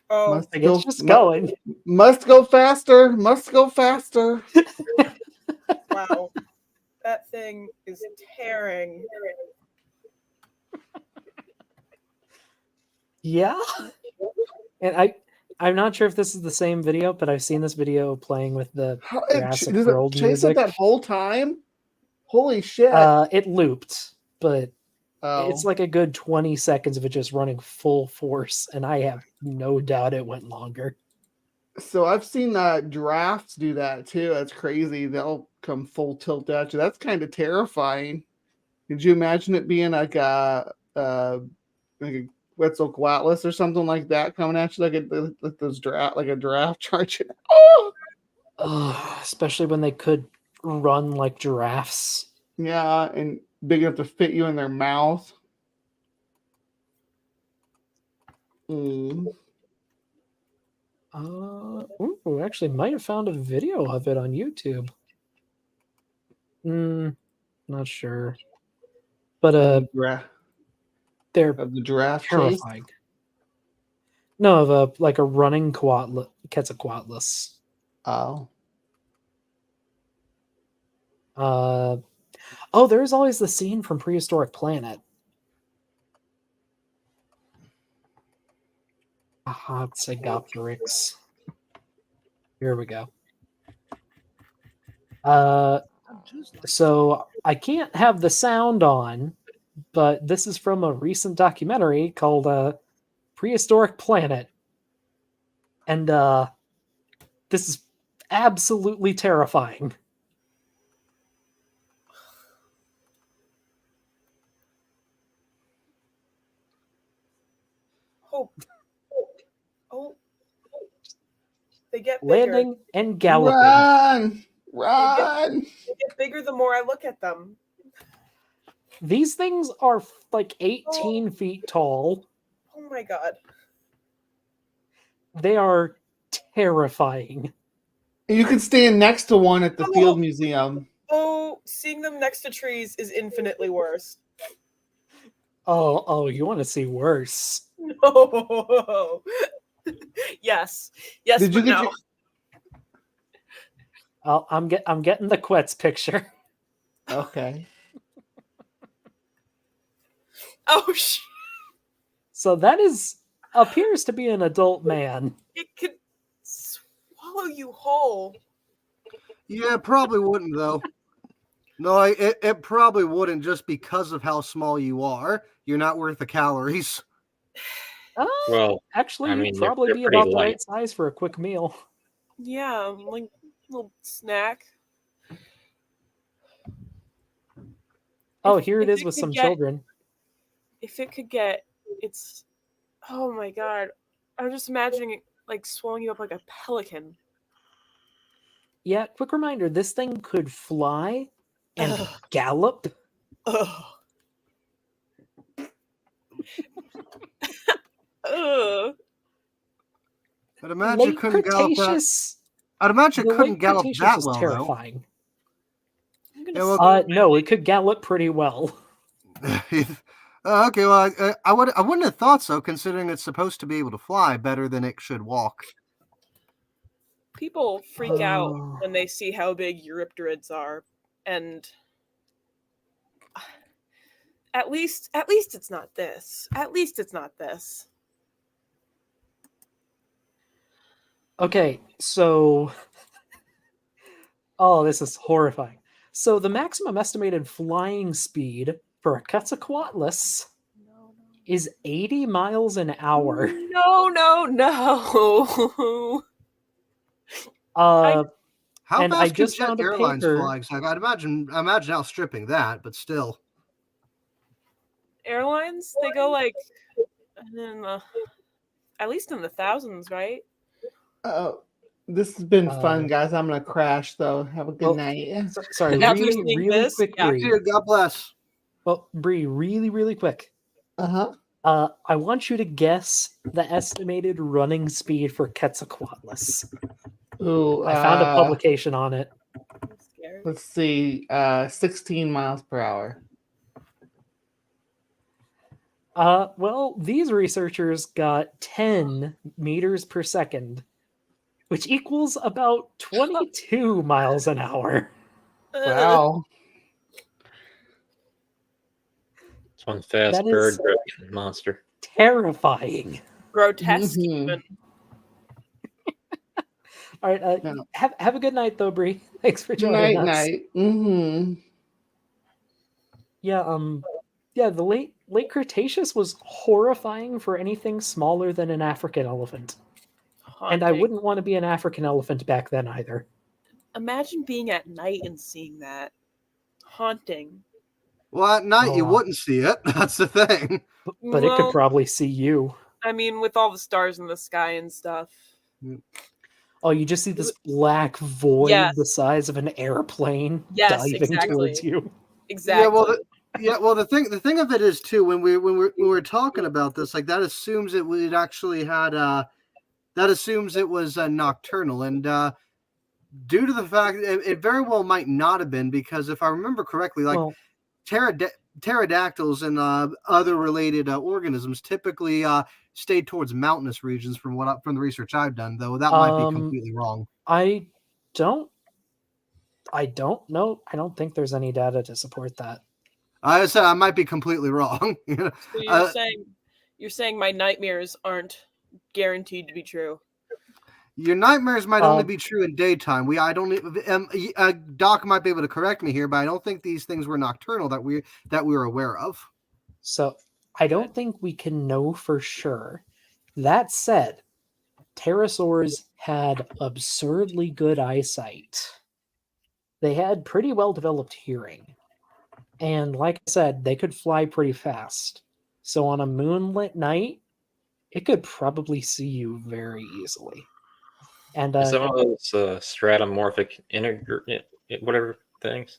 Oh, Must Like, go- it's just mu- going. Must go faster. Must go faster. wow. That thing is tearing. Yeah. And I'm not sure if this is the same video, but I've seen this video playing with the Jurassic Does World it chase it music. that whole time? Holy shit! It looped, but Oh. it's like a good 20 seconds of it just running full force, and I have no doubt it went longer. So I've seen giraffes do that too. That's crazy. They'll come full tilt at you. That's kind of terrifying. Could you imagine it being like a Quetzalcoatlus or something like that coming at you like those like a giraffe charging? Oh! Ugh, especially when they could run like giraffes. Yeah, and big enough to fit you in their mouth. Mm. Ooh, actually might have found a video of it on YouTube. Not sure. But they're Of the giraffe chase. terrifying. No, of like a running Quetzalcoatlus. Oh. There's always the scene from Prehistoric Planet. Aha, Segopteryx. Here we go. So I can't have the sound on, but this is from a recent documentary called Prehistoric Planet. And this is absolutely terrifying. Oh. They get bigger. Landing and galloping. Run! They get bigger the more I look at them. These things are like 18 feet tall. Oh my god. They are terrifying. You can stand next to one at the Field Museum. Oh, seeing them next to trees is infinitely worse. Oh, you want to see worse? No. Yes. Yes, Did you but get no. I'm getting the Quetz picture. Okay. Oh shit. So that appears to be an adult man. It could swallow you whole. Yeah, it probably wouldn't though. No, it probably wouldn't just because of how small you are. You're not worth the calories. Well, Actually, I you'd mean, they're probably be pretty about the light. right size for a quick meal. Yeah, like a little snack. Oh, If- here it if is with could some get- children. If it could get it's oh my god. I'm just imagining it like swallowing you up like a pelican. Yeah, quick reminder, this thing could fly and Ugh. gallop. Ugh. Ugh. I'd imagine it Late couldn't gallop that. Cretaceous. I'd imagine The it couldn't late gallop Cretaceous that was well though. terrifying. I'm gonna Yeah, well, No, it could gallop pretty well. Okay, well, I wouldn't have thought so, considering it's supposed to be able to fly better than it should walk. People freak out Oh. when they see how big Eurypterids are, and at least it's not this. At least it's not this. Okay, so oh, this is horrifying. So the maximum estimated flying speed for a Quetzalcoatlus is 80 miles an hour. No. Uh, How And I fast could just Jet found a Airlines paper- fly? 'Cause I'd imagine outstripping that, but still. Airlines, they go like in the, at least in the thousands, right? Oh, this has been Uh, fun, guys. I'm gonna crash though. Have a good well, night. sorry, After really, seeing really this, quick, yeah. Bree. Dear, God bless. Well, Bree, really, really quick. Uh-huh. I want you to guess the estimated running speed for Quetzalcoatlus. Ooh, I found a publication on it. I'm scared. let's see, 16 miles per hour. Well, these researchers got 10 meters per second, which equals about 22 miles an hour. Wow. It's one fast That bird is- dragon monster. Terrifying. Grotesque, Mhm. even. All right, Yeah. have a good night, though, Bree. Thanks for joining us. Night. Mm-hmm. Yeah, the late Cretaceous was horrifying for anything smaller than an African elephant. And I Haunting. wouldn't want to be an African elephant back then either. Imagine being at night and seeing that. Haunting. Well, at night you Oh. wouldn't see it. That's the thing. But it Well, could probably see you. I mean, with all the stars in the sky and stuff. Oh, you just see this black void Yes. the size of an airplane Yes, diving exactly. towards you. Exactly. Yeah, well, the thing of it is too, when we're talking about this, like that assumes it actually had that assumes it was nocturnal, and due to the fact it very well might not have been, because if I remember correctly, like Well, pterodactyls and other related organisms typically stay towards mountainous regions from the research I've done, though that might be completely wrong. I don't know. I don't think there's any data to support that. I said I might be completely wrong. So you're saying my nightmares aren't guaranteed to be true. Your nightmares might only be true in daytime. Doc might be able to correct me here, but I don't think these things were nocturnal that we were aware of. So I don't think we can know for sure. That said, pterosaurs had absurdly good eyesight. They had pretty well developed hearing. And like I said, they could fly pretty fast. So on a moonlit night, it could probably see you very easily. And Is that one of those stratomorphic whatever things?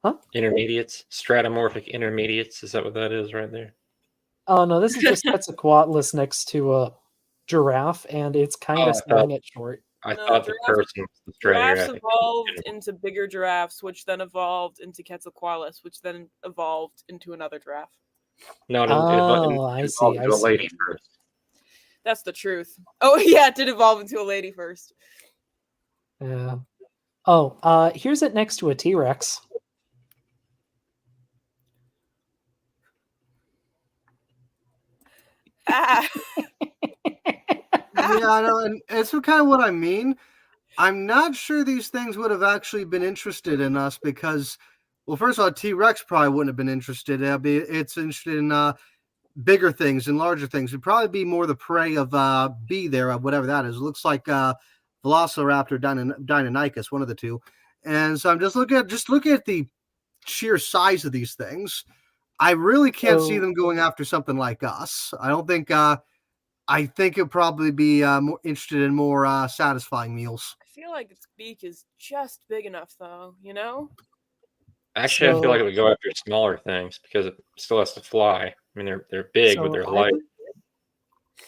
Huh? Intermediates? Stratomorphic intermediates? Is that what that is right there? oh no, this is just Quetzalcoatlus next to a giraffe, and it's kind Oh, of selling it short. I No, thought the person was the Giraffes stratomorphic. evolved into bigger giraffes, which then evolved into Quetzalcoatlus, which then evolved into another giraffe. No, it Oh, I see, evolved I into a see. lady first. That's the truth. Oh yeah, it did evolve into a lady first. Yeah. Oh, here's it next to a T-Rex. Ah. Yeah, I know, and it's kind of what I mean. I'm not sure these things would have actually been interested in us because, well, first of all, T-Rex probably wouldn't have been interested. It's interested in bigger things and larger things. It'd probably be more the prey of B there, whatever that is. It looks like Velociraptor Deinonychus, one of the two. And so I'm just looking at the sheer size of these things. I really can't see them going after something like us. I don't think. I think it'll probably be more interested in more satisfying meals. I feel like its beak is just big enough, though. You know? Actually, I feel like it would go after smaller things because it still has to fly. I mean, they're big, but they're light.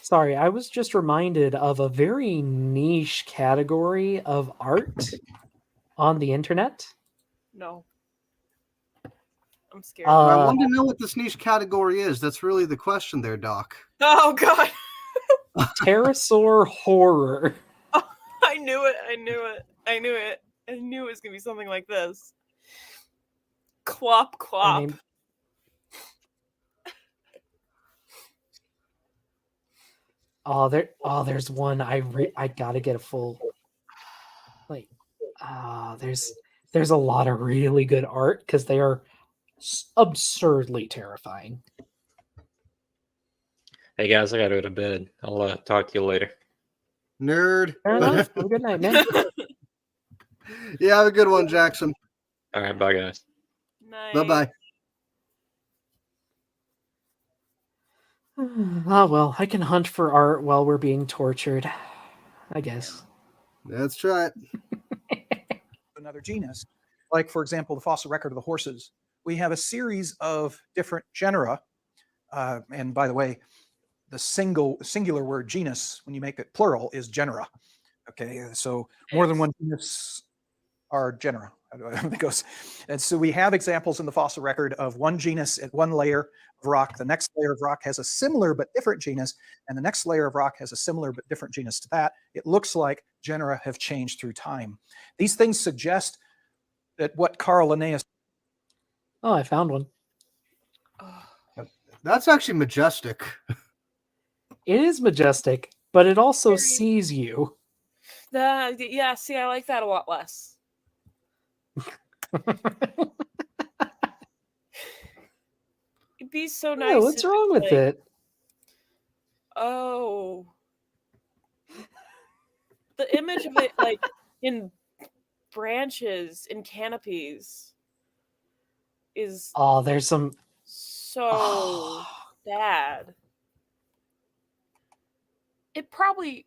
Sorry, I was just reminded of a very niche category of art on the internet. No. I'm scared. I want to know what this niche category is. That's really the question there, Doc. Oh God. Pterosaur horror. I knew it. I knew it. I knew it. I knew it was gonna be something like this. Clop I clop. mean, there's one I gotta get a full, like, there's a lot of really good art because they are absurdly terrifying. Hey guys, I gotta go to bed. I'll talk to you later. Nerd. Fair enough. Have a good night, man. Yeah, have a good one, Jackson. All right, bye guys. Night. Bye-bye. Oh well, I can hunt for art while we're being tortured, I guess. Let's try it. Another genus, like for example, the fossil record of the horses. We have a series of different genera, and by the way, the singular word genus, when you make it plural, is genera. Okay, so more than one genus are genera. It goes, and so we have examples in the fossil record of one genus at one layer of rock. The next layer of rock has a similar but different genus, and the next layer of rock has a similar but different genus to that. It looks like genera have changed through time. These things suggest that what Carl Linnaeus. Oh, I found one. That's actually majestic. It is majestic, but it also Very- sees you. Yeah, see, I like that a lot less. It'd be so nice. Yeah, what's if wrong it's with like, it? Oh. The image of it, like, in branches, in canopies, is Oh, there's some. so bad. It probably.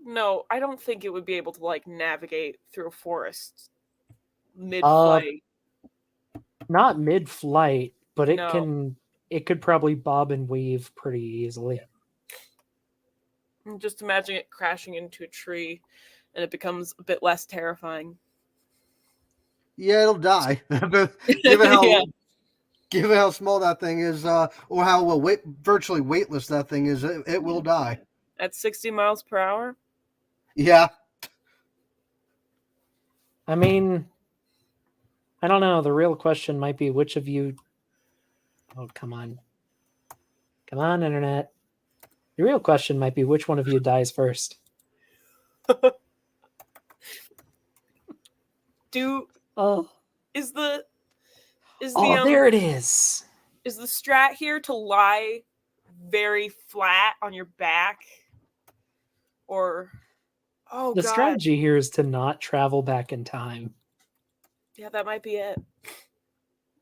No, I don't think it would be able to, like, navigate through a forest mid-flight. Not mid-flight, but it No. can. It could probably bob and weave pretty easily. Just imagine it crashing into a tree, and it becomes a bit less terrifying. Yeah, it'll die. given how Yeah. given how small that thing is, or how virtually weightless that thing is, it will die. At 60 miles per hour? Yeah. I mean, I don't know. The real question might be which of you. Oh, come on. Come on, internet. The real question might be which one of you dies first. Oh, Is the there it is. is the strat here to lie very flat on your back? Or The God. strategy here is to not travel back in time. Yeah, that might be it.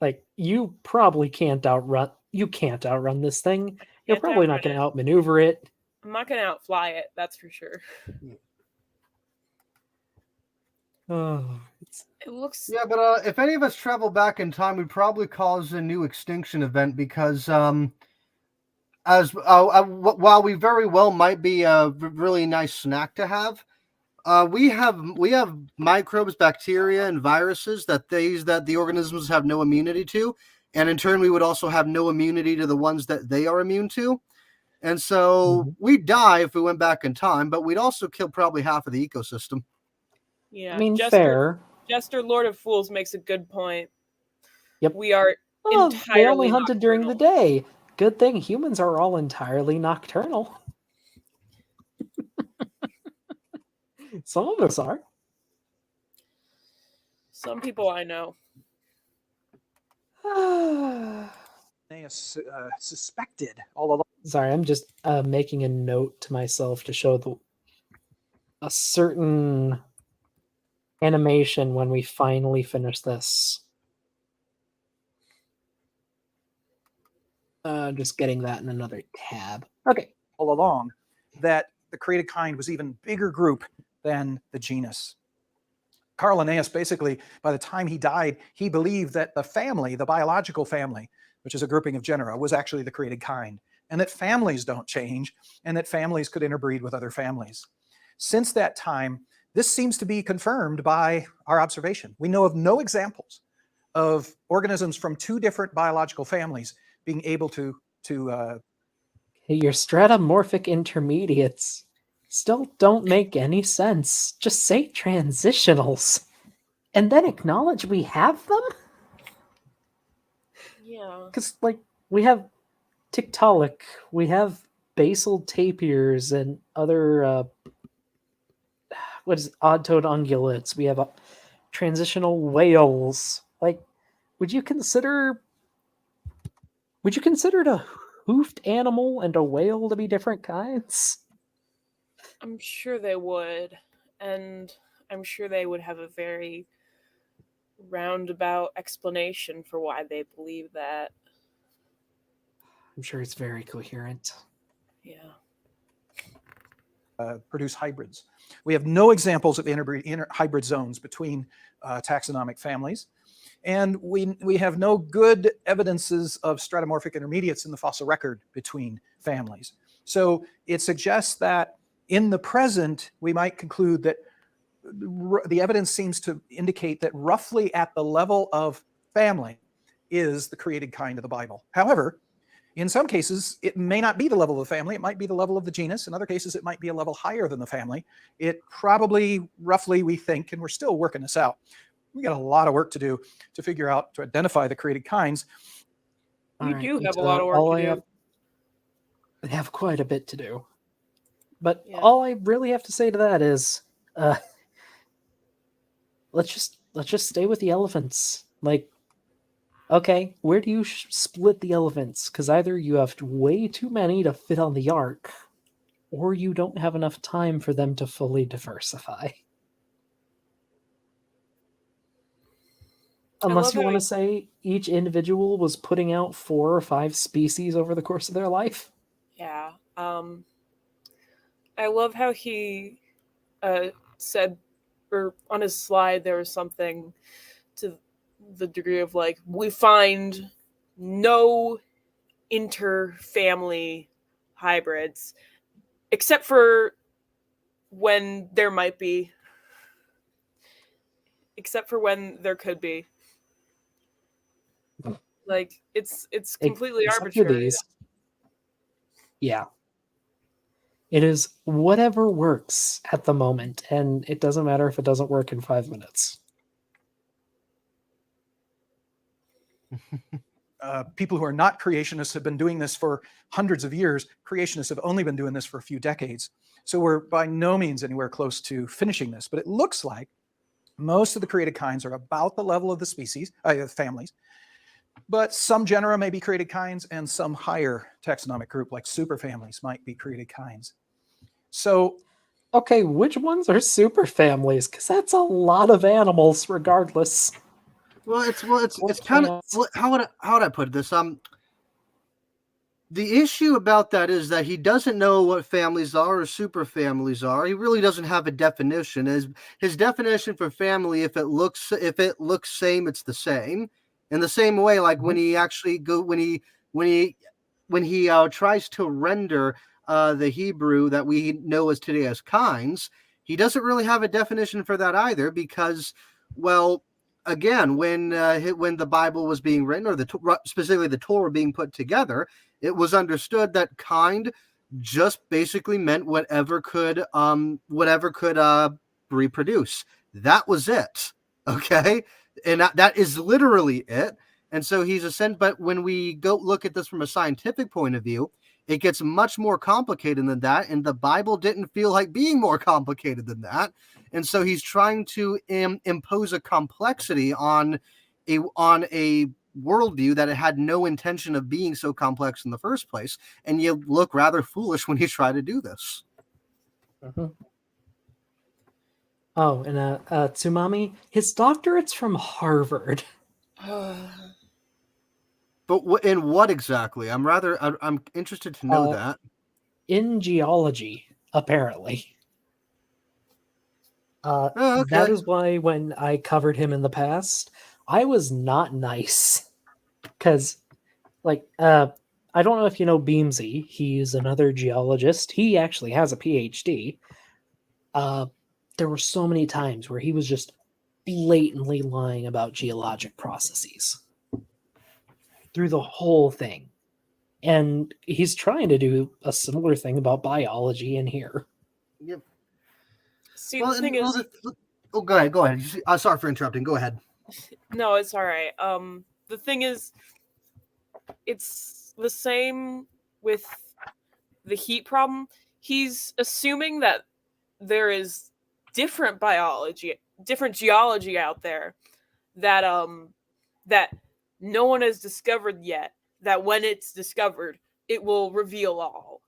Like, you probably can't outrun. You can't outrun this thing. You're Can't probably not outrun going to it. outmaneuver it. I'm not gonna outfly it, that's for sure. Oh, It looks Yeah, but if any of us travel back in time, we'd probably cause a new extinction event because while we very well might be a really nice snack to have, we have microbes, bacteria, and viruses that the organisms have no immunity to, and in turn we would also have no immunity to the ones that they are immune to, and so we'd die if we went back in time, but we'd also kill probably half of the ecosystem. yeah. I mean, Jester, fair. Jester Lord of Fools makes a good point. Yep. We are Oh, they only entirely hunted during the nocturnal. day. Good thing humans are all entirely nocturnal. Some of us are. Some people I know. Linnaeus suspected all along. Sorry, I'm just making a note to myself to show a certain animation when we finally finish this. Just getting that in another tab. Okay. All along that the created kind was even bigger group than the genus. Carl Linnaeus, basically, by the time he died, he believed that the family, the biological family, which is a grouping of genera, was actually the created kind, and that families don't change, and that families could interbreed with other families. Since that time, this seems to be confirmed by our observation. We know of no examples of organisms from two different biological families being able to Your stratomorphic intermediates still don't make any sense. Just say transitionals. And then acknowledge we have them? Yeah. Because, like, we have Tiktaalik, we have basal tapirs and other, odd-toed ungulates, we have transitional whales. Like, would you consider a hoofed animal and a whale to be different kinds? I'm sure they would. And I'm sure they would have a very roundabout explanation for why they believe that. I'm sure it's very coherent. Yeah. Produce hybrids. We have no examples of hybrid zones between taxonomic families. And we have no good evidences of stratomorphic intermediates in the fossil record between families. So it suggests that in the present, we might conclude that the evidence seems to indicate that roughly at the level of family is the created kind of the Bible. However, in some cases, it may not be the level of the family. It might be the level of the genus. In other cases, it might be a level higher than the family. It probably, roughly, we think, and we're still working this out, we got a lot of work to do to figure out, to identify the created kinds. We Alright, do have a but, lot of work to do. I have quite a bit to do. But Yeah. all I really have to say to that is, let's just stay with the elephants. Like, okay, where do you split the elephants? Because either you have way too many to fit on the ark, or you don't have enough time for them to fully diversify. Unless love you how want to he- say each individual was putting out 4 or 5 species over the course of their life. Yeah. I love how he said, or on his slide, there was something to the degree of like, we find no inter-family hybrids, except for when there might be, except for when there could be. Like, it's completely Except for arbitrary. these. Yeah. It is whatever works at the moment, and it doesn't matter if it doesn't work in 5 minutes. People who are not creationists have been doing this for hundreds of years. Creationists have only been doing this for a few decades. So we're by no means anywhere close to finishing this, but it looks like most of the created kinds are about the level of the species, families, but some genera may be created kinds and some higher taxonomic group like superfamilies might be created kinds. So Okay, which ones are superfamilies? Because that's a lot of animals, regardless. Well, it's kind of, how would I put this? The issue about that is that he doesn't know what families are or superfamilies are. He really doesn't have a definition. His definition for family, if it looks same, it's the same. In the same way, like when he actually when he tries to render the Hebrew that we know as today as kinds, he doesn't really have a definition for that either, because, well, again, when the Bible was being written, or specifically the Torah being put together, it was understood that kind just basically meant whatever could reproduce. That was it. Okay, and that is literally it. And so he's a sense. But when we go look at this from a scientific point of view, it gets much more complicated than that. And the Bible didn't feel like being more complicated than that. And so he's trying to impose a complexity on a worldview that it had no intention of being so complex in the first place. And you look rather foolish when you try to do this. Mm-hmm. Oh, and Tsumami, his doctorate's from Harvard. But in what exactly? I'm interested to know that. In geology, apparently. Okay. That is why when I covered him in the past, I was not nice. Because, like, I don't know if you know Beamsy. He's another geologist. He actually has a PhD. There were so many times where he was just blatantly lying about geologic processes through the whole thing. And he's trying to do a similar thing about biology in here. Yep. See, Well, the thing is, oh, go ahead. Go ahead. Sorry for interrupting. Go ahead. no, it's all right. The thing is, it's the same with the heat problem. He's assuming that there is different biology, different geology out there that that no one has discovered yet. That when it's discovered, it will reveal all.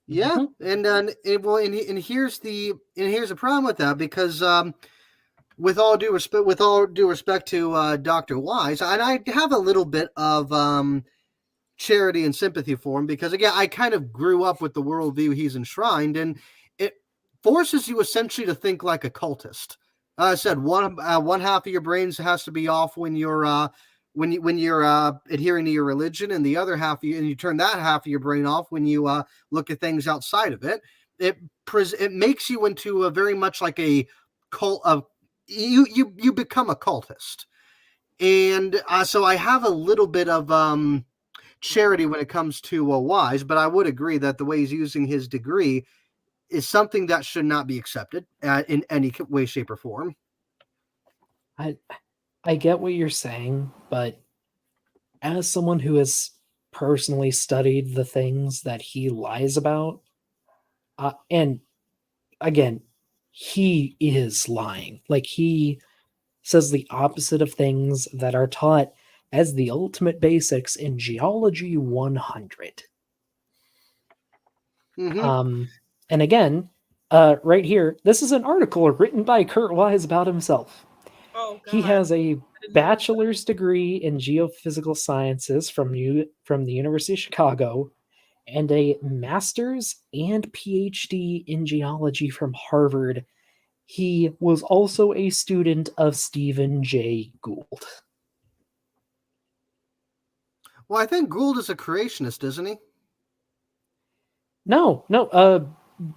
Yeah, Mhm. and here's the problem with that, because with all due respect to Dr. Wise, and I have a little bit of charity and sympathy for him, because again, I kind of grew up with the worldview he's enshrined, and it forces you essentially to think like a cultist. I said one half of your brains has to be off when you're adhering to your religion, and the other half you turn that half of your brain off when you look at things outside of it. It makes you into a very much like a cult of you become a cultist, and so I have a little bit of charity when it comes to Wise, but I would agree that the way he's using his degree is something that should not be accepted in any way, shape, or form. I get what you're saying, but as someone who has personally studied the things that he lies about, and again, he is lying. Like, he says the opposite of things that are taught as the ultimate basics in Geology 100. Mm-hmm. And again, right here, this is an article written by Kurt Wise about himself. Oh He God! has a I didn't notice that. bachelor's degree in geophysical sciences from the University of Chicago, and a master's and PhD in geology from Harvard. He was also a student of Stephen Jay Gould. Well, I think Gould is a creationist, isn't he? No,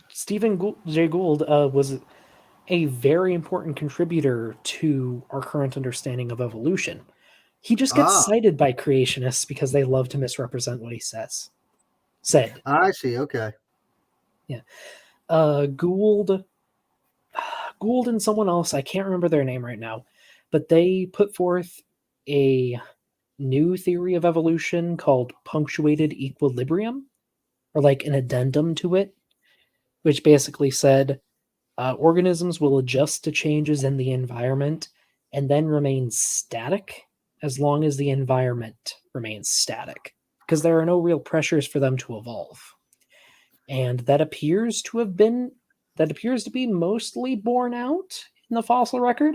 Stephen Jay Gould was a very important contributor to our current understanding of evolution. He just gets Ah, cited by creationists because they love to misrepresent what he said. I see. Okay. Yeah. Gould and someone else, I can't remember their name right now, but they put forth a new theory of evolution called punctuated equilibrium, or like an addendum to it, which basically said organisms will adjust to changes in the environment and then remain static as long as the environment remains static, because there are no real pressures for them to evolve. And that appears to be mostly borne out in the fossil record.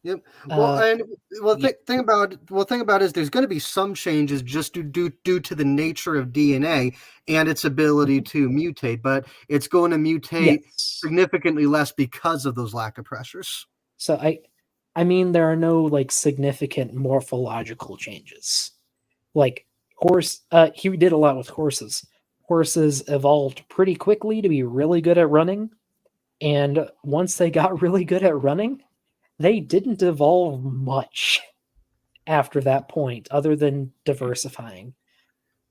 Yep. Well, Uh, and well, yeah, thing about is there's going to be some changes just due to the nature of DNA and its ability to mutate, but it's going to mutate yes. significantly less because of those lack of pressures. So I mean, there are no like significant morphological changes. Like he did a lot with horses. Horses evolved pretty quickly to be really good at running, and once they got really good at running, they didn't evolve much after that point other than diversifying.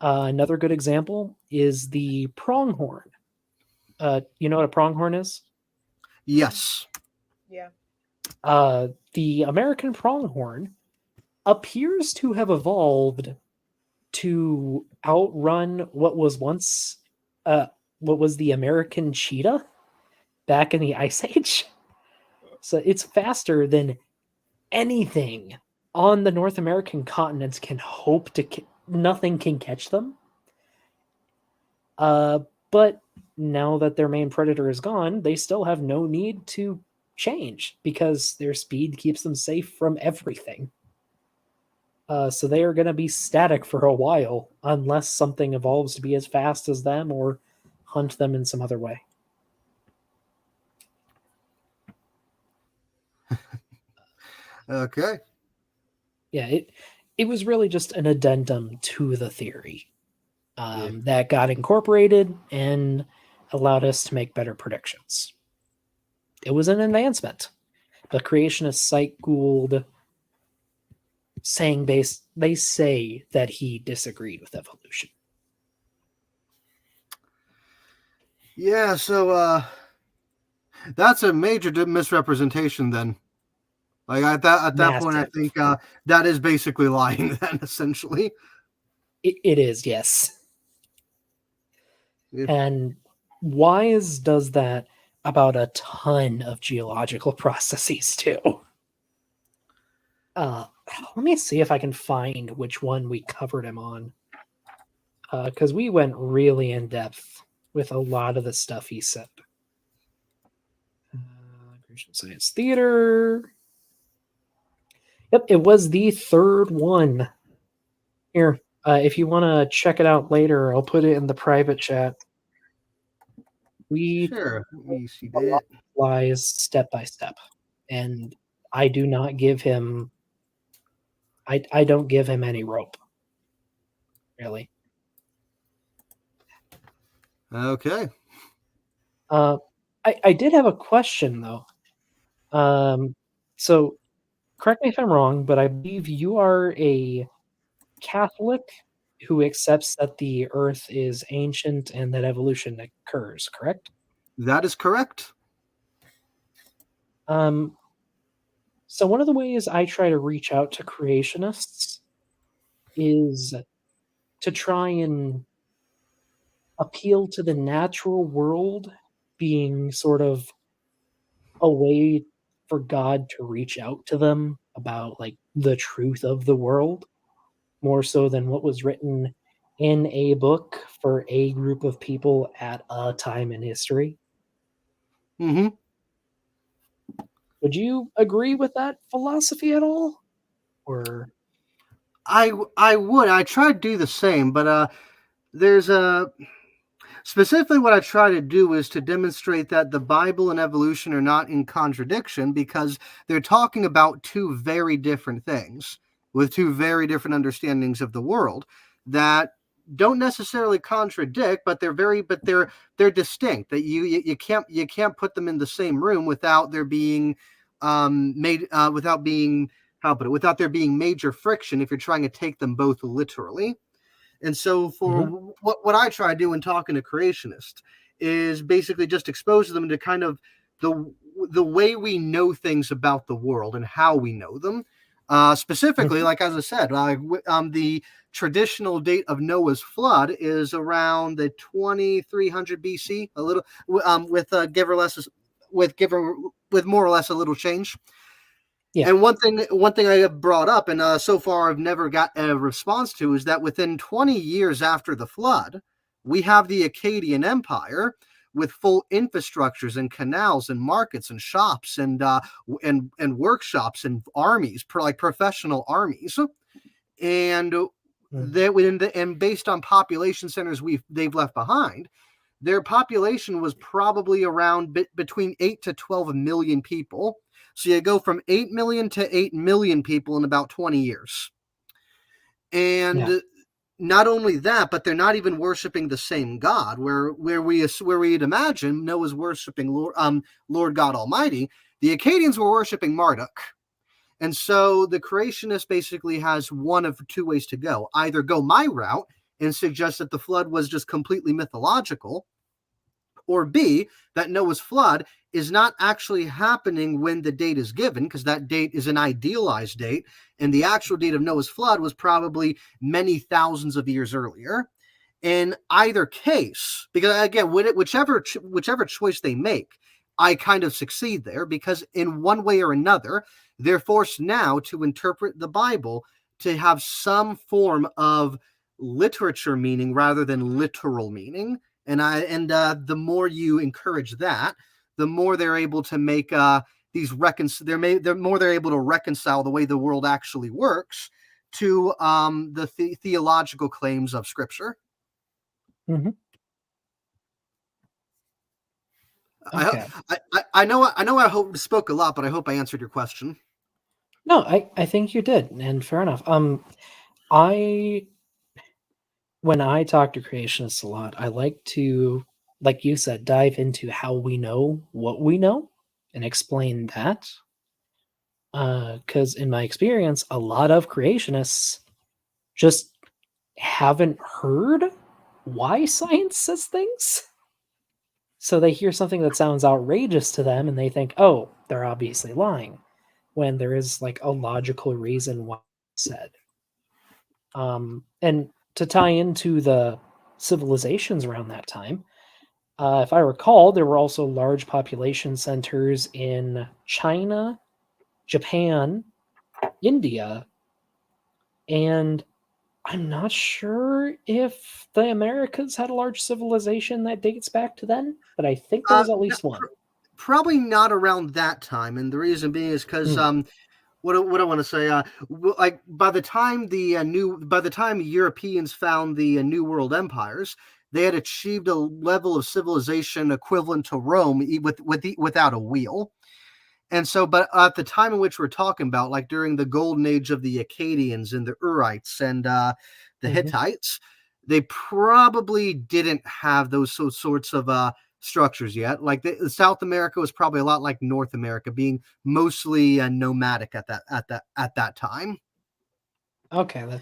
Another good example is the pronghorn. You know what a pronghorn is? Yes. Yeah. The American pronghorn appears to have evolved to outrun what was the American cheetah back in the Ice Age. So it's faster than anything on the North American continents can hope to. Nothing can catch them. But now that their main predator is gone, they still have no need to change because their speed keeps them safe from everything. So they are going to be static for a while unless something evolves to be as fast as them or hunt them in some other way. Okay. Yeah, it was really just an addendum to the theory that got incorporated and allowed us to make better predictions. It was an advancement. The creationists cite Gould they say that he disagreed with evolution. Yeah, so that's a major misrepresentation then. Like at that point, I Massive. think that is basically lying then, essentially. It is, yes. Yeah. And Wise does that about a ton of geological processes too. Let me see if I can find which one we covered him on. Because we went really in depth with a lot of the stuff he said. Christian Science Theater. Yep, it was the third one. Here, if you want to check it out later, I'll put it in the private chat. We Sure. Let me see a lot that. of lies step by step, and I do not give him. I don't give him any rope. Really. Okay. I did have a question though. So correct me if I'm wrong, but I believe you are a Catholic who accepts that the Earth is ancient and that evolution occurs, correct? That is correct. Um, so one of the ways I try to reach out to creationists is to try and appeal to the natural world being sort of a way for God to reach out to them about like the truth of the world more so than what was written in a book for a group of people at a time in history. Mm-hmm. Would you agree with that philosophy at all? Or I would. I try to do the same, but there's a specifically what I try to do is to demonstrate that the Bible and evolution are not in contradiction because they're talking about two very different things with two very different understandings of the world that don't necessarily contradict, but they're distinct. That you can't put them in the same room without there being made without being how put it without there being major friction if you're trying to take them both literally. And so for what I try to do when talking to creationists is basically just expose them to kind of the way we know things about the world and how we know them. Specifically, like as I said, the traditional date of Noah's flood is around the 2300 BC, a little with more or less a little change. Yeah. And one thing I have brought up, and so far I've never got a response to, is that within 20 years after the flood, we have the Akkadian Empire with full infrastructures and canals and markets and shops and workshops and armies, like professional armies, and and based on population centers they've left behind, their population was probably around between 8 to 12 million people. So you go from 8 million to 8 million people in about 20 years. And not only that, but they're not even worshiping the same God, where we'd imagine Noah's worshiping Lord God Almighty. The Akkadians were worshiping Marduk. And so the creationist basically has one of two ways to go. Either go my route and suggest that the flood was just completely mythological, or B, that Noah's flood is not actually happening when the date is given, because that date is an idealized date, and the actual date of Noah's flood was probably many thousands of years earlier. In either case, because again, whichever choice they make, I kind of succeed there, because in one way or another, they're forced now to interpret the Bible to have some form of literature meaning rather than literal meaning. And the more you encourage that, the more they're able to make the more they're able to reconcile the way the world actually works to the theological claims of Scripture. Mm-hmm. Okay. I know I spoke a lot, but I hope I answered your question. No, I think you did, and fair enough. When I talk to creationists a lot, I like to, like you said, dive into how we know what we know and explain that. Because in my experience, a lot of creationists just haven't heard why science says things. So they hear something that sounds outrageous to them and they think, oh, they're obviously lying, when there is like a logical reason why it's said. And to tie into the civilizations around that time, if I recall, there were also large population centers in China, Japan, India, and I'm not sure if the Americas had a large civilization that dates back to then, but I think there was at least one. Probably not around that time, and the reason being is because what I want to say, like by the time Europeans found the New World empires, they had achieved a level of civilization equivalent to Rome without a wheel. And so, but at the time in which we're talking about, like during the golden age of the Akkadians and the Urites and the Hittites, they probably didn't have those sorts of structures yet. Like South America was probably a lot like North America, being mostly nomadic at that time. Okay,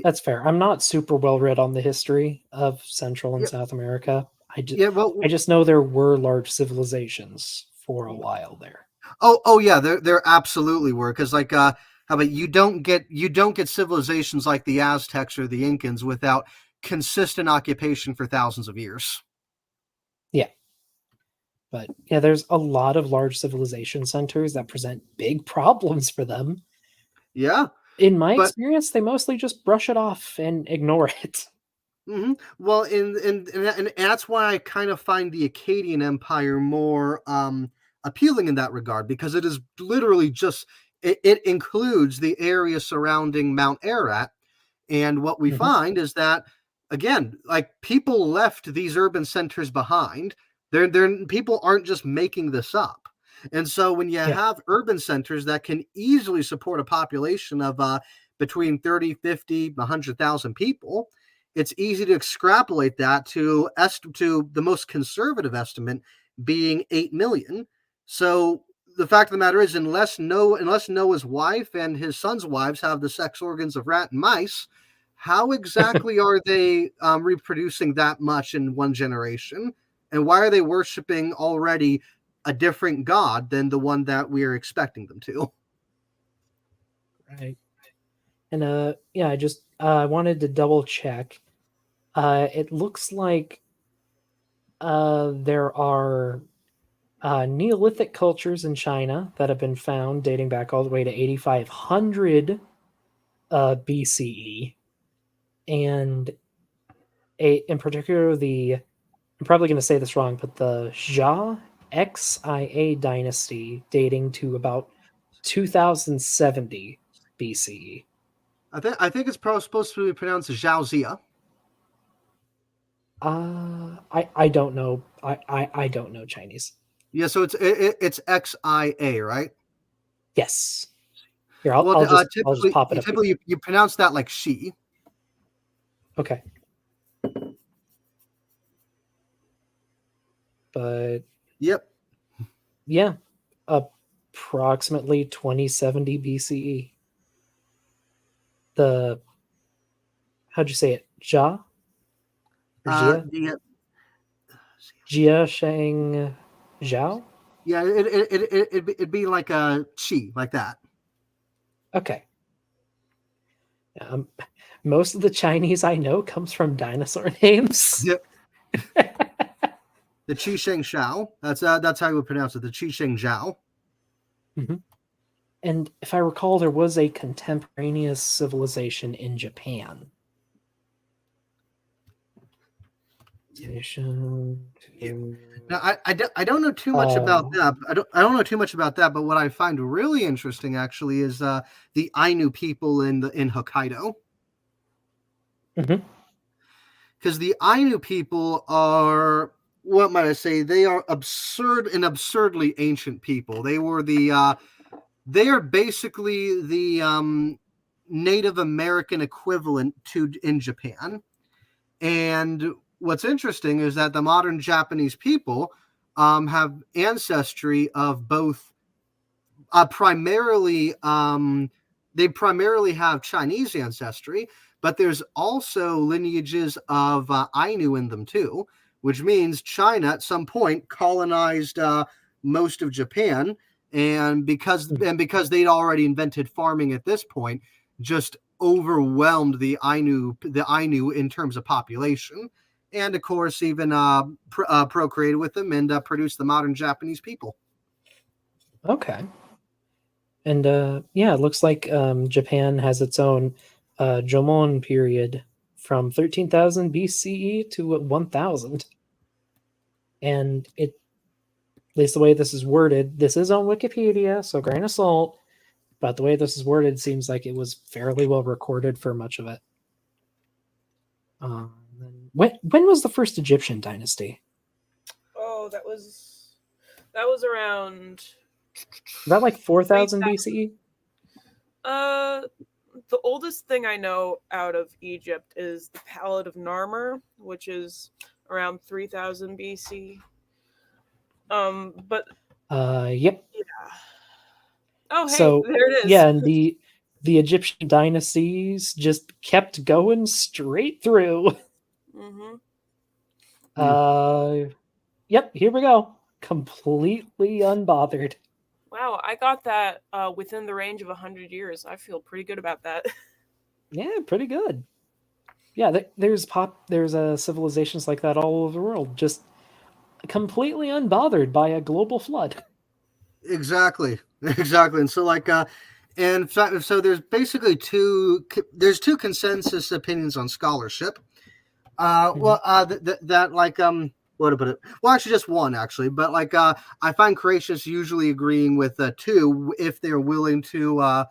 that's fair. I'm not super well read on the history of Central and South America. I just know there were large civilizations for a while there. Oh yeah, there absolutely were, because like how about you don't get civilizations like the Aztecs or the Incans without consistent occupation for thousands of years. Yeah. But yeah, there's a lot of large civilization centers that present big problems for them. Yeah. In my experience, they mostly just brush it off and ignore it. Mm-hmm. Well, and that's why I kind of find the Akkadian Empire more appealing in that regard, because it is literally just it includes the area surrounding Mount Ararat, and what we find is that, again, like people left these urban centers behind. They're people aren't just making this up. And so when you have urban centers that can easily support a population of between 30, 50, 100,000 people, it's easy to extrapolate that to the most conservative estimate being 8 million. So the fact of the matter is, unless Noah's wife and his son's wives have the sex organs of rat and mice, how exactly are they reproducing that much in one generation? And why are they worshiping already a different god than the one that we are expecting them to? Right. And I just wanted to double check. It looks like there are Neolithic cultures in China that have been found dating back all the way to 8,500 BCE, and in particular I'm probably going to say this wrong, but the Xia dynasty dating to about 2070 BCE. I think it's probably supposed to be pronounced Zhaozia. I don't know. I don't know Chinese. Yeah, so it's XIA, right? Yes. Here, I'll just pop it up. Typically, you pronounce that like she. Okay. But yep. Yeah. Approximately 2070 BCE. How'd you say it? Jia? Jia? Jia Shang Zhao? Yeah, it'd be like a chi, like that. Okay. Most of the Chinese I know comes from dinosaur names. Yep. The Qi Sheng Xiao. That's how you would pronounce it. The Qi Sheng Zhao. Mm-hmm. And if I recall, there was a contemporaneous civilization in Japan. Now, I don't know too much about that. I don't know too much about that. But what I find really interesting, actually, is the Ainu people in Hokkaido. Mm-hmm. Because the Ainu people are, what might I say? They are absurdly ancient people. They were they are basically the Native American equivalent in Japan. And what's interesting is that the modern Japanese people have ancestry of both primarily they primarily have Chinese ancestry, but there's also lineages of Ainu in them too, which means China at some point colonized most of Japan, and because they'd already invented farming at this point, just overwhelmed the Ainu in terms of population, and of course even procreated with them and produced the modern Japanese people. Okay. And yeah, it looks like Japan has its own Jomon period from 13,000 BCE to 1000. And it, at least the way this is worded, this is on Wikipedia, so grain of salt, but the way this is worded seems like it was fairly well recorded for much of it. When was the first Egyptian dynasty? Oh, that was around Is that like 4000 BCE? The oldest thing I know out of Egypt is the Palette of Narmer, which is around 3000 BC. But Yep. yeah. Oh, hey, So there it is. yeah, and the Egyptian dynasties just kept going straight through. Mm-hmm. Yep, here we go. Completely unbothered. Wow, I got that within the range of 100 years. I feel pretty good about that. Yeah, pretty good. Yeah, there's civilizations like that all over the world, just completely unbothered by a global flood. Exactly. And so so there's basically two consensus opinions on scholarship. What to put it? Well, actually, just one actually, but I find Creationists usually agreeing with two if they're willing to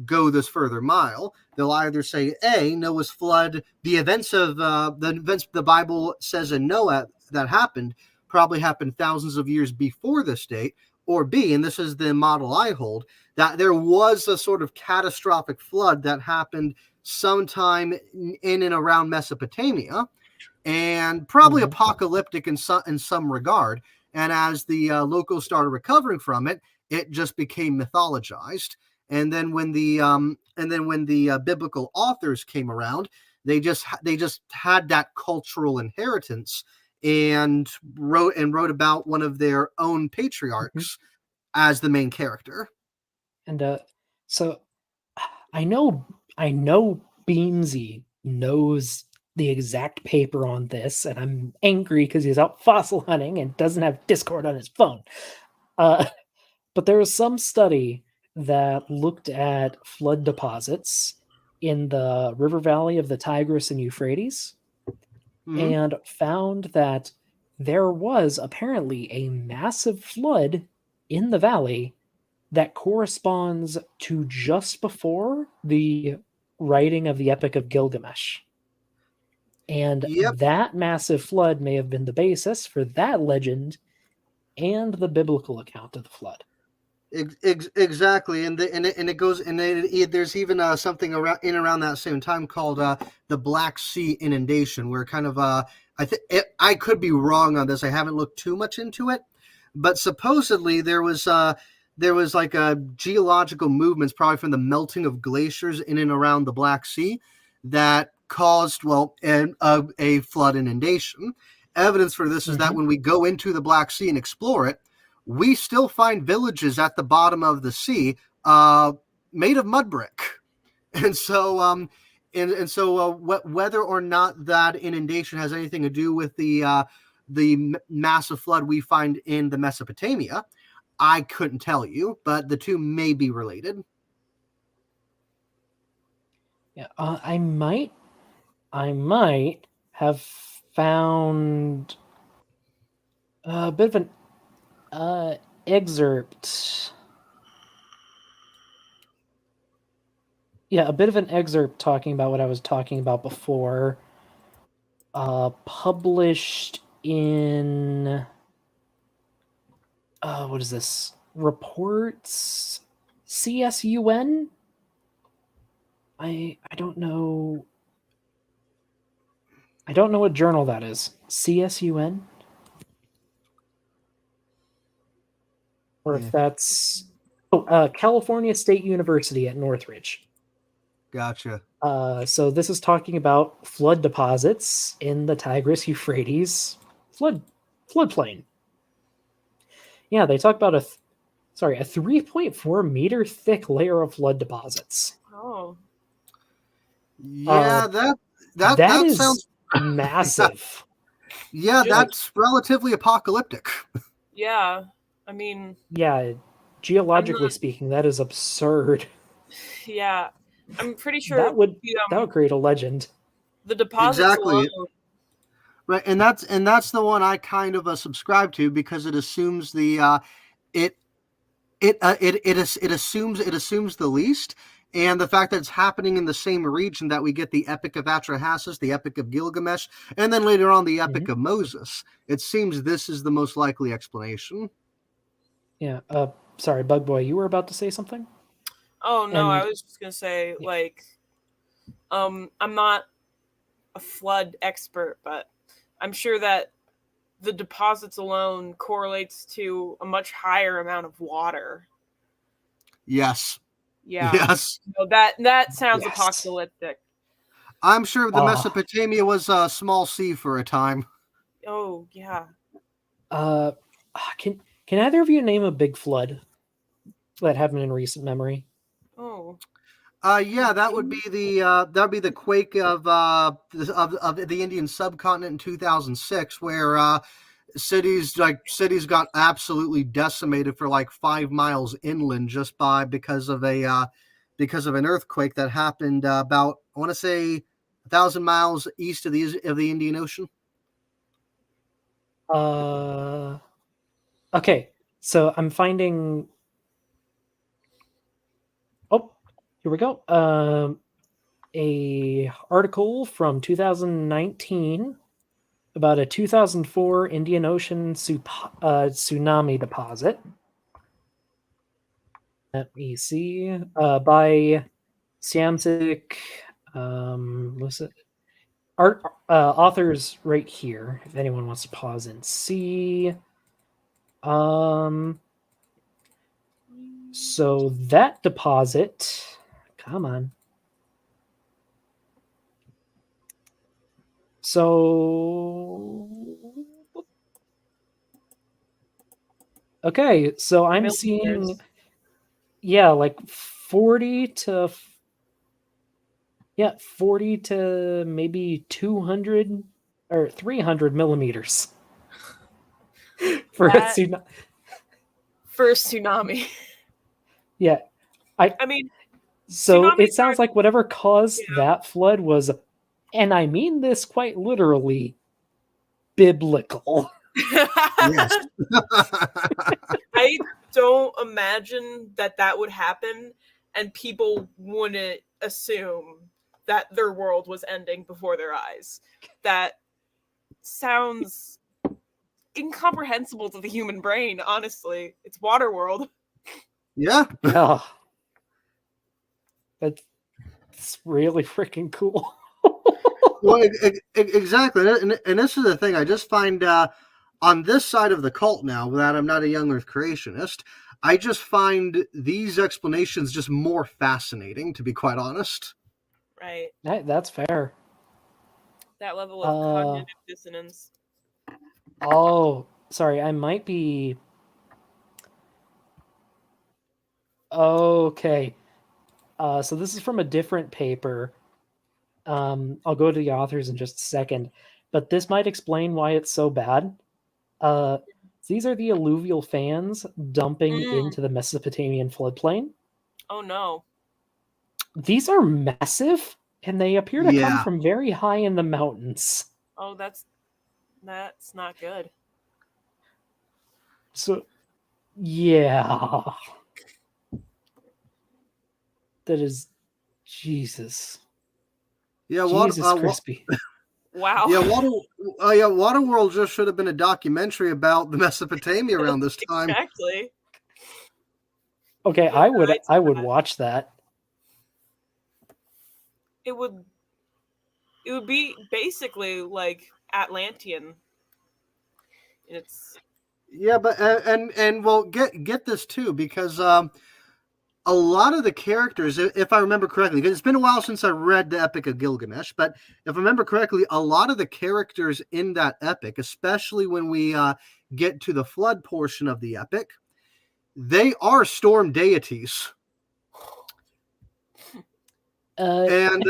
go this further mile. They'll either say A, Noah's flood, the events the Bible says in Noah that happened probably happened thousands of years before this date, or B, and this is the model I hold, that there was a sort of catastrophic flood that happened sometime in and around Mesopotamia, and probably apocalyptic in some regard. And as the locals started recovering from it, it just became mythologized. And then when the biblical authors came around, they just had that cultural inheritance and wrote about one of their own patriarchs as the main character. And so I know Beamsy knows the exact paper on this, and I'm angry because he's out fossil hunting and doesn't have Discord on his phone. But there was some study that looked at flood deposits in the river valley of the Tigris and Euphrates, and found that there was apparently a massive flood in the valley that corresponds to just before the writing of the Epic of Gilgamesh. And that massive flood may have been the basis for that legend and the biblical account of the flood. Exactly, and it goes, and there's even something around that same time called the Black Sea inundation, where kind of I could be wrong on this. I haven't looked too much into it, but supposedly there was like a geological movements, probably from the melting of glaciers in and around the Black Sea, that caused a flood inundation. Evidence for this is that when we go into the Black Sea and explore it, we still find villages at the bottom of the sea made of mud brick. And so whether or not that inundation has anything to do with the massive flood we find in the Mesopotamia, I couldn't tell you, but the two may be related. Yeah, I might have found a bit of an excerpt. Yeah, a bit of an excerpt talking about what I was talking about before. Published in what is this? Reports CSUN? I don't know. I don't know what journal that is. CSUN? Or if that's California State University at Northridge. Gotcha. So this is talking about flood deposits in the Tigris Euphrates floodplain. Yeah, they talk about a 3.4 meter thick layer of flood deposits. Oh, Yeah, that That is sounds. massive. Yeah, Just- that's relatively apocalyptic. yeah. I mean, Yeah, geologically not- speaking, that is absurd. yeah. I'm pretty sure That would the create a legend. deposits Exactly. alone. Right, and that's the one I kind of subscribe to because it assumes the it assumes the least, and the fact that it's happening in the same region that we get the Epic of Atrahasis, the Epic of Gilgamesh, and then later on the Epic of Moses. It seems this is the most likely explanation. Yeah. Sorry, Bug Boy, you were about to say something? Oh no, I And- was just gonna say Yeah. like, I'm not a flood expert, but I'm sure that the deposits alone correlates to a much higher amount of water. Yes. Yeah. Yes. So that sounds Yes. apocalyptic. I'm sure the Ah. Mesopotamia was a small sea for a time. Oh yeah. Can either of you name a big flood that happened in recent memory? Oh. Yeah, that would be the quake of the Indian subcontinent in 2006, where cities got absolutely decimated for like 5 miles inland just because of an earthquake that happened about, I want to say, 1,000 miles east of the Indian Ocean. Okay, so I'm finding. Oh, here we go. A article from 2019 about a 2004 Indian Ocean tsunami deposit. Let me see. By Siamsik. Authors right here. If anyone wants to pause and see. So that deposit. Come on. So okay, so I'm seeing Millimeters. like 40 to maybe 200 or 300 millimeters for a That- tsunami. First tsunami. Yeah. I mean, So tsunamis it sounds are- like whatever caused Yeah. that flood was, and I mean this quite literally, biblical. Yes. I don't imagine that would happen and people wouldn't assume that their world was ending before their eyes. That sounds incomprehensible to the human brain, honestly. It's water world. Yeah. Yeah. That's really freaking cool. Well, exactly, and this is the thing. I just find on this side of the cult now that I'm not a young Earth creationist, I just find these explanations just more fascinating, to be quite honest. Right. That's fair. That level of cognitive dissonance. Oh, sorry, I might be. Okay. So this is from a different paper. I'll go to the authors in just a second, but this might explain why it's so bad. These are the alluvial fans dumping into the Mesopotamian floodplain. Oh no. These are massive, and they appear to come Yeah. from very high in the mountains. Oh, that's not good. So, yeah. That is Jesus. Yeah, Jesus crispy. Wow. Yeah, Waterworld just should have been a documentary about the Mesopotamia around this time. Exactly. Okay, Yeah, I would I see that. watch that. It would be basically like Atlantean. It's Yeah, but and well, get this too, because a lot of the characters, if I remember correctly, because it's been a while since I read the Epic of Gilgamesh, but if I remember correctly, a lot of the characters in that epic, especially when we get to the flood portion of the epic, they are storm deities. And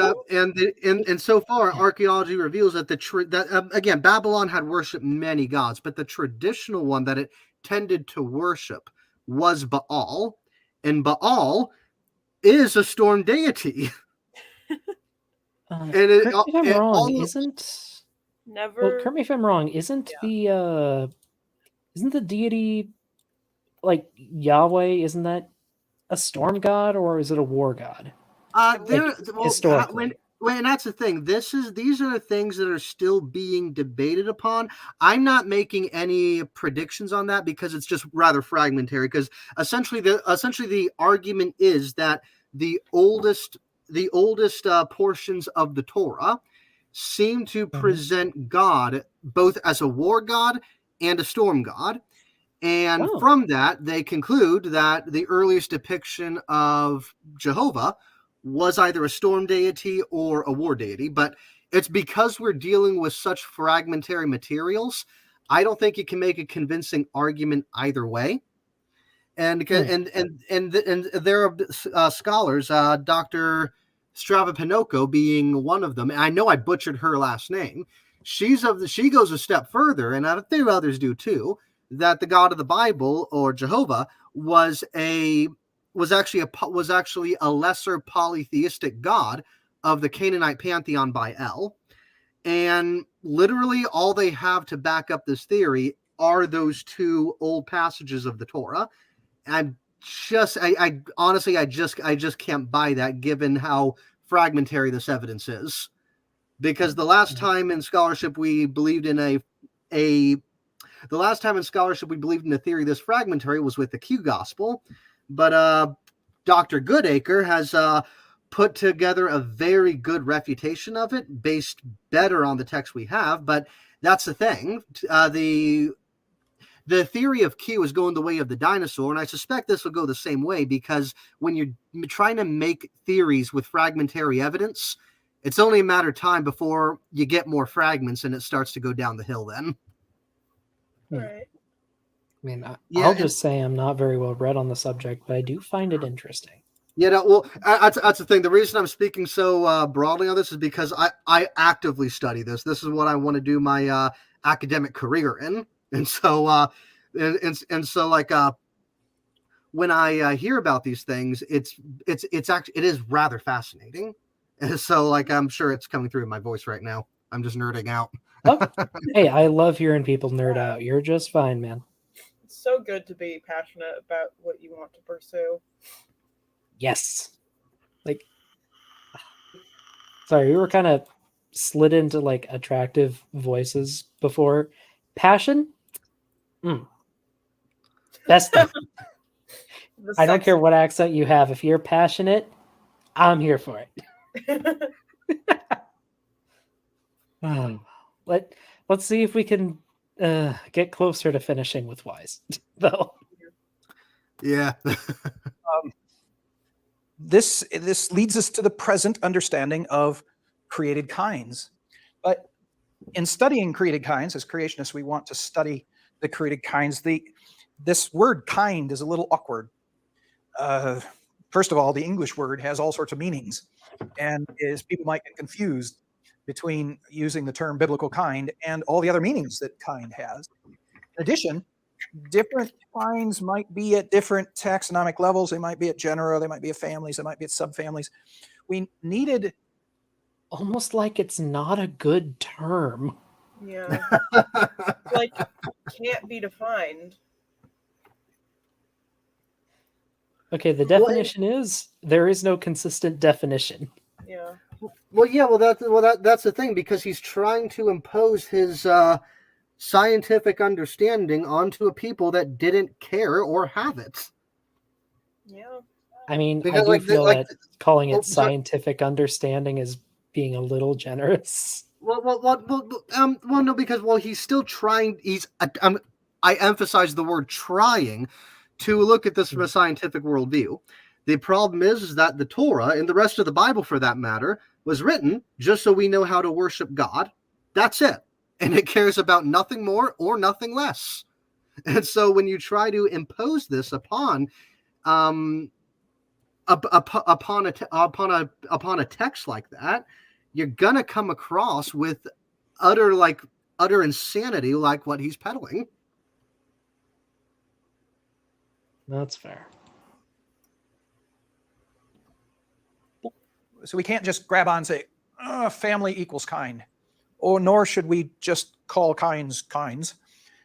so far, archaeology reveals that again, Babylon had worshipped many gods, but the traditional one that it tended to worship was Baal, and Baal is a storm deity. Correct And me if I'm wrong, Never. correct me if I'm wrong, isn't the deity like Yahweh, isn't that a storm god or is it a war god? Historically. And that's the thing. These are the things that are still being debated upon. I'm not making any predictions on that because it's just rather fragmentary. Because essentially the argument is that the oldest portions of the Torah seem to present God both as a war god and a storm god. And from that, they conclude that the earliest depiction of Jehovah was either a storm deity or a war deity. But it's because we're dealing with such fragmentary materials, I don't think you can make a convincing argument either way. And there are scholars, Dr. Strava being one of them. And I know I butchered her last name. She goes a step further, and I think others do too, that the God of the Bible, or Jehovah, was actually a lesser polytheistic god of the Canaanite pantheon by El. And literally all they have to back up this theory are those two old passages of the Torah. I honestly just can't buy that, given how fragmentary this evidence is. Because the last time in scholarship we believed in a theory this fragmentary was with the Q Gospel, but Dr. Goodacre has put together a very good refutation of it, based better on the text we have. But that's the thing. The theory of Q is going the way of the dinosaur, and I suspect this will go the same way, because when you're trying to make theories with fragmentary evidence, it's only a matter of time before you get more fragments and it starts to go down the hill then. Right. I mean, I'll just say I'm not very well read on the subject, but I do find it interesting. Yeah, no, well, that's the thing. The reason I'm speaking so broadly on this is because I actively study this. This is what I want to do my academic career in, and so when I hear about these things, it is rather fascinating. And so I'm sure it's coming through in my voice right now. I'm just nerding out. Oh, hey, I love hearing people nerd out. You're just fine, man. It's so good to be passionate about what you want to pursue. Yes. Sorry, we were kind of slid into attractive voices before. Passion? Best thing. I don't care what accent you have. If you're passionate, I'm here for it. Let's see if we can get closer to finishing with Wise, though. Yeah. This leads us to the present understanding of created kinds. But in studying created kinds, as creationists, we want to study the created kinds. This word kind is a little awkward. First of all, the English word has all sorts of meanings, and people might get confused between using the term biblical kind and all the other meanings that kind has. In addition, different kinds might be at different taxonomic levels. They might be at genera, they might be at families, they might be at subfamilies. We needed... Almost like it's not a good term. Yeah. Can't be defined. Okay, the definition is there is no consistent definition. Yeah. That's the thing, because he's trying to impose his scientific understanding onto a people that didn't care or have it. Yeah. I mean, Because, I do feel that calling it scientific understanding is being a little generous. No, because he's still trying. I emphasize the word trying to look at this from a scientific worldview. The problem is that the Torah, and the rest of the Bible for that matter, was written just so we know how to worship God. That's it. And it cares about nothing more or nothing less. And so when you try to impose this upon upon a text like that, you're gonna come across with utter insanity like what he's peddling. That's fair. So we can't just grab on and say, family equals kind, or nor should we just call kinds,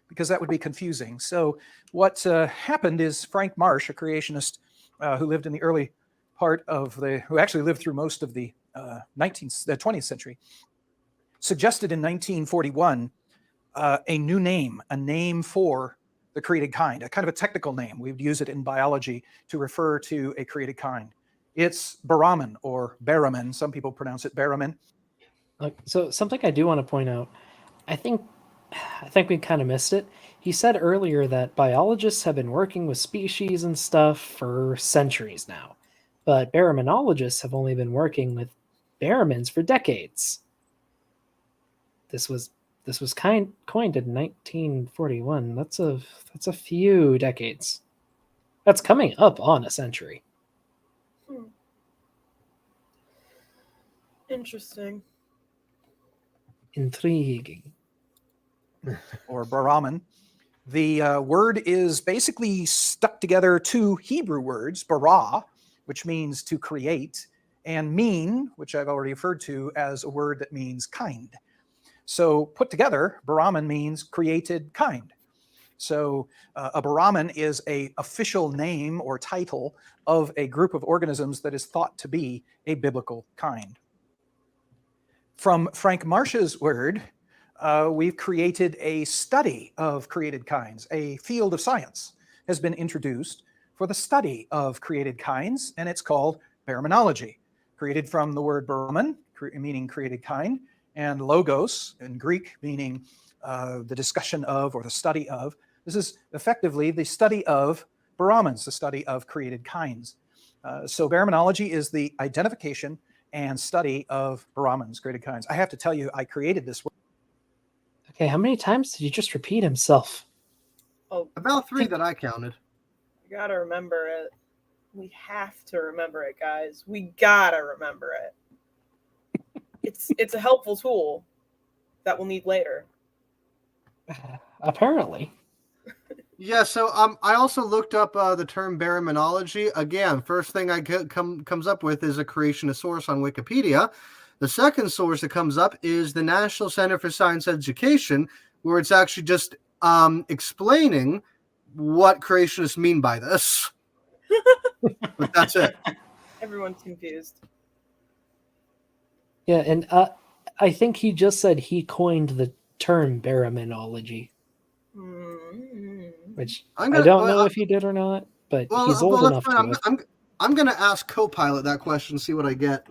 because that would be confusing. So what happened is Frank Marsh, a creationist who lived in the early part of who actually lived through most of the 20th century, suggested in 1941 a new name, a name for the created kind, a kind of a technical name. We would use it in biology to refer to a created kind. It's Baraman or Baraman. Some people pronounce it Baraman. So something I do want to point out, I think we kind of missed it. He said earlier that biologists have been working with species and stuff for centuries now, but baraminologists have only been working with baramins for decades. This was coined in 1941. That's a few decades. That's coming up on a century. Interesting. Intriguing. Or Baraman. The word is basically stuck together two Hebrew words, bara, which means to create, and mean, which I've already referred to as a word that means kind. So put together, Baraman means created kind. So a Baraman is an official name or title of a group of organisms that is thought to be a biblical kind. From Frank Marsh's word, we've created a study of created kinds. A field of science has been introduced for the study of created kinds, and it's called baraminology, created from the word baraman, meaning created kind, and logos in Greek, meaning the discussion of or the study of. This is effectively the study of baramans, the study of created kinds. So baraminology is the identification and study of baramans, created kinds. I have to tell you, I created this word. Okay, how many times did he just repeat himself? Oh, About 3 that I counted. you gotta remember it. We have to remember it, guys. We gotta remember it. It's a helpful tool that we'll need later. Apparently. Yeah, so I also looked up the term baraminology. Again, first thing I comes up with is a creationist source on Wikipedia. The second source that comes up is the National Center for Science Education, where it's actually just explaining what creationists mean by this. But that's it. Everyone's confused. Yeah, and I think he just said he coined the term baraminology, which I don't know if he did or not, but he's old enough to have. I'm going to ask Copilot that question, see what I get.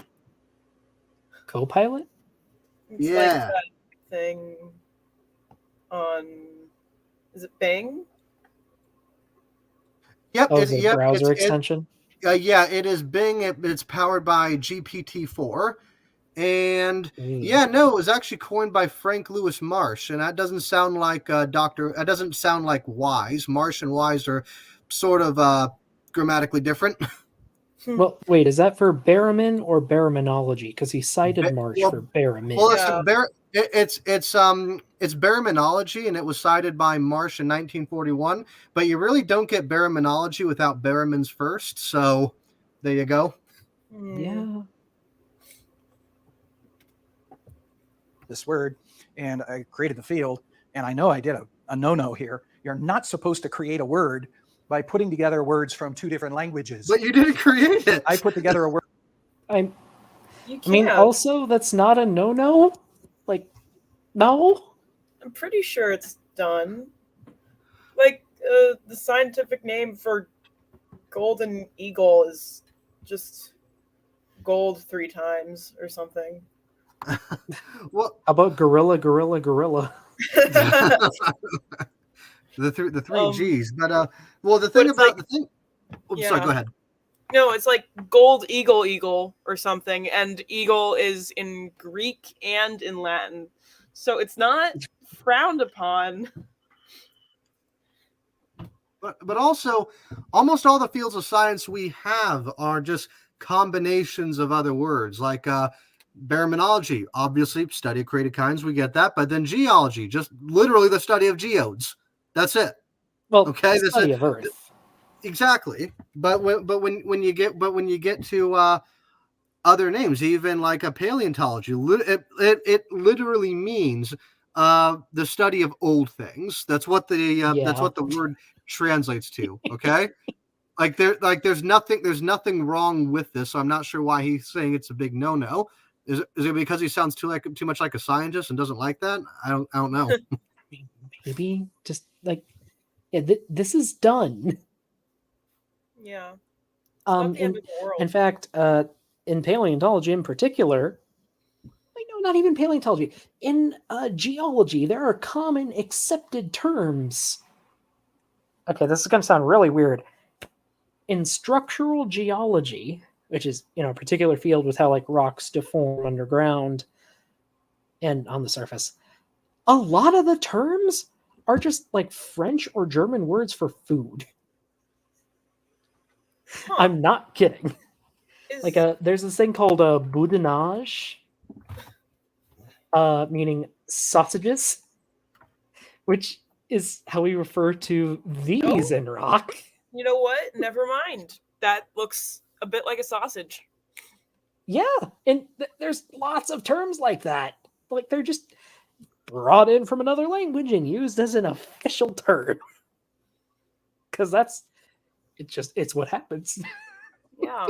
Copilot? It's Yeah. like that thing on, is it Bing? Yep. Oh, is it a browser extension? Yeah, it is Bing. It's powered by GPT-4. And yeah, no, it was actually coined by Frank Lewis Marsh, and that doesn't sound like that doesn't sound like wise. Marsh and wise are sort of grammatically different. Well, wait, is that for baramin or baraminology? Because he cited Marsh for baramin. Well, it's baraminology, and it was cited by Marsh in 1941. But you really don't get baraminology without baramins first. So there you go. Yeah. This word, and I created the field, and I know I did a no-no here. You're not supposed to create a word by putting together words from two different languages. But you didn't create it. I put together a word. I mean, also, that's not a no-no. Like, no. I'm pretty sure it's done. Like, the scientific name for golden eagle is just gold 3 times or something. Well, how about gorilla? the three G's. But well, the thing about the thing. Oh, yeah. sorry, go ahead. No, it's like gold eagle eagle or something, and eagle is in Greek and in Latin. So it's not frowned upon. But also, almost all the fields of science we have are just combinations of other words, like baraminology, obviously study of created kinds, we get that. But then geology, just literally the study of geodes. That's it. Well, Okay, the study of Earth. exactly. But when you get to other names, even like a paleontology, it literally means the study of old things. That's what the word translates to. Okay. There's nothing wrong with this. So I'm not sure why he's saying it's a big no. Is it because he sounds too much like a scientist and doesn't like that? I don't know. Maybe just like, yeah, this is done. Yeah. Not the end of the world. In fact, in paleontology in particular, no, not even paleontology. In geology, there are common accepted terms. Okay, this is going to sound really weird. In structural geology, which is a particular field with how like rocks deform underground and on the surface, a lot of the terms are just like French or German words for food. Huh. I'm not kidding. Like there's this thing called boudinage, meaning sausages, which is how we refer to these in rock. You know what? Never mind. That looks a bit like a sausage. Yeah, and there's lots of terms like that. Like they're just brought in from another language and used as an official term. Because it's what happens. Yeah.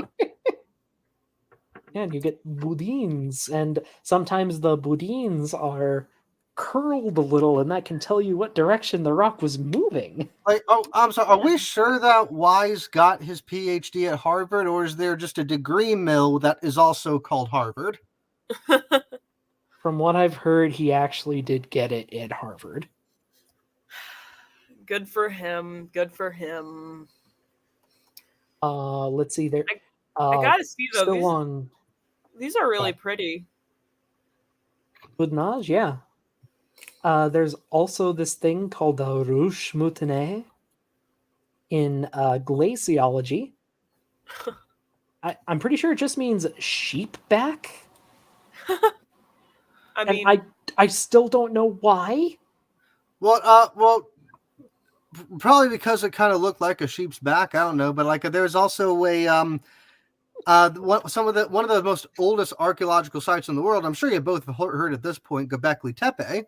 And you get boudins, and sometimes the boudins are curled a little, and that can tell you what direction the rock was moving. Like, oh, I'm sorry. Are we sure that Wise got his PhD at Harvard, or is there just a degree mill that is also called Harvard? From what I've heard, he actually did get it at Harvard. Good for him. Good for him. Let's see there. I gotta see though. Still these are really pretty. Boudinage, yeah. There's also this thing called the Rouge Moutonnet in glaciology. I'm pretty sure it just means sheep back. I still don't know why. Well, probably because it kind of looked like a sheep's back. I don't know, but like there's also one of the most oldest archaeological sites in the world. I'm sure you both have heard at this point, Göbekli Tepe.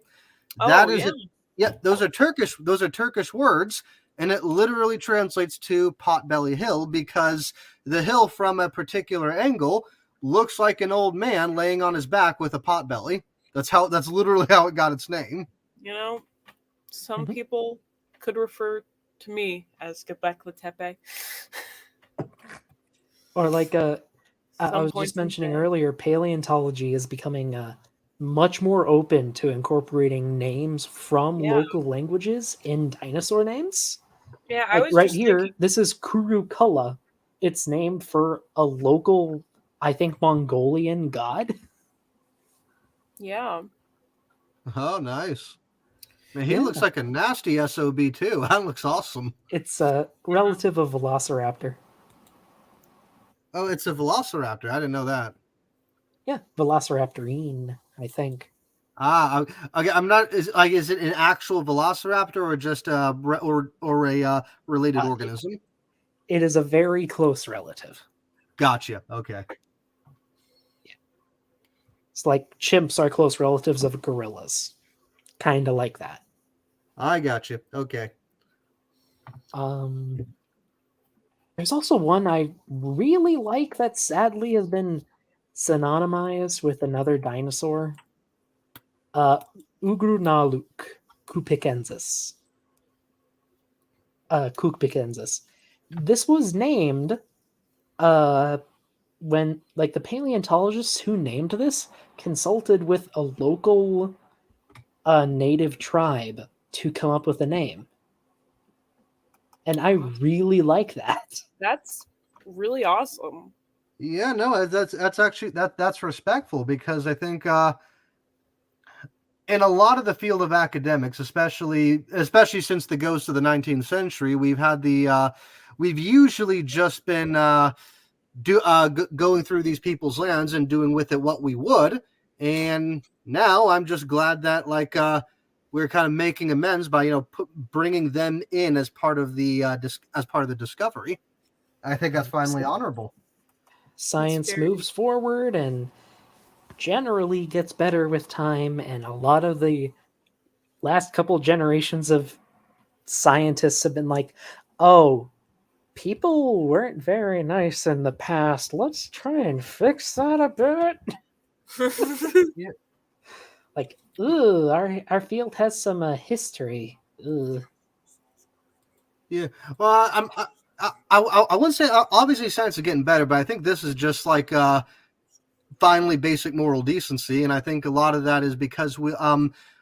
Those are Turkish. Those are Turkish words, and it literally translates to Potbelly Hill because the hill from a particular angle looks like an old man laying on his back with a potbelly. That's literally how it got its name. Some people could refer to me as Göbekli Tepe. Or like I was just mentioning earlier, paleontology is becoming much more open to incorporating names from local languages in dinosaur names. Yeah, I was right here. Thinking... This is Kurukulla. It's named for a local, I think, Mongolian god. Yeah. Oh, nice. Man, he looks like a nasty SOB too. That looks awesome. It's a relative of Velociraptor. Oh, it's a Velociraptor. I didn't know that. Yeah, Velociraptorine, I think. Okay. I'm not. Is it an actual Velociraptor or just a related organism? It is a very close relative. Gotcha. Okay. Yeah. It's like chimps are close relatives of gorillas, kind of like that. I got you. Okay. There's also one I really like that sadly has been synonymized with another dinosaur. Ugrunaluk cupicensis. Cupicensis. This was named when the paleontologists who named this consulted with a local native tribe to come up with a name. And I really like that. That's really awesome. Yeah, no, that's actually that's respectful, because I think in a lot of the field of academics, especially since the ghost of the 19th century, we've usually just been going through these people's lands and doing with it what we would. And now I'm just glad that we're kind of making amends by bringing them in as part of the as part of the discovery. I think that's finally honorable. Science very- moves forward and generally gets better with time, and a lot of the last couple generations of scientists have been like, oh, people weren't very nice in the past. Let's try and fix that a bit. Like, ooh, our field has some history. Ugh. Yeah. Well, I wouldn't say obviously science is getting better, but I think this is just finally basic moral decency, and I think a lot of that is because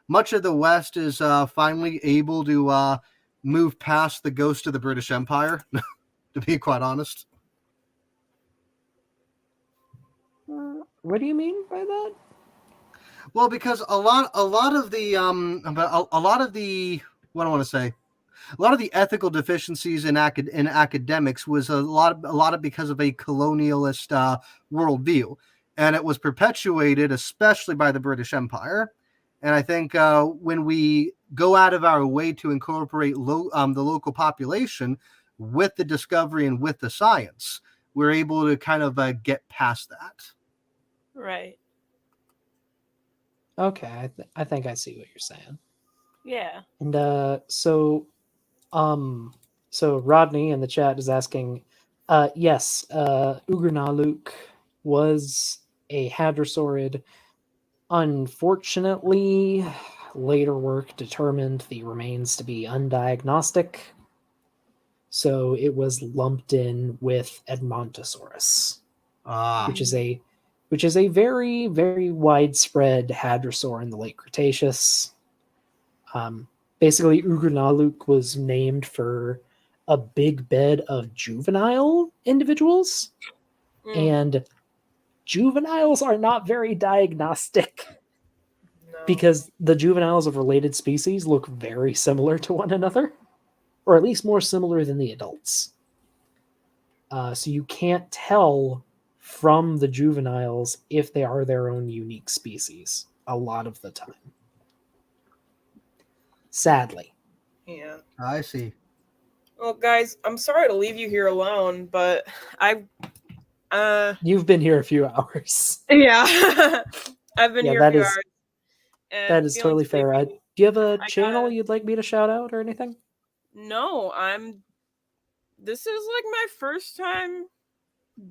much of the West is finally able to move past the ghost of the British Empire. To be quite honest. What do you mean by that? Well, because a lot of the a lot of the what I want to say, a lot of the ethical deficiencies in academics was a lot of because of a colonialist worldview, and it was perpetuated especially by the British Empire. And I think when we go out of our way to incorporate the local population with the discovery and with the science, we're able to kind of get past that. Right. Okay, I think I see what you're saying. Yeah. And so Rodney in the chat is asking, yes, Ugernaluk was a hadrosaurid. Unfortunately, later work determined the remains to be undiagnostic, so it was lumped in with Edmontosaurus, which is a very, very widespread hadrosaur in the late Cretaceous. Basically, Ugernaluk was named for a big bed of juvenile individuals, and juveniles are not very diagnostic because the juveniles of related species look very similar to one another, or at least more similar than the adults. So you can't tell from the juveniles if they are their own unique species a lot of the time. Sadly. Yeah. I see. Well, guys, I'm sorry to leave you here alone, but You've been here a few hours. yeah, I've been Yeah, here a that few is- hours. And That is feeling totally fair. sleepy. Do you have a I channel gotta- you'd like me to shout out or anything? No, this is like my first time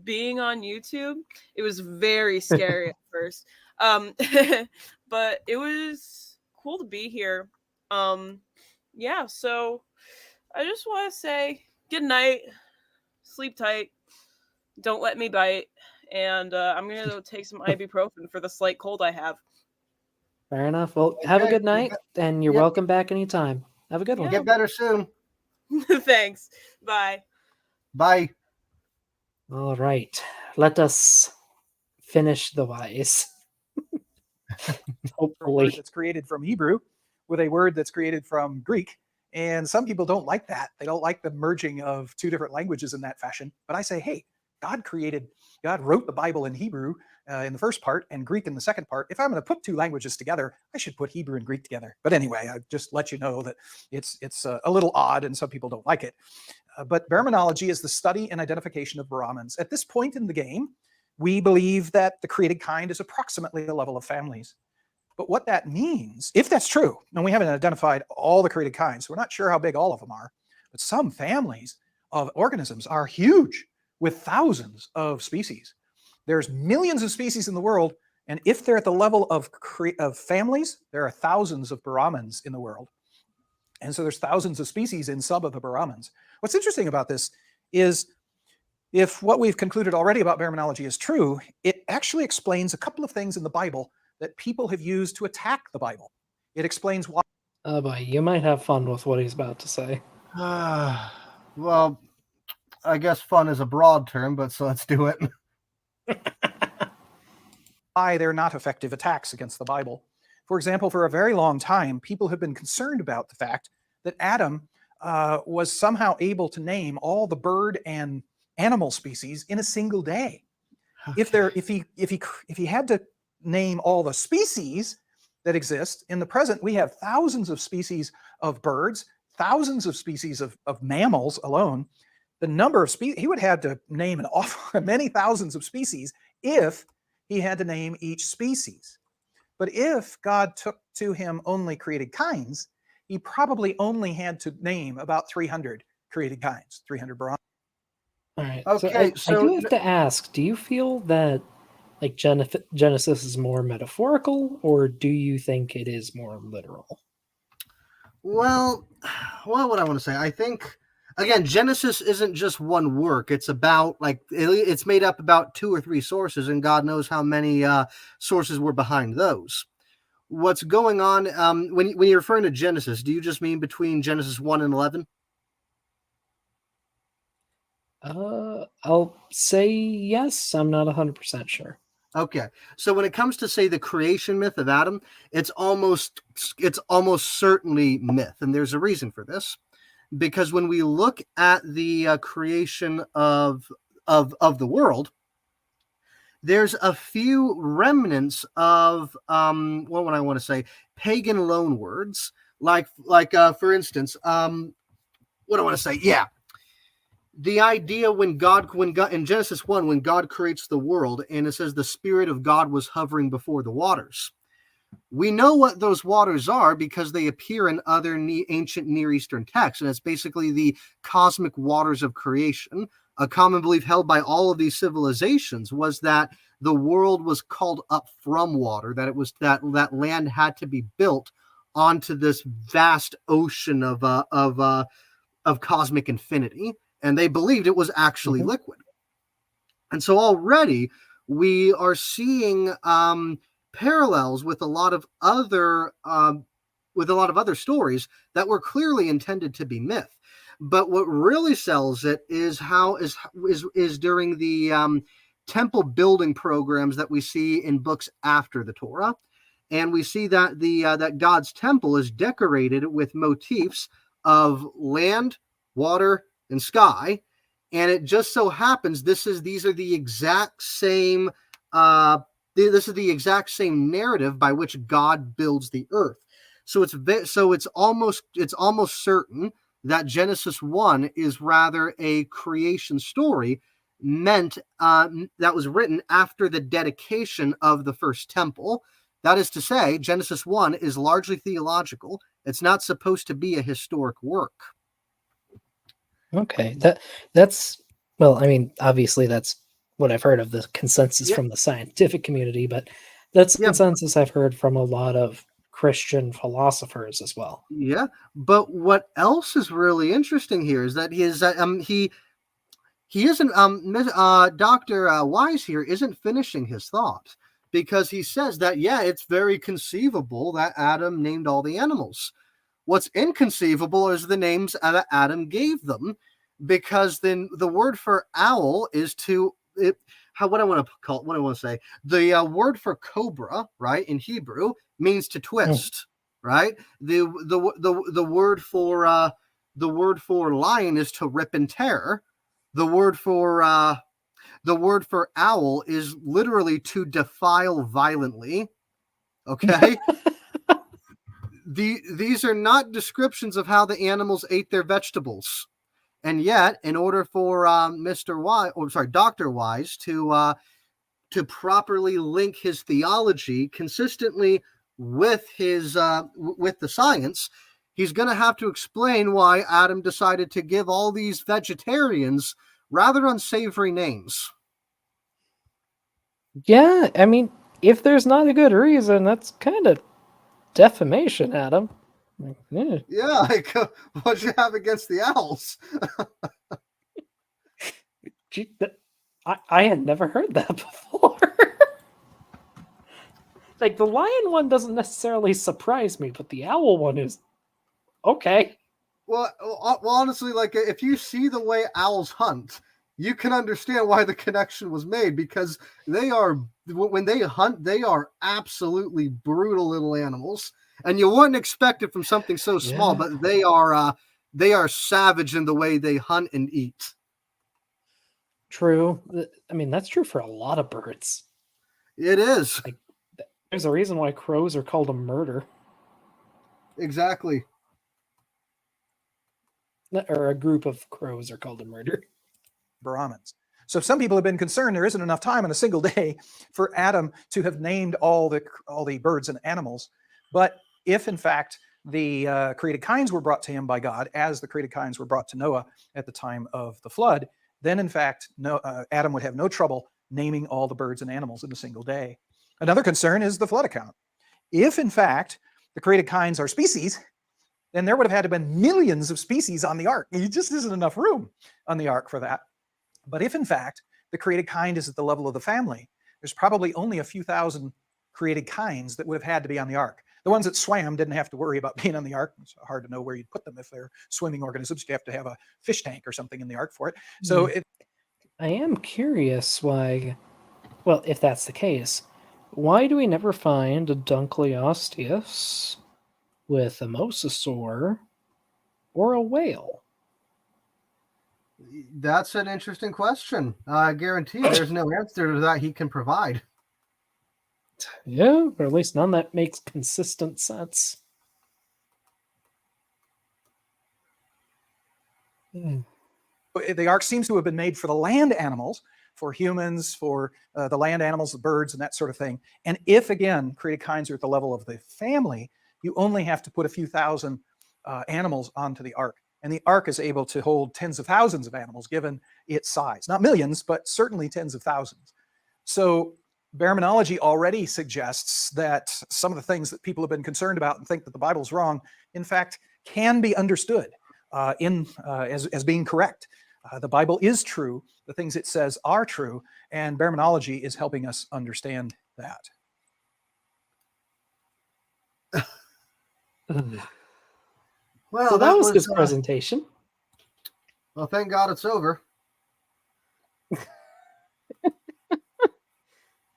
being on YouTube. It was very scary at first. But it was cool to be here. Yeah, so I just want to say good night. Sleep tight. Don't let me bite. And I'm going to go take some ibuprofen for the slight cold I have. Fair enough. Well, have a Okay, good night, and you're Yep. welcome back anytime. Have a good one. Get better soon. Thanks. Bye. Bye. All right. Let us finish the wise. A word Hopefully. that's created from Hebrew with a word that's created from Greek. And some people don't like that. They don't like the merging of two different languages in that fashion. But I say, hey, God wrote the Bible in Hebrew in the first part and Greek in the second part. If I'm going to put two languages together, I should put Hebrew and Greek together. But anyway, I just let you know that it's a little odd and some people don't like it. But Brahmanology is the study and identification of Brahmins. At this point in the game, we believe that the created kind is approximately the level of families. But what that means, if that's true, and we haven't identified all the created kinds, so we're not sure how big all of them are, but some families of organisms are huge with thousands of species. There's millions of species in the world, and if they're at the level of families, there are thousands of Brahmins in the world. And so there's thousands of species in some of the Brahmins. What's interesting about this is if what we've concluded already about Brahmanology is true, it actually explains a couple of things in the Bible that people have used to attack the Bible. It explains why. Oh boy, you might have fun with what he's about to say. Well, I guess fun is a broad term, but so let's do it. Why they're not effective attacks against the Bible. For example, for a very long time, people have been concerned about the fact that Adam was somehow able to name all the bird and animal species in a single day. If he had to name all the species that exist in the present, we have thousands of species of birds, thousands of species of mammals alone. The number of species, he would have to name many thousands of species if he had to name each species. But if God took to him only created kinds, he probably only had to name about 300 created kinds, 300 barometers. All right. Okay, I do have to ask, do you feel that like Genesis is more metaphorical, or do you think it is more literal? Well, what I want to say, I think again, Genesis isn't just one work. It's about it's made up about 2 or 3 sources, and God knows how many sources were behind those. What's going on when you're referring to Genesis? Do you just mean between Genesis 1 and 11? I'll say yes. I'm not 100% sure. Okay, so when it comes to say the creation myth of Adam, it's almost certainly myth, and there's a reason for this, because when we look at the creation of the world, there's a few remnants of what would I want to say, pagan loanwords, like for instance, what do I want to say? Yeah. The idea when God in Genesis 1, when God creates the world, and it says the Spirit of God was hovering before the waters. We know what those waters are because they appear in other ancient Near Eastern texts, and it's basically the cosmic waters of creation. A common belief held by all of these civilizations was that the world was called up from water, that it was that land had to be built onto this vast ocean of cosmic infinity. And they believed it was actually liquid. And so already we are seeing parallels with a lot of other stories that were clearly intended to be myth. But what really sells it is during the temple building programs that we see in books after the Torah, and we see that that God's temple is decorated with motifs of land, water, and sky, and it just so happens these are the exact same this is the exact same narrative by which God builds the earth. So it's almost certain that Genesis 1 is rather a creation story meant that was written after the dedication of the first temple. That is to say, Genesis 1 is largely theological. It's not supposed to be a historic work. Okay, that's well, I mean, obviously that's what I've heard of the consensus from the scientific community, but that's the consensus I've heard from a lot of Christian philosophers as well. Yeah, but what else is really interesting here is that he isn't Dr. Wise here isn't finishing his thought, because he says that it's very conceivable that Adam named all the animals. What's inconceivable is the names that Adam gave them, because then the word for owl is the word for cobra, right, in Hebrew means to twist, right? The word for lion is to rip and tear. The word for owl is literally to defile violently. Okay. These are not descriptions of how the animals ate their vegetables, and yet, in order for Dr. Wise to properly link his theology consistently with with the science, he's going to have to explain why Adam decided to give all these vegetarians rather unsavory names. Yeah, I mean, if there's not a good reason, that's kind of defamation, Adam. Yeah, what you have against the owls? I had never heard that before. Like, the lion one doesn't necessarily surprise me, but the owl one is okay. Well, honestly, like if you see the way owls hunt, you can understand why the connection was made because they are when they hunt, they are absolutely brutal little animals, and you wouldn't expect it from something so small, Yeah. but they are savage in the way they hunt and eat. True. I mean, that's true for a lot of birds. It is Like, there's a reason why crows are called a murder, exactly. or a group of crows are called a murder. Brahmins. So some people have been concerned there isn't enough time in a single day for Adam to have named all the birds and animals. But if in fact the created kinds were brought to him by God, as the created kinds were brought to Noah at the time of the flood, then in fact Adam would have no trouble naming all the birds and animals in a single day. Another concern is the flood account. If in fact the created kinds are species, then there would have had to have been millions of species on the ark. It just isn't enough room on the ark for that. But if in fact the created kind is at the level of the family, there's probably only a few thousand created kinds that would have had to be on the ark. The ones that swam didn't have to worry about being on the ark. It's hard to know where you'd put them if they're swimming organisms. You have to have a fish tank or something in the ark for it. So I am curious why, well, if that's the case, why do we never find a Dunkleosteus with a mosasaur or a whale? That's an interesting question. I guarantee there's no answer to that he can provide. Yeah, or at least none that makes consistent sense. the ark seems to have been made for the land animals, for humans, for the land animals, the birds, and that sort of thing. And if, again, created kinds are at the level of the family, you only have to put a few thousand animals onto the ark. And the ark is able to hold tens of thousands of animals given its size. Not millions, but certainly tens of thousands. So Baraminology already suggests that some of the things that people have been concerned about and think that the Bible's wrong, in fact, can be understood as being correct. The Bible is true. The things it says are true. And Baraminology is helping us understand that. Well, So that was his presentation. Well, thank God it's over.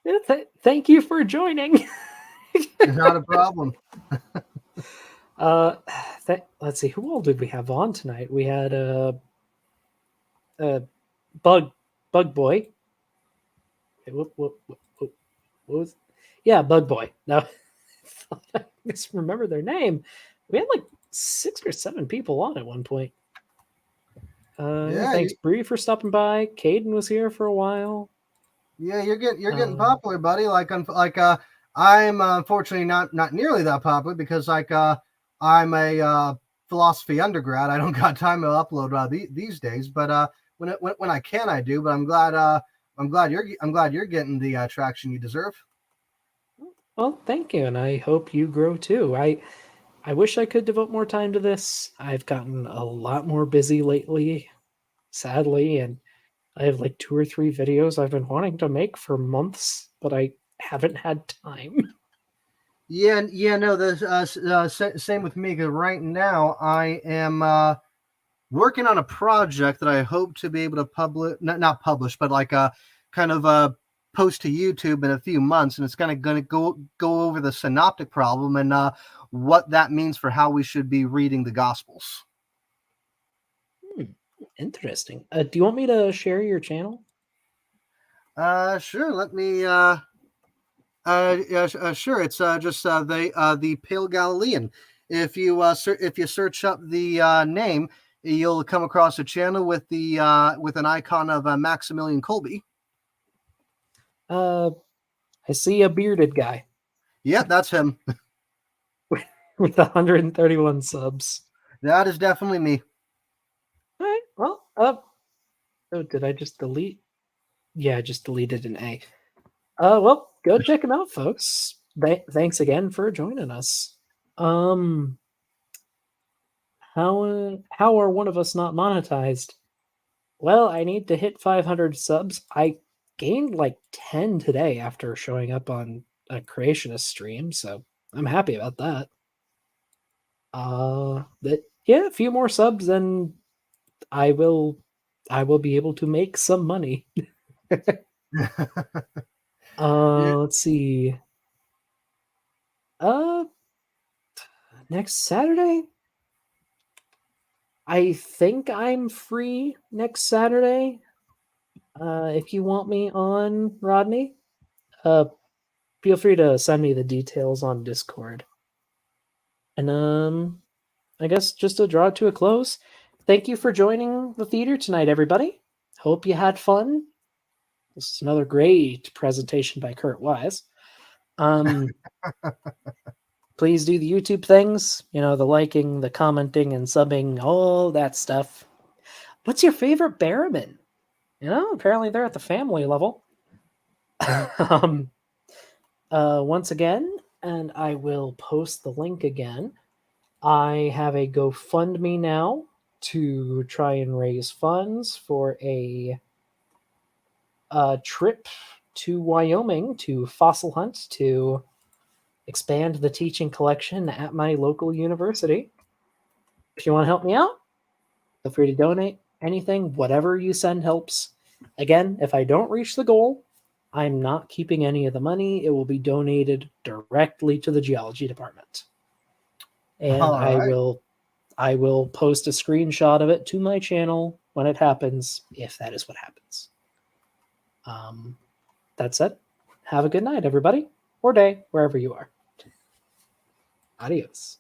Yeah, thank you for joining. Not a problem. Let's see, who all did we have on tonight? We had Bug Boy. Wait, what was? Yeah, Bug Boy. No, I misremember their name. We had like 6 or 7 people on at one point. Thanks, Bree, for stopping by. Caden was here for a while. Yeah, you're getting popular, buddy. I'm unfortunately not nearly that popular because I'm a philosophy undergrad. I don't got time to upload these days, but when I can, I do. But I'm glad you're getting the traction you deserve. Well, thank you, and I hope you grow too. I wish I could devote more time to this. I've gotten a lot more busy lately, sadly, and I have like 2 or 3 videos I've been wanting to make for months, but I haven't had time. Yeah, no, the same with me. Because right now I am working on a project that I hope to be able to publish, not publish, but like kind of post to YouTube in a few months, and it's going to go over the synoptic problem and what that means for how we should be reading the Gospels. Interesting. Do you want me to share your channel? Sure. Let me. Sure. It's just the Pale Galilean. If you search up the name, you'll come across a channel with with an icon of Maximilian Kolbe. I see a bearded guy. Yeah, that's him. With 131 subs. That is definitely me. All right. Well, oh, did I just delete? Yeah, I just deleted an A. Well, go check him out, folks. Thanks again for joining us. How are one of us not monetized? Well, I need to hit 500 subs. I gained like 10 today after showing up on a creationist stream, so I'm happy about that. yeah, a few more subs and I will be able to make some money. Yeah. Let's see. Uh Next Saturday? I think I'm free next Saturday. If you want me on, Rodney, uh feel free to send me the details on Discord. And I guess just to draw it to a close, thank you for joining the theater tonight, everybody. Hope you had fun. This is another great presentation by Kurt Wise. Please do the YouTube things, the liking, the commenting, and subbing, all that stuff. What's your favorite Barrowman? Apparently they're at the family level. um, Once again, and I will post the link again. I have a GoFundMe now to try and raise funds for a trip to Wyoming to fossil hunt to expand the teaching collection at my local university. If you want to help me out, feel free to donate anything. Whatever you send helps. Again, if I don't reach the goal, I'm not keeping any of the money. It will be donated directly to the geology department. And All right. I will post a screenshot of it to my channel when it happens, if that is what happens. That's it. Have a good night, everybody, or day, wherever you are. Adios.